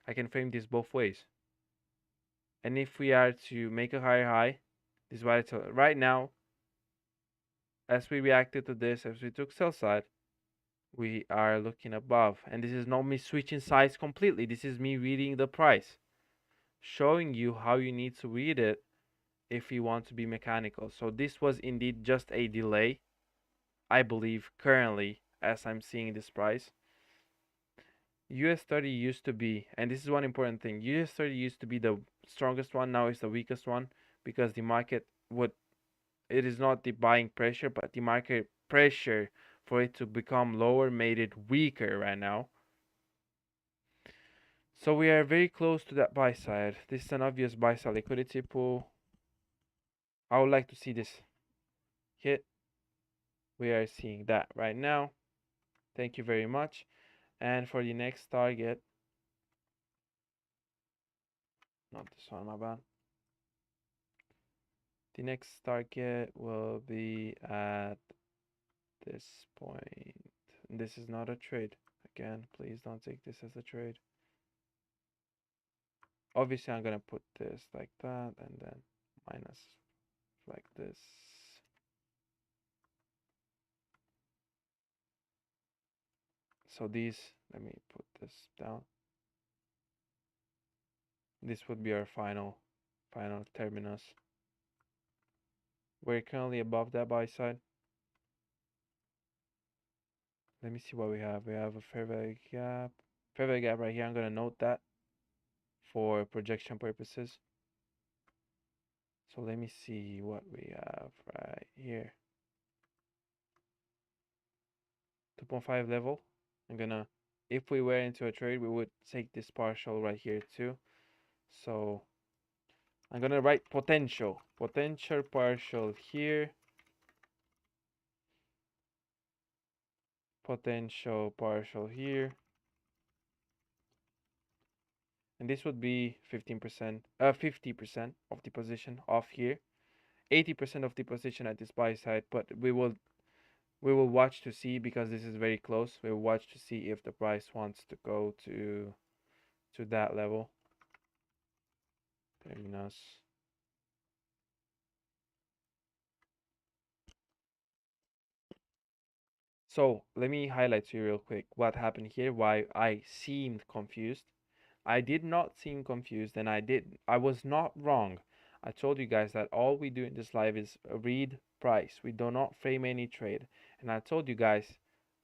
I can frame this both ways. And if we are to make a higher high, this is what I tell right now, as we reacted to this, as we took sell side, we are looking above. And this is not me switching sides completely. This is me reading the price, showing you how you need to read it if you want to be mechanical. So this was indeed just a delay, I believe, currently, as I'm seeing this price. US 30 used to be, and this is one important thing, US 30 used to be the strongest one, now it's the weakest one, because the market would, it is not the buying pressure, but the market pressure for it to become lower made it weaker right now. So we are very close to that buy side. This is an obvious buy side liquidity pool. I would like to see this hit. We are seeing that right now. Thank you very much. And for the next target, not this one, my bad. The next target will be at this point. This is not a trade. Again, please don't take this as a trade. Obviously, I'm gonna put this like that and then minus like this. So these, let me put this down. This would be our final terminus. We're currently above that buy side. Let me see what we have. We have a fair value gap. Fair value gap right here. I'm gonna note that for projection purposes. So let me see what we have right here. 2.5 level. I'm gonna, if we were into a trade, we would take this partial right here too. So I'm gonna write potential partial here, potential partial here, and this would be 15%, 50% of the position off here, 80% of the position at this buy side. But we will watch to see, because this is very close. We'll watch to see if the price wants to go to that level. Terminus. So let me highlight to you real quick what happened here, why I seemed confused. I did not seem confused, and I was not wrong. I told you guys that all we do in this live is read price. We do not frame any trade. And I told you guys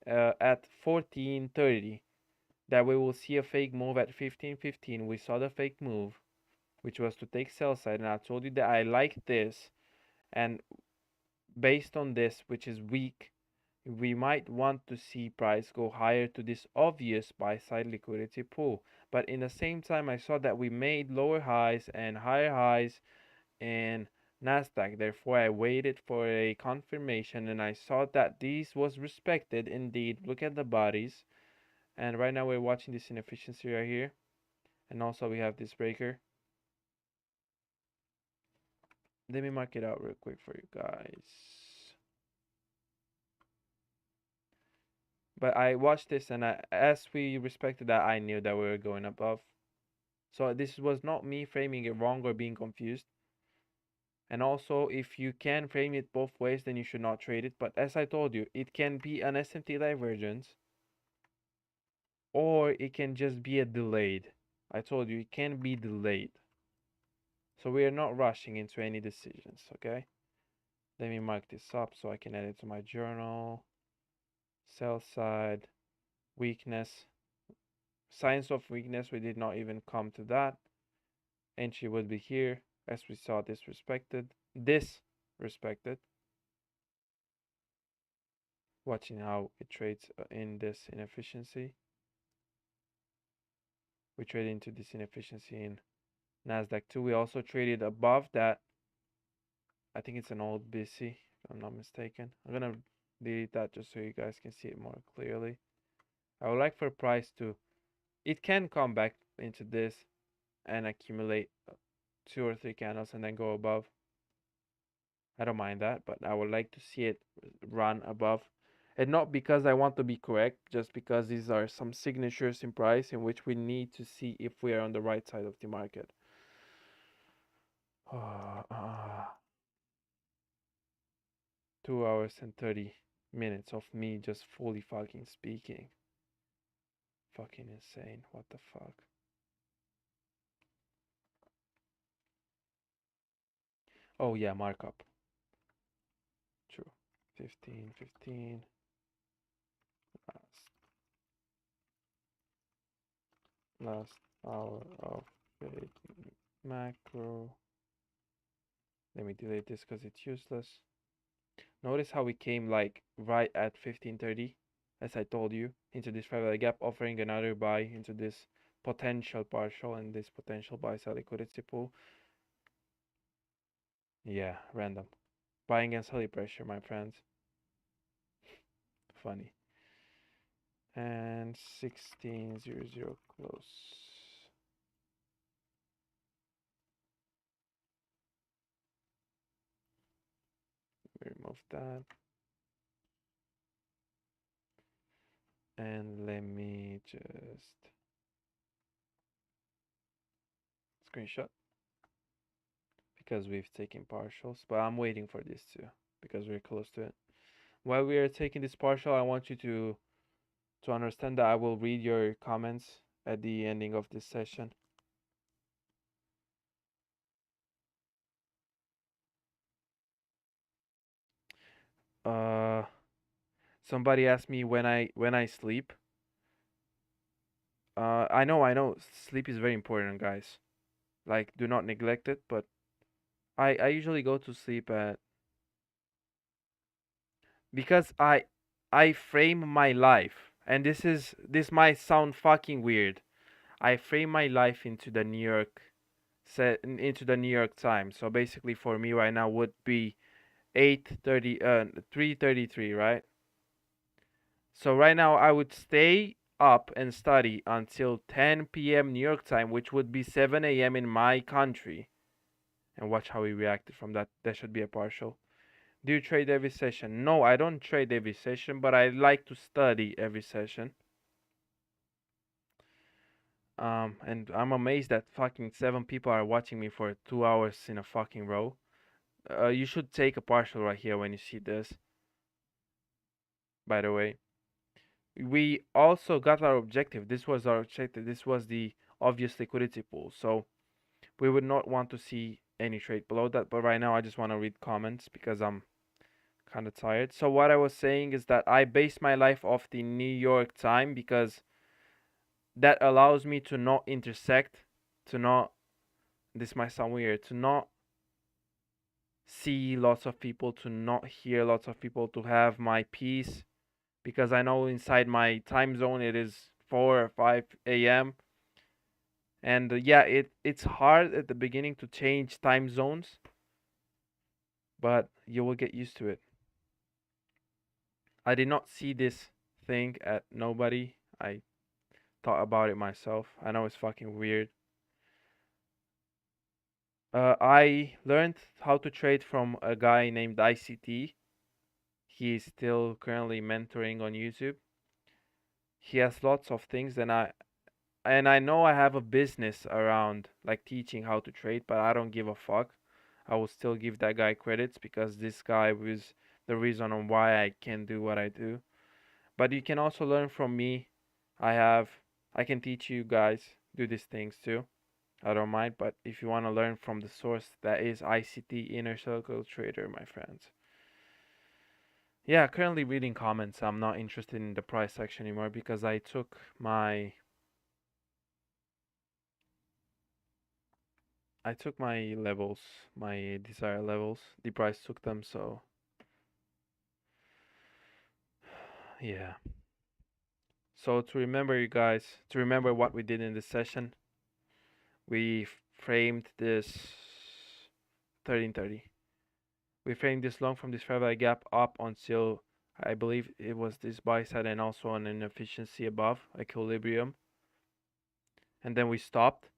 at 14:30 that we will see a fake move at 15:15. We saw the fake move, which was to take sell side, and I told you that I like this, and based on this, which is weak, we might want to see price go higher to this obvious buy side liquidity pool. But in the same time, I saw that we made lower highs and higher highs in Nasdaq. Therefore, I waited for a confirmation, and I saw that this was respected indeed. Look at the bodies. And right now we're watching this inefficiency right here, and also we have this breaker. Let me mark it out real quick for you guys. But I watched this, and as we respected that, I knew that we were going above. So this was not me framing it wrong or being confused. And also, if you can frame it both ways, then you should not trade it. But as I told you, it can be an SMT divergence, or it can just be a delayed. I told you, it can be delayed. So we are not rushing into any decisions, okay? Let me mark this up so I can add it to my journal. Sell side, weakness. Signs of weakness, we did not even come to that. Entry would be here, as we saw this respected. Watching how it trades in this inefficiency. We trade into this inefficiency in Nasdaq too. We also traded above that. I think it's an old BC, if I'm not mistaken. I'm gonna delete that just so you guys can see it more clearly. I would like for price to, it can come back into this and accumulate 2 or 3 candles and then go above. I don't mind that, but I would like to see it run above. And not because I want to be correct, just because these are some signatures in price in which we need to see if we are on the right side of the market. 2 hours and 30 minutes of me just fully fucking speaking. Fucking insane. What the fuck? Oh yeah, markup. True. 15, 15. Last, last hour of fade macro. Let me delete this because it's useless. Notice how we came like right at 15:30, as I told you, into this parallel gap, offering another buy into this potential partial and this potential buy sell liquidity pool. Yeah, random. Buying and selling pressure, my friends. Funny. And 16:00 close. Remove that. And let me just screenshot because we've taken partials, but I'm waiting for this too because we're close to it. While we are taking this partial, I want you to understand that I will read your comments at the ending of this session. Uh, Somebody asked me when I sleep. I know, sleep is very important, guys. Like, do not neglect it. But I usually go to sleep at because I frame my life, and this might sound fucking weird. I frame my life into the New York into the New York Times. So basically, for me right now would be 8:30 3:33, right? So right now I would stay up and study until 10 p.m. New York time, which would be 7 a.m. in my country, and watch how he reacted from that. That should be a partial. Do you trade every session? No, I don't trade every session, but I like to study every session. And I'm amazed that fucking 7 people are watching me for 2 hours in a fucking row. You should take a partial right here when you see this. By the way, we also got our objective. This was our objective. This was the obvious liquidity pool. So we would not want to see any trade below that. But right now, I just want to read comments because I'm kind of tired. So what I was saying is that I base my life off the New York time because that allows me to not intersect, to not, this might sound weird, to not see lots of people, to not hear lots of people, to have my peace because I know inside my time zone it is 4 or 5 a.m. And yeah, it's hard at the beginning to change time zones, but you will get used to it. I did not see this thing at nobody. I thought about it myself. I know it's fucking weird. I learned how to trade from a guy named ICT. He's still currently mentoring on YouTube. He has lots of things, and I know I have a business around like teaching how to trade, but I don't give a fuck. I will still give that guy credits because this guy was the reason on why I can do what I do. But you can also learn from me. I have I can teach you guys do these things too. I don't mind, but if you want to learn from the source, that is ICT Inner Circle Trader, my friends. Yeah, currently reading comments. I'm not interested in the price section anymore because I took my levels, my desired levels. The price took them, so yeah. So to remember you guys, to remember what we did in this session, we framed this 1330. We framed this long from this fair value gap up until I believe it was this buy side and also an inefficiency above equilibrium. And then we stopped.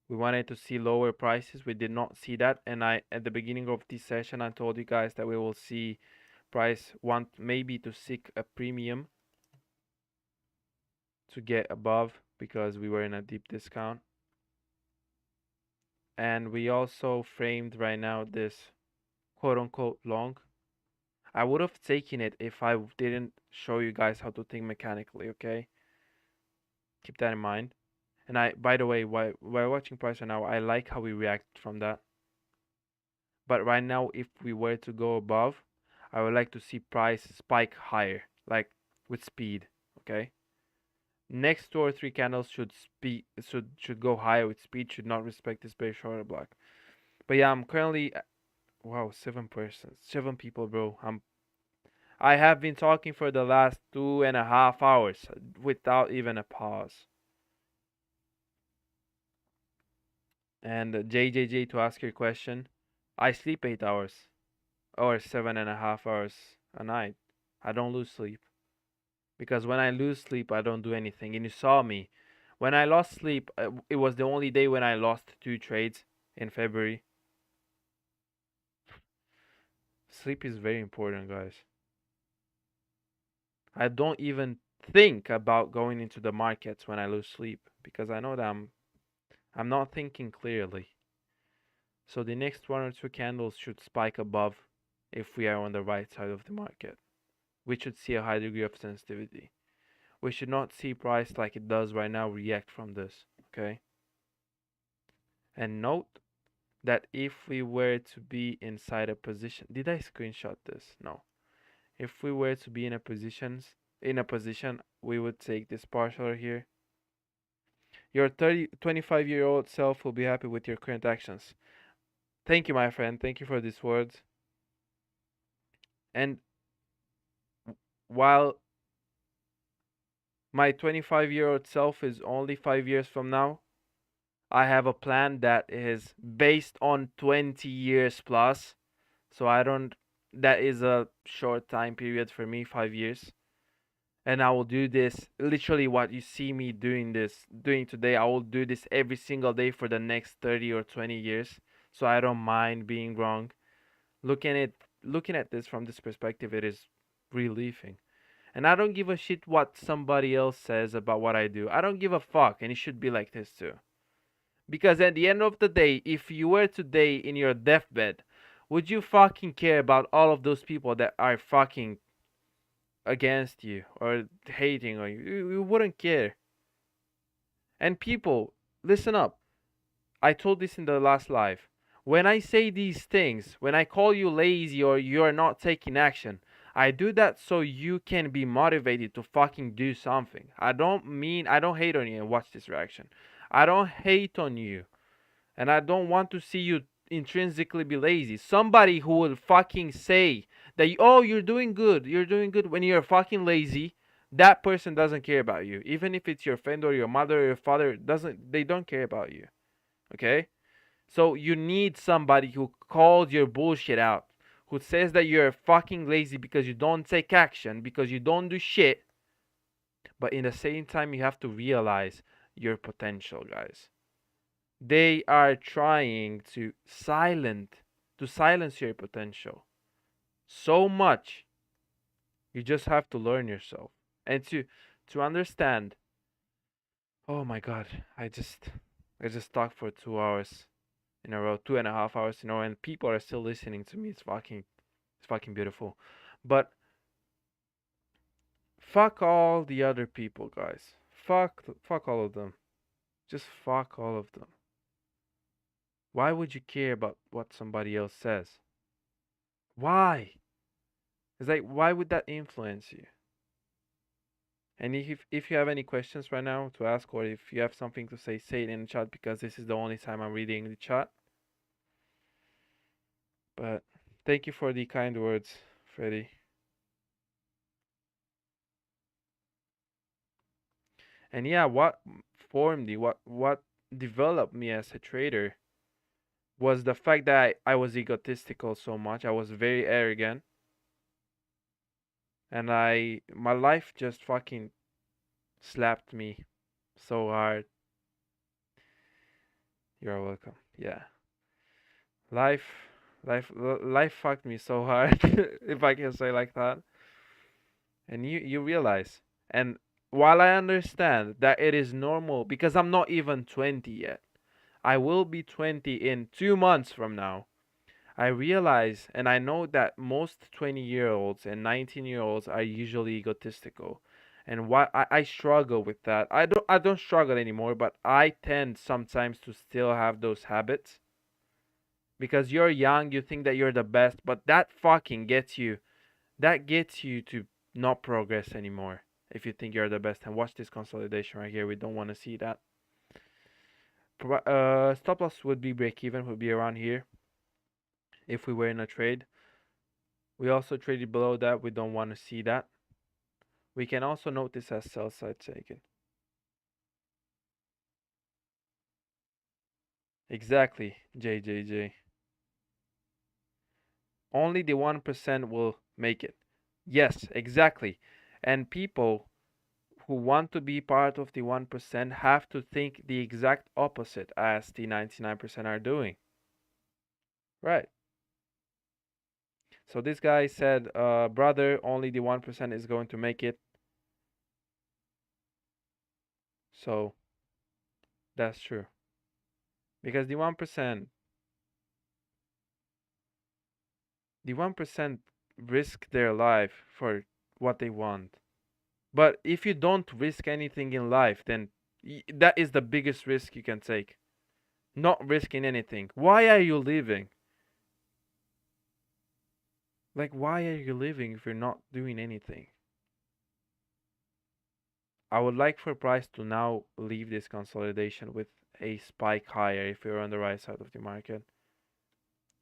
We wanted to see lower prices. We did not see that. And I, at the beginning of this session, I told you guys that we will see price want maybe to seek a premium to get above because we were in a deep discount. And we also framed right now this quote unquote long. I would have taken it if I didn't show you guys how to think mechanically, okay? Keep that in mind. And I, by the way, while watching price right now, I like how we react from that. But right now, if we were to go above, I would like to see price spike higher, like with speed, okay? Next two or three candles should go higher with speed, should not respect this bearish order block. But yeah, I'm currently wow, 7 persons, 7 people, bro. I have been talking for the last 2.5 hours without even a pause. And JJJ, to ask your question, I sleep 8 hours or 7.5 hours a night. I don't lose sleep because when I lose sleep, I don't do anything. And you saw me when I lost sleep. It was the only day when I lost 2 trades in February. Sleep is very important, guys. I don't even think about going into the markets when I lose sleep because I know that I'm not thinking clearly. So the next one or two candles should spike above if we are on the right side of the market. We should see a high degree of sensitivity. We should not see price like it does right now react from this, okay? And note that if we were to be inside a position, did I screenshot this? No. If we were to be in a position, we would take this partial here. Your 25-year-old self will be happy with your current actions. Thank you, my friend. Thank you for these words. And while my 25-year-old self is only 5 years from now, I have a plan that is based on 20 years plus. So I don't, that is a short time period for me, 5 years. And I will do this literally what you see me doing today. I will do this every single day for the next 30 or 20 years. So I don't mind being wrong. Looking at this from this perspective, it is relieving. And I don't give a shit what somebody else says about what I do. I don't give a fuck, and it should be like this too. Because at the end of the day, if you were today in your deathbed, would you fucking care about all of those people that are fucking against you or hating on you? You wouldn't care. And people, listen up. I told this in the last live. When I say these things, when I call you lazy or you're not taking action, I do that so you can be motivated to fucking do something. I don't hate on you and watch this reaction. I don't hate on you. And I don't want to see you intrinsically be lazy. Somebody who will fucking say that, oh, you're doing good when you're fucking lazy, that person doesn't care about you. Even if it's your friend or your mother or your father, they don't care about you. Okay? So you need somebody who calls your bullshit out, who says that you're fucking lazy because you don't take action, because you don't do shit. But in the same time, you have to realize your potential, guys. They are trying to silence your potential so much. You just have to learn yourself and to understand. Oh my god, I just talked for 2 hours in a row, 2.5 hours in a row, and people are still listening to me. It's fucking beautiful. But fuck all the other people, guys. Fuck all of them. Just fuck all of them. Why would you care about what somebody else says? Why? It's like, why would that influence you? And if you have any questions right now to ask, or if you have something to say it in the chat because this is the only time I'm reading the chat. But thank you for the kind words, Freddy. And yeah, what formed me, what developed me as a trader was the fact that I was egotistical so much. I was very arrogant, and my life just fucking slapped me so hard. You're welcome. Yeah. Life, life fucked me so hard, if I can say like that. And you realize, and while I understand that it is normal, because I'm not even 20 yet, I will be 20 in 2 months from now. I realize and I know that most 20-year-olds and 19-year-olds are usually egotistical. And why I struggle with that. I don't struggle anymore, but I tend sometimes to still have those habits because you're young, you think that you're the best, but that gets you to not progress anymore if you think you're the best. And watch this consolidation right here. We don't want to see that. Stop loss would be break even, would be around here if we were in a trade. We also traded below that. We don't want to see that. We can also note this as sell side taken. Exactly, JJJ. Only the 1% will make it. Yes, exactly. And people who want to be part of the 1% have to think the exact opposite as the 99% are doing. Right. So this guy said, brother, only the 1% is going to make it. So that's true. Because the 1% risk their life for what they want. But if you don't risk anything in life, then that is the biggest risk you can take. Not risking anything. Why are you living? Like, why are you living if you're not doing anything? I would like for price to now leave this consolidation with a spike higher if we're on the right side of the market.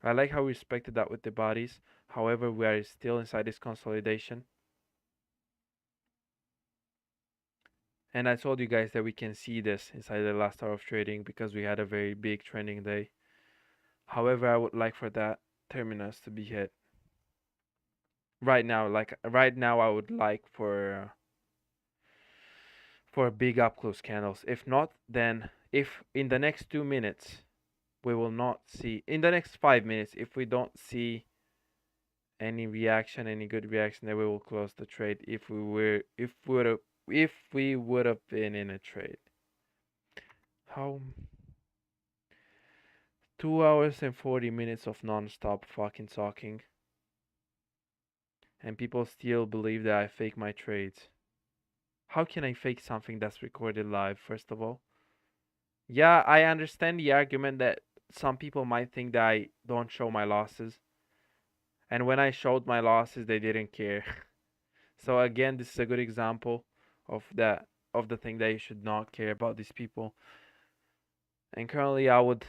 I like how we respected that with the bodies. However, we are still inside this consolidation. And I told you guys that we can see this inside the last hour of trading because we had a very big trending day. However, I would like for that terminus to be hit. Right now, like right now, I would like for big up close candles. If not, then if in the next 2 minutes we will not see, in the next 5 minutes, if we don't see any reaction, any good reaction, then we will close the trade. If we would have been in a trade. How 2 hours and 40 minutes of non-stop fucking talking, and people still believe that I fake my trades. How can I fake something that's recorded live, first of all? Yeah, I understand the argument that some people might think that I don't show my losses. And when I showed my losses, they didn't care. So again, this is a good example of that of the thing that you should not care about these people. And currently I would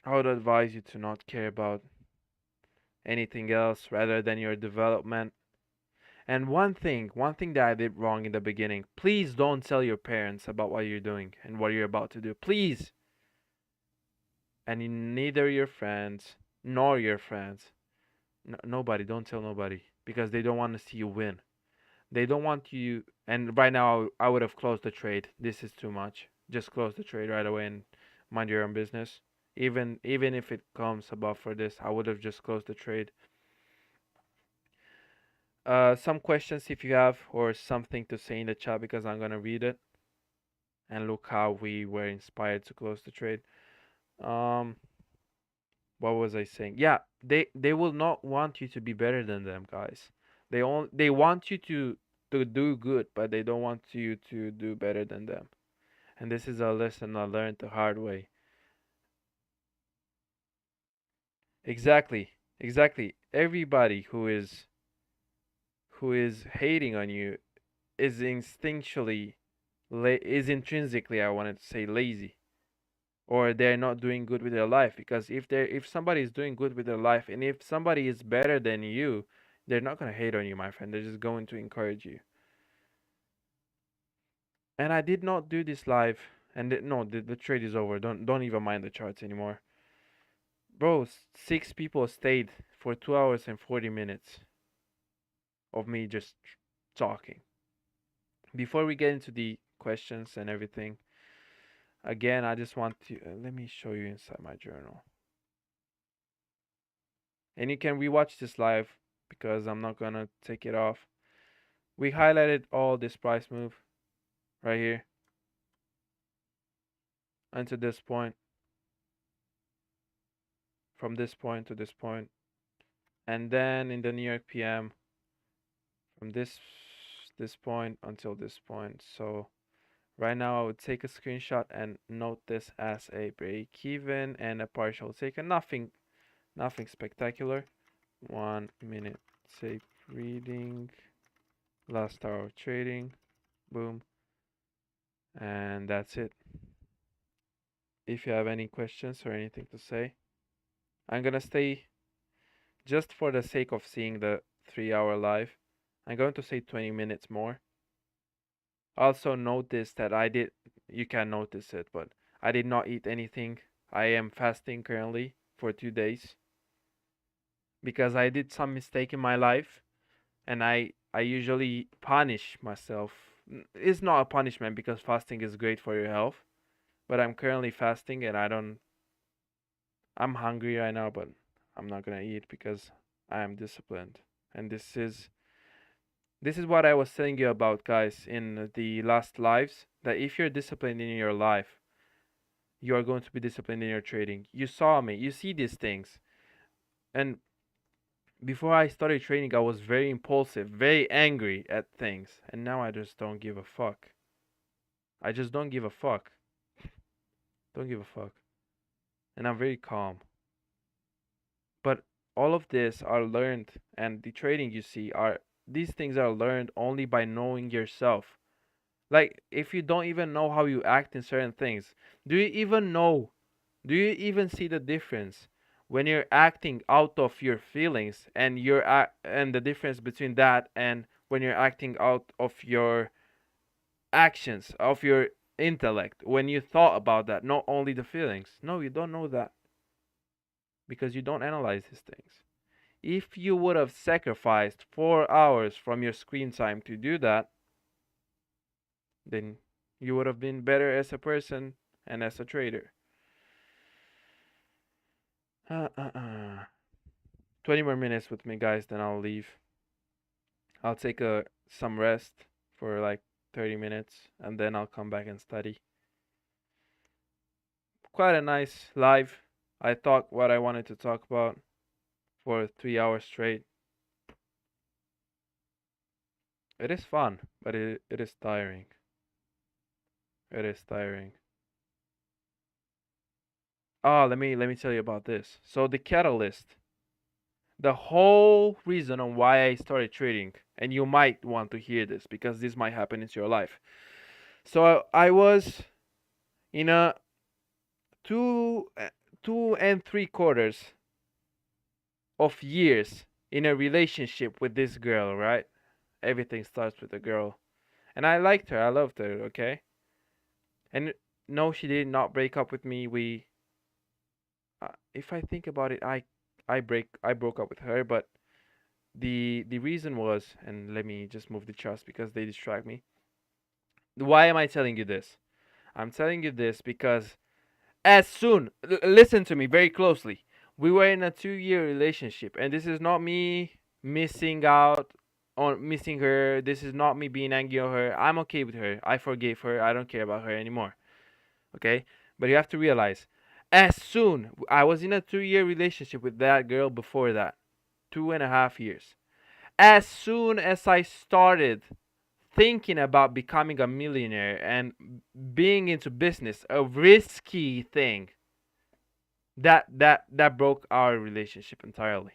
advise you to not care about anything else rather than your development. And one thing that I did wrong in the beginning, please don't tell your parents about what you're doing and what you're about to do. Please. And neither your friends nor your friends. Nobody, don't tell nobody because they don't want to see you win. They don't want you. And right now, I would have closed the trade. This is too much. Just close the trade right away and mind your own business. Even if it comes above for this, I would have just closed the trade. Some questions if you have or something to say in the chat because I'm gonna read it. And look how we were inspired to close the trade. Um, what was I saying? Yeah, they will not want you to be better than them, guys. They want you to do good, but they don't want you to do better than them. And this is a lesson I learned the hard way. Exactly, exactly. Everybody who is hating on you is instinctually is intrinsically, I wanted to say, lazy, or they're not doing good with their life. Because if somebody is doing good with their life, and if somebody is better than you, they're not gonna hate on you, my friend. They're just going to encourage you. And I did not do this live, and no, the trade is over. Don't even mind the charts anymore, bro. 6 people stayed for 2 hours and 40 minutes of me just talking. Before we get into the questions and everything, Again, I just want to let me show you inside my journal. And you can rewatch this live because I'm not gonna take it off. We highlighted all this price move right here until this point, from this point to this point, and then in the New York PM from this point until this point. So right now I would take a screenshot and note this as a break even and a partial take, and nothing spectacular. 1 minute tape reading, last hour of trading, boom, and that's it. If you have any questions or anything to say, I'm gonna stay just for the sake of seeing the 3 hour live. I'm going to say 20 minutes more. Also notice that you can notice it, but I did not eat anything. I am fasting currently for 2 days because I did some mistake in my life, and I usually punish myself. It's not a punishment because fasting is great for your health, but I'm currently fasting and I'm hungry right now, but I'm not gonna eat because I am disciplined. And this is what I was telling you about, guys, in the last lives, that if you're disciplined in your life, you are going to be disciplined in your trading. You saw me, you see these things. And before I started trading, I was very impulsive, very angry at things. And now I just don't give a fuck. I just don't give a fuck. Don't give a fuck. And I'm very calm. But all of this are learned, and the trading you see are these things are learned only by knowing yourself. Like, if you don't even know how you act in certain things, do you even know? Do you even see the difference when you're acting out of your feelings, and and the difference between that and when you're acting out of your actions, of your intellect, when you thought about that, not only the feelings? No, you don't know that because you don't analyze these things. If you would have sacrificed 4 hours from your screen time to do that, then you would have been better as a person and as a trader. 20 more minutes with me, guys, then I'll leave. I'll take some rest for like 30 minutes, and then I'll come back and study. Quite a nice live. I talked what I wanted to talk about for 3 hours straight. It is fun, but it is tiring. It is tiring. Oh, let me tell you about this. So the catalyst, the whole reason on why I started trading, and you might want to hear this because this might happen in your life. So I was in a two 2 and 3/4 of years in a relationship with this girl, right? Everything starts with a girl, and I liked her. I loved her. Okay, and no, she did not break up with me. If I think about it, I broke up with her, but the reason was, and let me just move the charts because they distract me. Why am I telling you this? I'm telling you this because as soon, listen to me very closely. We were in a 2 year relationship, and this is not me missing out on missing her. This is not me being angry on her. I'm okay with her. I forgave her. I don't care about her anymore. Okay? But you have to realize, as soon I was in a 2 year relationship with that girl before that, 2.5 years. As soon as I started thinking about becoming a millionaire and being into business, a risky thing, that broke our relationship entirely.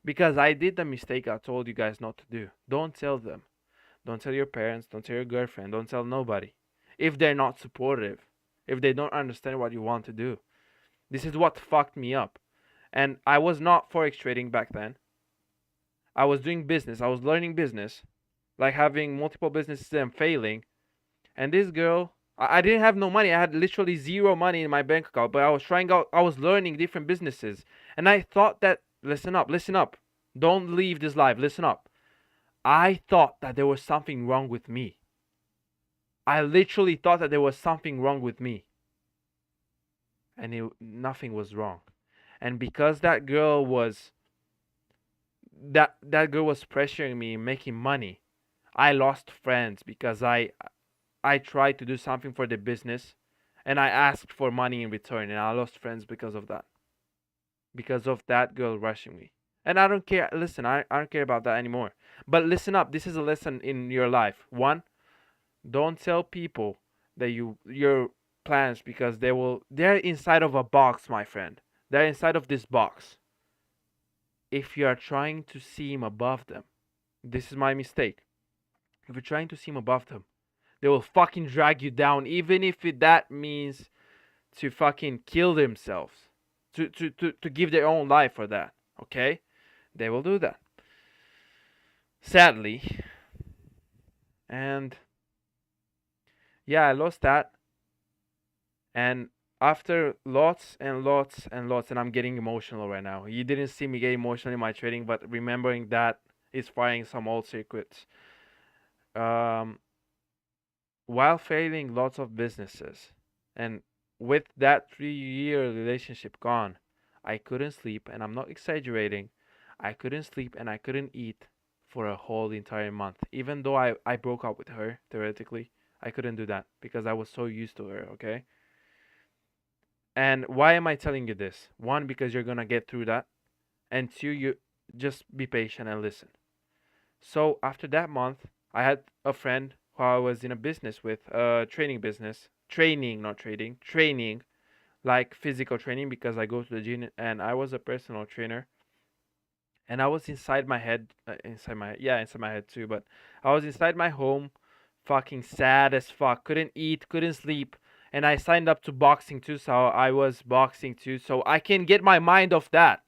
Because I did the mistake I told you guys not to do. Don't tell them. Don't tell your parents, don't tell your girlfriend, don't tell nobody. If they're not supportive, if they don't understand what you want to do. This is what fucked me up. And I was not forex trading back then. I was doing business. I was learning business, like having multiple businesses and failing. And this girl, I didn't have no money. I had literally zero money in my bank account, but I was trying out, I was learning different businesses. And I thought that, listen up, listen up. Don't leave this live, listen up. I thought that there was something wrong with me. I literally thought that there was something wrong with me. and nothing was wrong. And because that girl was pressuring me, making money, I lost friends because I tried to do something for the business, and I asked for money in return, and I lost friends because of that. Because of that girl rushing me. And I don't care. Listen, I don't care about that anymore. But listen up. This is a lesson in your life. One, don't tell people that your plans, because they're inside of a box, my friend. They're inside of this box. If you are trying to seem above them, this is my mistake. If you're trying to seem above them, they will fucking drag you down, even if that means to fucking kill themselves, to give their own life for that. Okay, they will do that, sadly. And yeah, I lost that. And after lots and lots and lots, and I'm getting emotional right now. You didn't see me get emotional in my trading, but remembering that is firing some old secrets. Um, while failing lots of businesses, and with that 3 year relationship gone, I couldn't sleep, and I'm not exaggerating. I couldn't sleep and I couldn't eat for a whole entire month. Even though I broke up with her, theoretically, I couldn't do that because I was so used to her, okay? And why am I telling you this? One, because you're gonna get through that, and two, you just be patient and listen. So after that month, I had a friend who I was in a business with, training business, training, not trading, training, like physical training, because I go to the gym and I was a personal trainer. And I was inside my head, inside my head too. But I was inside my home, fucking sad as fuck. Couldn't eat, couldn't sleep, and I signed up to boxing too. So I was boxing too, so I can get my mind off that.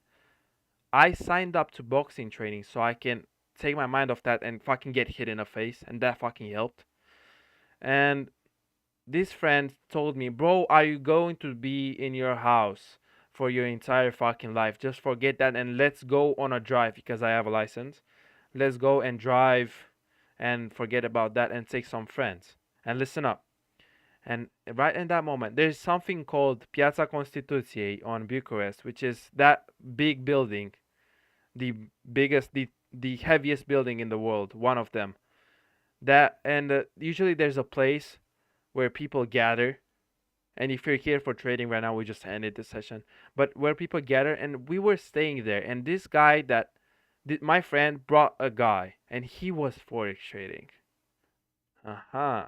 I signed up to boxing training so I can take my mind off that and fucking get hit in the face, and that fucking helped. And this friend told me, "Bro, are you going to be in your house for your entire fucking life? Just forget that and let's go on a drive because I have a license. Let's go and drive and forget about that and take some friends." And listen up. And right in that moment, there's something called Piazza Constituției on Bucharest, which is that big building, the biggest, the heaviest building in the world, one of them. That and usually there's a place where people gather. And if you're here for trading right now, we just ended the session. But where people gather, and we were staying there, and this guy my friend brought a guy, and he was forex trading. Uh-huh.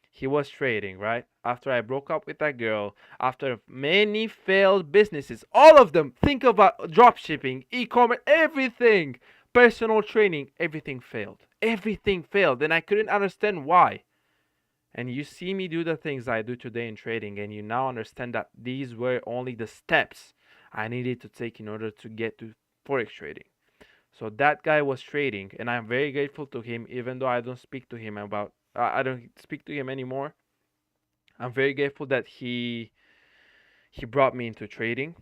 He was trading, right? After I broke up with that girl, after many failed businesses, all of them, think about drop shipping, e-commerce, everything, personal training, everything failed. Everything failed, and I couldn't understand why. And you see me do the things I do today in trading, and you now understand that these were only the steps I needed to take in order to get to forex trading. So that guy was trading, and I'm very grateful to him, even though I don't speak to him about I don't speak to him anymore. I'm very grateful that he brought me into trading.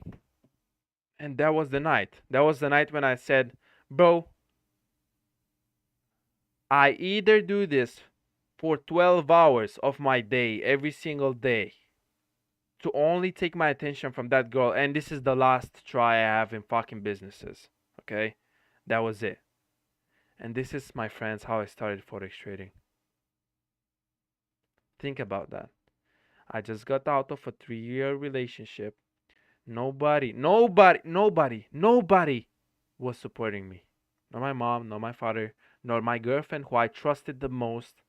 And that was the night. That was the night when I said, "Bro, I either do this for 12 hours of my day every single day to only take my attention from that girl, and this is the last try I have in fucking businesses." Okay? That was it. And this is, my friends, how I started forex trading. Think about that. I just got out of a 3 year relationship. Nobody was supporting me. Not my mom, not my father, nor my girlfriend, who I trusted the most.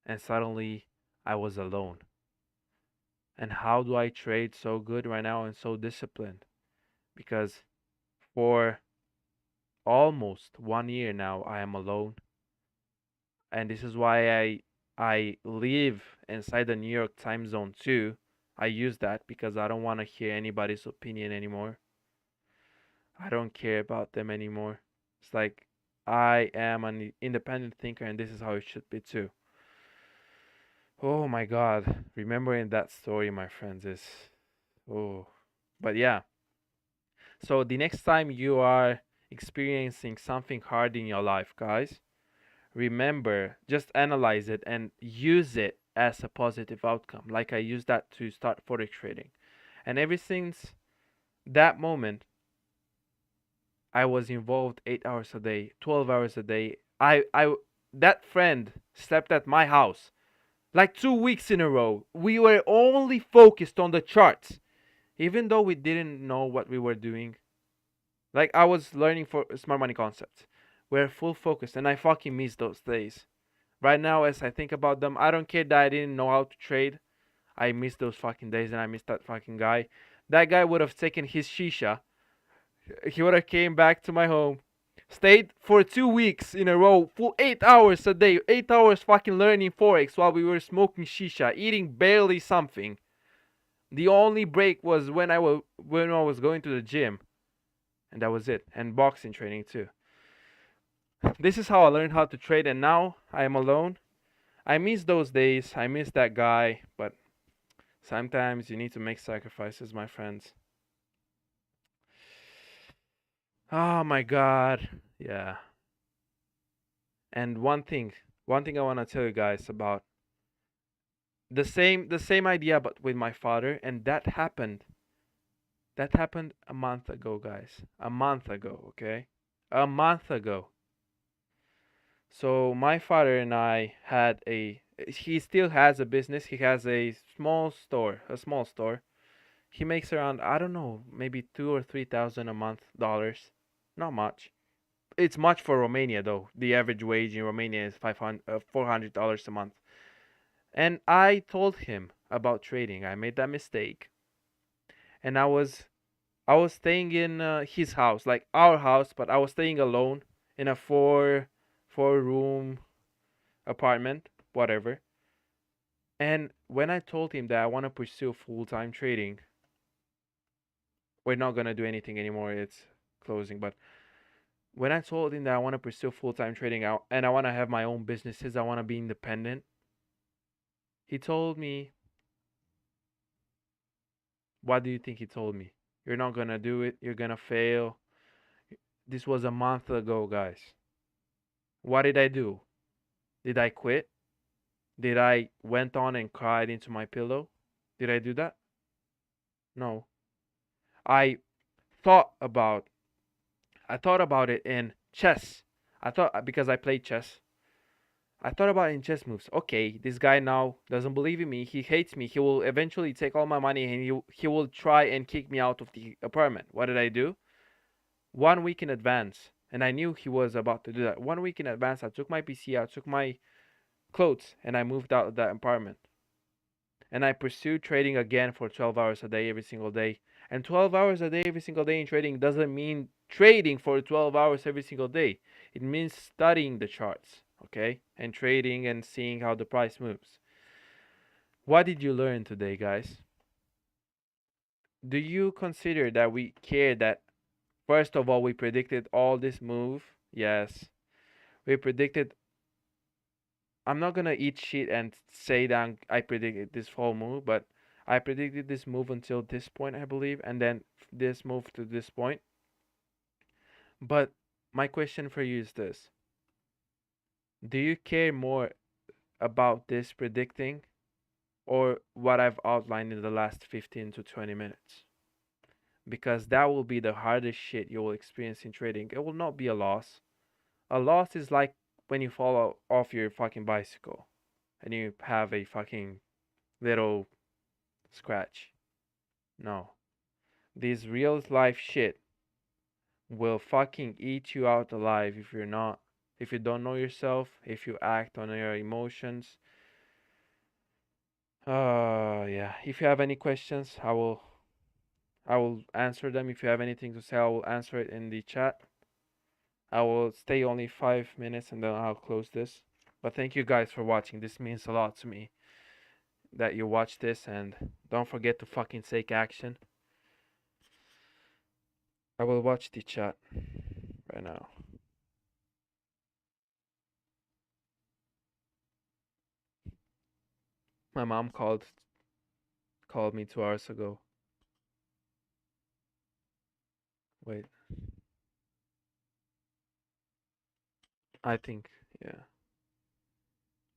And suddenly, I was alone. And how do I trade so good right now and so disciplined? Because for almost 1 year now, I am alone. And this is why I live inside the New York time zone too. I use that because I don't want to hear anybody's opinion anymore. I don't care about them anymore. It's like I am an independent thinker, and this is how it should be too. Oh my God, remembering that story, my friends, is oh. But yeah, so the next time you are experiencing something hard in your life, guys, remember, just analyze it and use it as a positive outcome. Like I used that to start forex trading. And ever since that moment, I was involved 8 hours a day, 12 hours a day. That friend slept at my house like 2 weeks in a row. We were only focused on the charts, even though we didn't know what we were doing. Like I was learning for smart money concepts. We're full focused, and I fucking miss those days. Right now, as I think about them, I don't care that I didn't know how to trade. I miss those fucking days, and I miss that fucking guy. That guy would have taken his shisha. He would have came back to my home, stayed for 2 weeks in a row, full 8 hours a day, 8 hours fucking learning forex while we were smoking shisha, eating barely something. The only break was when I was going to the gym, and that was it. And boxing training too. This is how I learned how to trade, and now I am alone. I miss those days. I miss that guy, but sometimes you need to make sacrifices, my friends. Oh my god. Yeah. And one thing I want to tell you guys about the same idea but with my father, and that happened a month ago, guys. A month ago, okay? A month ago. So my father and I had a he still has a business. He has a small store. He makes around, I don't know, maybe 2 or 3 thousand a month dollars. Not much. It's much for Romania though. The average wage in Romania is $400 a month. And I told him about trading. I made that mistake, and I was staying in his house, like our house, but I was staying alone in a four room apartment, whatever. And when I told him that I want to pursue full time trading, we're not gonna do anything anymore. It's closing. But when I told him that I want to pursue full time trading out and I want to have my own businesses, I want to be independent, he told me, "What do you think?" He told me, "You're not gonna do it. You're gonna fail." This was a month ago, guys. What did I do? Did I quit? Did I went on and cried into my pillow? Did I do that? No. I thought about I thought about it in chess. I thought because I played chess. I thought about it in chess moves. Okay, this guy now doesn't believe in me. He hates me. He will eventually take all my money and he will try and kick me out of the apartment. What did I do? 1 week in advance, and I knew he was about to do that. 1 week in advance, I took my PC, I took my clothes, and I moved out of that apartment. And I pursued trading again for 12 hours a day every single day. And 12 hours a day every single day in trading doesn't mean trading for 12 hours every single day. It means studying the charts, okay? And trading and seeing how the price moves. What did you learn today, guys? Do you consider that we care that, first of all, we predicted all this move? Yes. We predicted. I'm not gonna eat shit and say that I predicted this whole move, but I predicted this move until this point, I believe, and then this move to this point. But my question for you is this: do you care more about this predicting or what I've outlined in the last 15 to 20 minutes? Because that will be the hardest shit you will experience in trading. It will not be a loss. A loss is like when you fall off your fucking bicycle and you have a fucking little scratch. No. This real life shit will fucking eat you out alive if you don't know yourself, if you act on your emotions. Yeah. If you have any questions, I will answer them. If you have anything to say, I will answer it in the chat. I will stay only 5 minutes and then I'll close this. But thank you guys for watching. This means a lot to me that you watch this, and don't forget to fucking take action. I will watch the chat right now. My mom called me 2 hours ago. Wait, I think, yeah.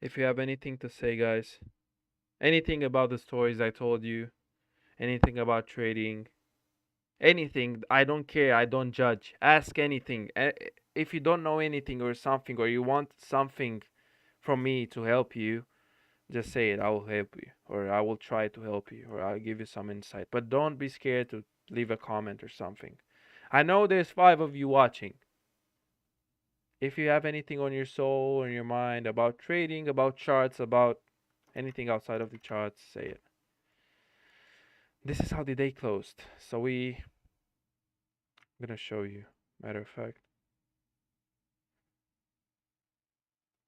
If you have anything to say, guys, anything about the stories I told you, anything about trading, anything. I don't care. I don't judge. Ask anything. If you don't know anything or something, or you want something from me to help you, just say it. I will help you, or I will try to help you, or I'll give you some insight. But don't be scared to leave a comment or something. I know there's 5 of you watching. If you have anything on your soul or your mind about trading, about charts, about anything outside of the charts, say it. This is how the day closed. So I'm gonna show you. Matter of fact,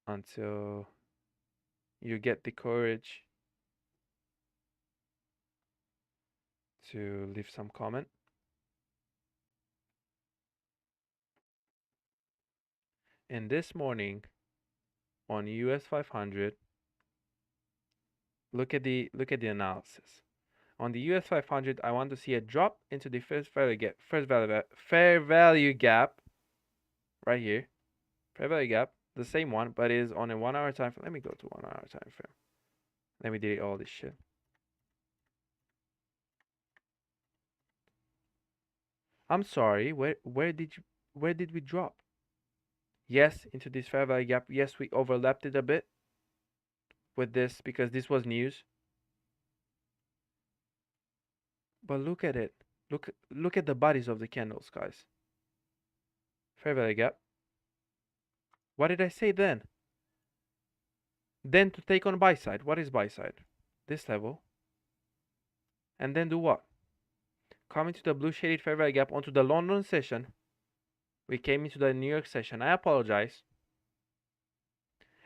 until you get the courage to leave some comment. And this morning on US 500, look at the analysis. On the US 500, I want to see a drop into the fair value gap right here. Fair value gap, the same one, but is on a 1 hour time frame. Let me go to 1 hour time frame. Let me delete all this shit. I'm sorry. Where did we drop? Yes, into this fair value gap. Yes, we overlapped it a bit with this because this was news. But look at it. Look at the bodies of the candles, guys. Fair value gap. What did I say then? Then to take on buy side. What is buy side? This level. And then do what? Come into the blue shaded fair value gap onto the London session. We came into the New York session. I apologize.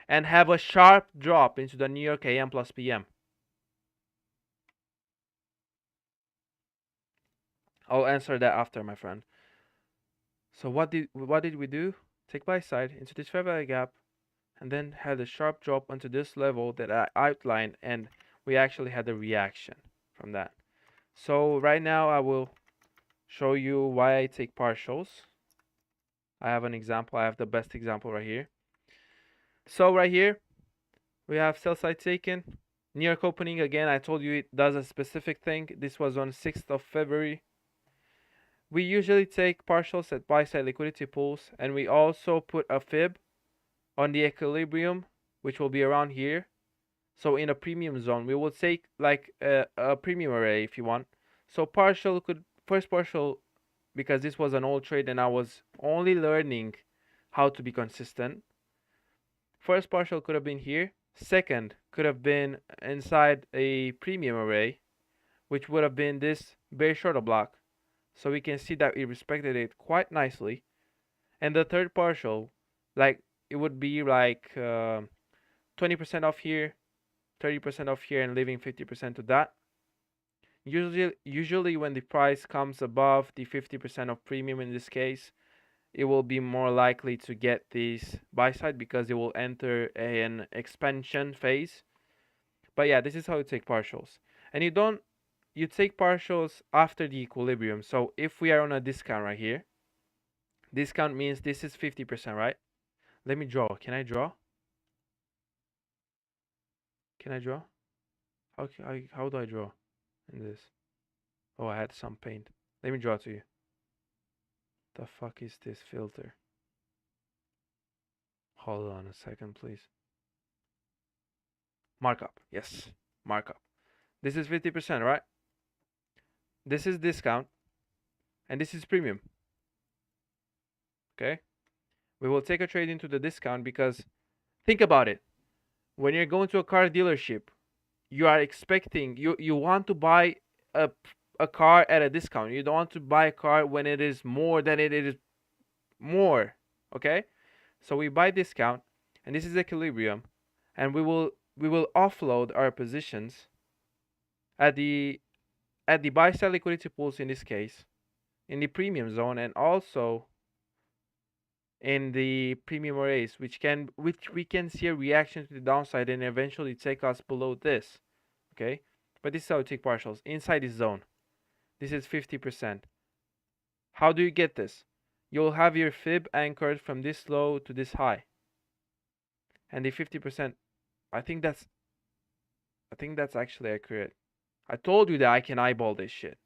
And have a sharp drop into the New York AM plus PM. I'll answer that after, my friend. So what did we do? Take buy side into this fair value gap, and then had a sharp drop onto this level that I outlined, and we actually had a reaction from that. So right now I will show you why I take partials. I have an example. I have the best example right here. So right here we have sell side taken. New York opening again. I told you it does a specific thing. This was on 6th of February. We usually take partials at buy side liquidity pools, and we also put a fib on the equilibrium, which will be around here. So in a premium zone, we will take like a premium array if you want. So first partial, because this was an old trade and I was only learning how to be consistent. First partial could have been here. Second could have been inside a premium array, which would have been this bear shorter block. So we can see that we respected it quite nicely. And the third partial, like it would be like 20% off here, 30% off here, and leaving 50% to that. Usually when the price comes above the 50% of premium in this case, it will be more likely to get this buy side because it will enter an expansion phase. But yeah, this is how you take partials. And you take partials after the equilibrium. So if we are on a discount right here, discount means this is 50%, right? Let me draw. Can I draw? Can I draw? How do I draw in this? Oh, I had some paint. Let me draw to you. The fuck is this filter? Hold on a second, please. Markup. Yes, markup. This is 50%, right? This is discount. And this is premium. Okay? We will take a trade into the discount because think about it. When you're going to a car dealership, you are expecting, you want to buy a car at a discount. You don't want to buy a car when it is more than it is more. Okay? So we buy discount, and this is equilibrium, and we will offload our positions at the buy side liquidity pools in this case, in the premium zone, and also in the premium arrays, which we can see a reaction to the downside and eventually take us below this. Okay? But this is how you take partials inside this zone. This is 50%. How do you get this? You'll have your fib anchored from this low to this high. And the 50%, I think that's actually accurate. I told you that I can eyeball this shit.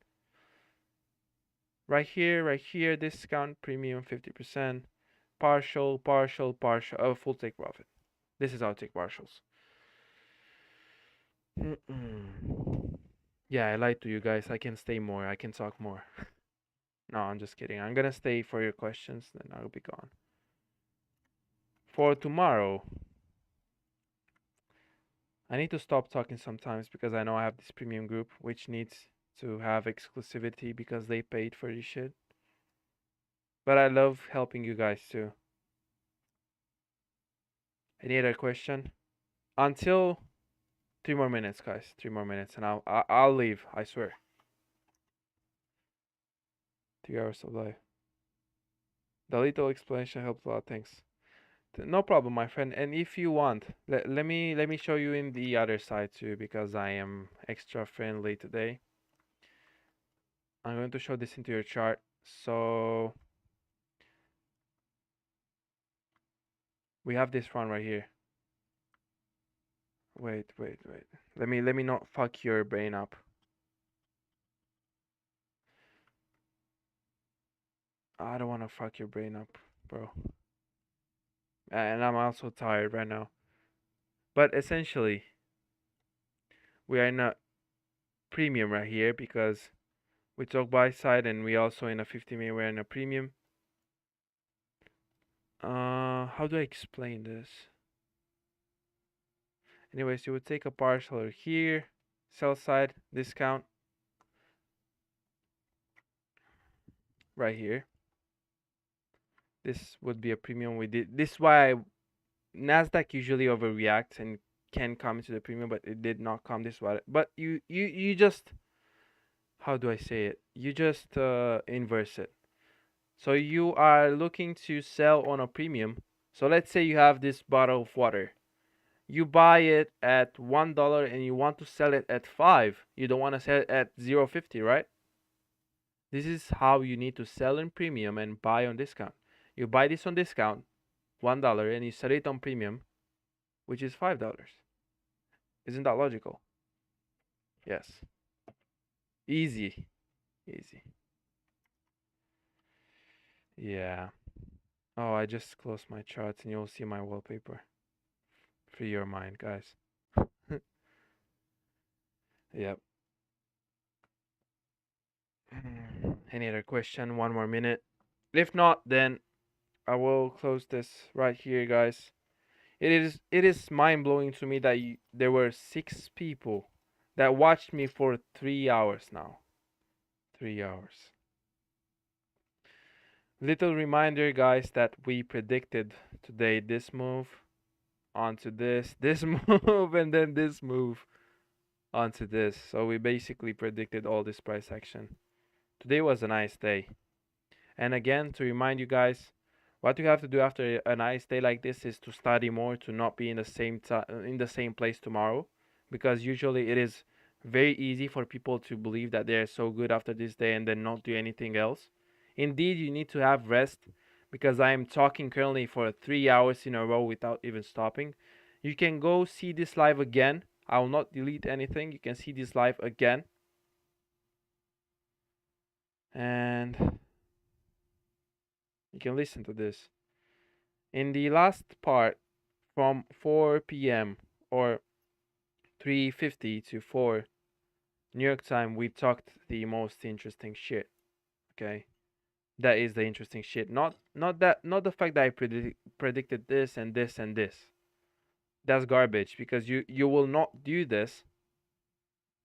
Right here, discount, premium 50%, partial, full take profit. This is how to take partials. Yeah, I lied to you guys. I can stay more. I can talk more. No, I'm just kidding. I'm gonna stay for your questions, then I'll be gone. For tomorrow, I need to stop talking sometimes because I know I have this premium group which needs to have exclusivity because they paid for this shit. But I love helping you guys too. Any other question? Until 3 more minutes, guys. 3 more minutes, and I'll leave. I swear. 3 hours of life. The little explanation helped a lot. Thanks. No problem, my friend. And if you want, let me show you in the other side too, because I am extra friendly today. I'm going to show this into your chart. So we have this one right here. Wait. Let me not fuck your brain up. I don't want to fuck your brain up, bro. And I'm also tired right now. But essentially, we are in a premium right here because we talk buy side and we also in a 50-minute we're in a premium. How do I explain this? Anyways, you would take a partial here, sell side discount right here. This would be a premium we did. This is why Nasdaq usually overreacts and can come to the premium, but it did not come this way. But you just, how do I say it? You just inverse it. So you are looking to sell on a premium. So let's say you have this bottle of water. You buy it at $1 and you want to sell it at 5. You don't want to sell it at 0.50, right? This is how you need to sell in premium and buy on discount. You buy this on discount, $1, and you sell it on premium, which is $5. Isn't that logical? Yes. Easy. Easy. Yeah. Oh, I just closed my charts and you'll see my wallpaper. Free your mind, guys. Yep. Any other question? 1 more minute. If not, then I will close this right here, guys. It is mind blowing to me that there were 6 people that watched me for 3 hours now. 3 hours. Little reminder, guys, that we predicted today this move onto this move, and then this move onto this. So we basically predicted all this price action. Today was a nice day. And again, to remind you guys, what you have to do after a nice day like this is to study more, to not be in the same place tomorrow, because usually it is very easy for people to believe that they are so good after this day and then not do anything else. Indeed, you need to have rest, because I am talking currently for 3 hours in a row without even stopping. You can go see this live again. I will not delete anything. You can see this live again. And you can listen to this. In the last part, from 4 p.m. or 3:50 to 4 New York time, we talked the most interesting shit. Okay, that is the interesting shit. Not the fact that I predicted this and this and this. That's garbage, because you will not do this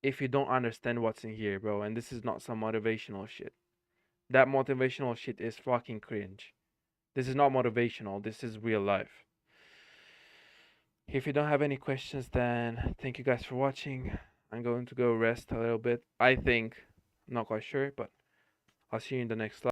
if you don't understand what's in here, bro. And this is not some motivational shit. That motivational shit is fucking cringe. This is not motivational. This is real life. If you don't have any questions, then thank you guys for watching. I'm going to go rest a little bit. I think. I'm not quite sure, but I'll see you in the next slide.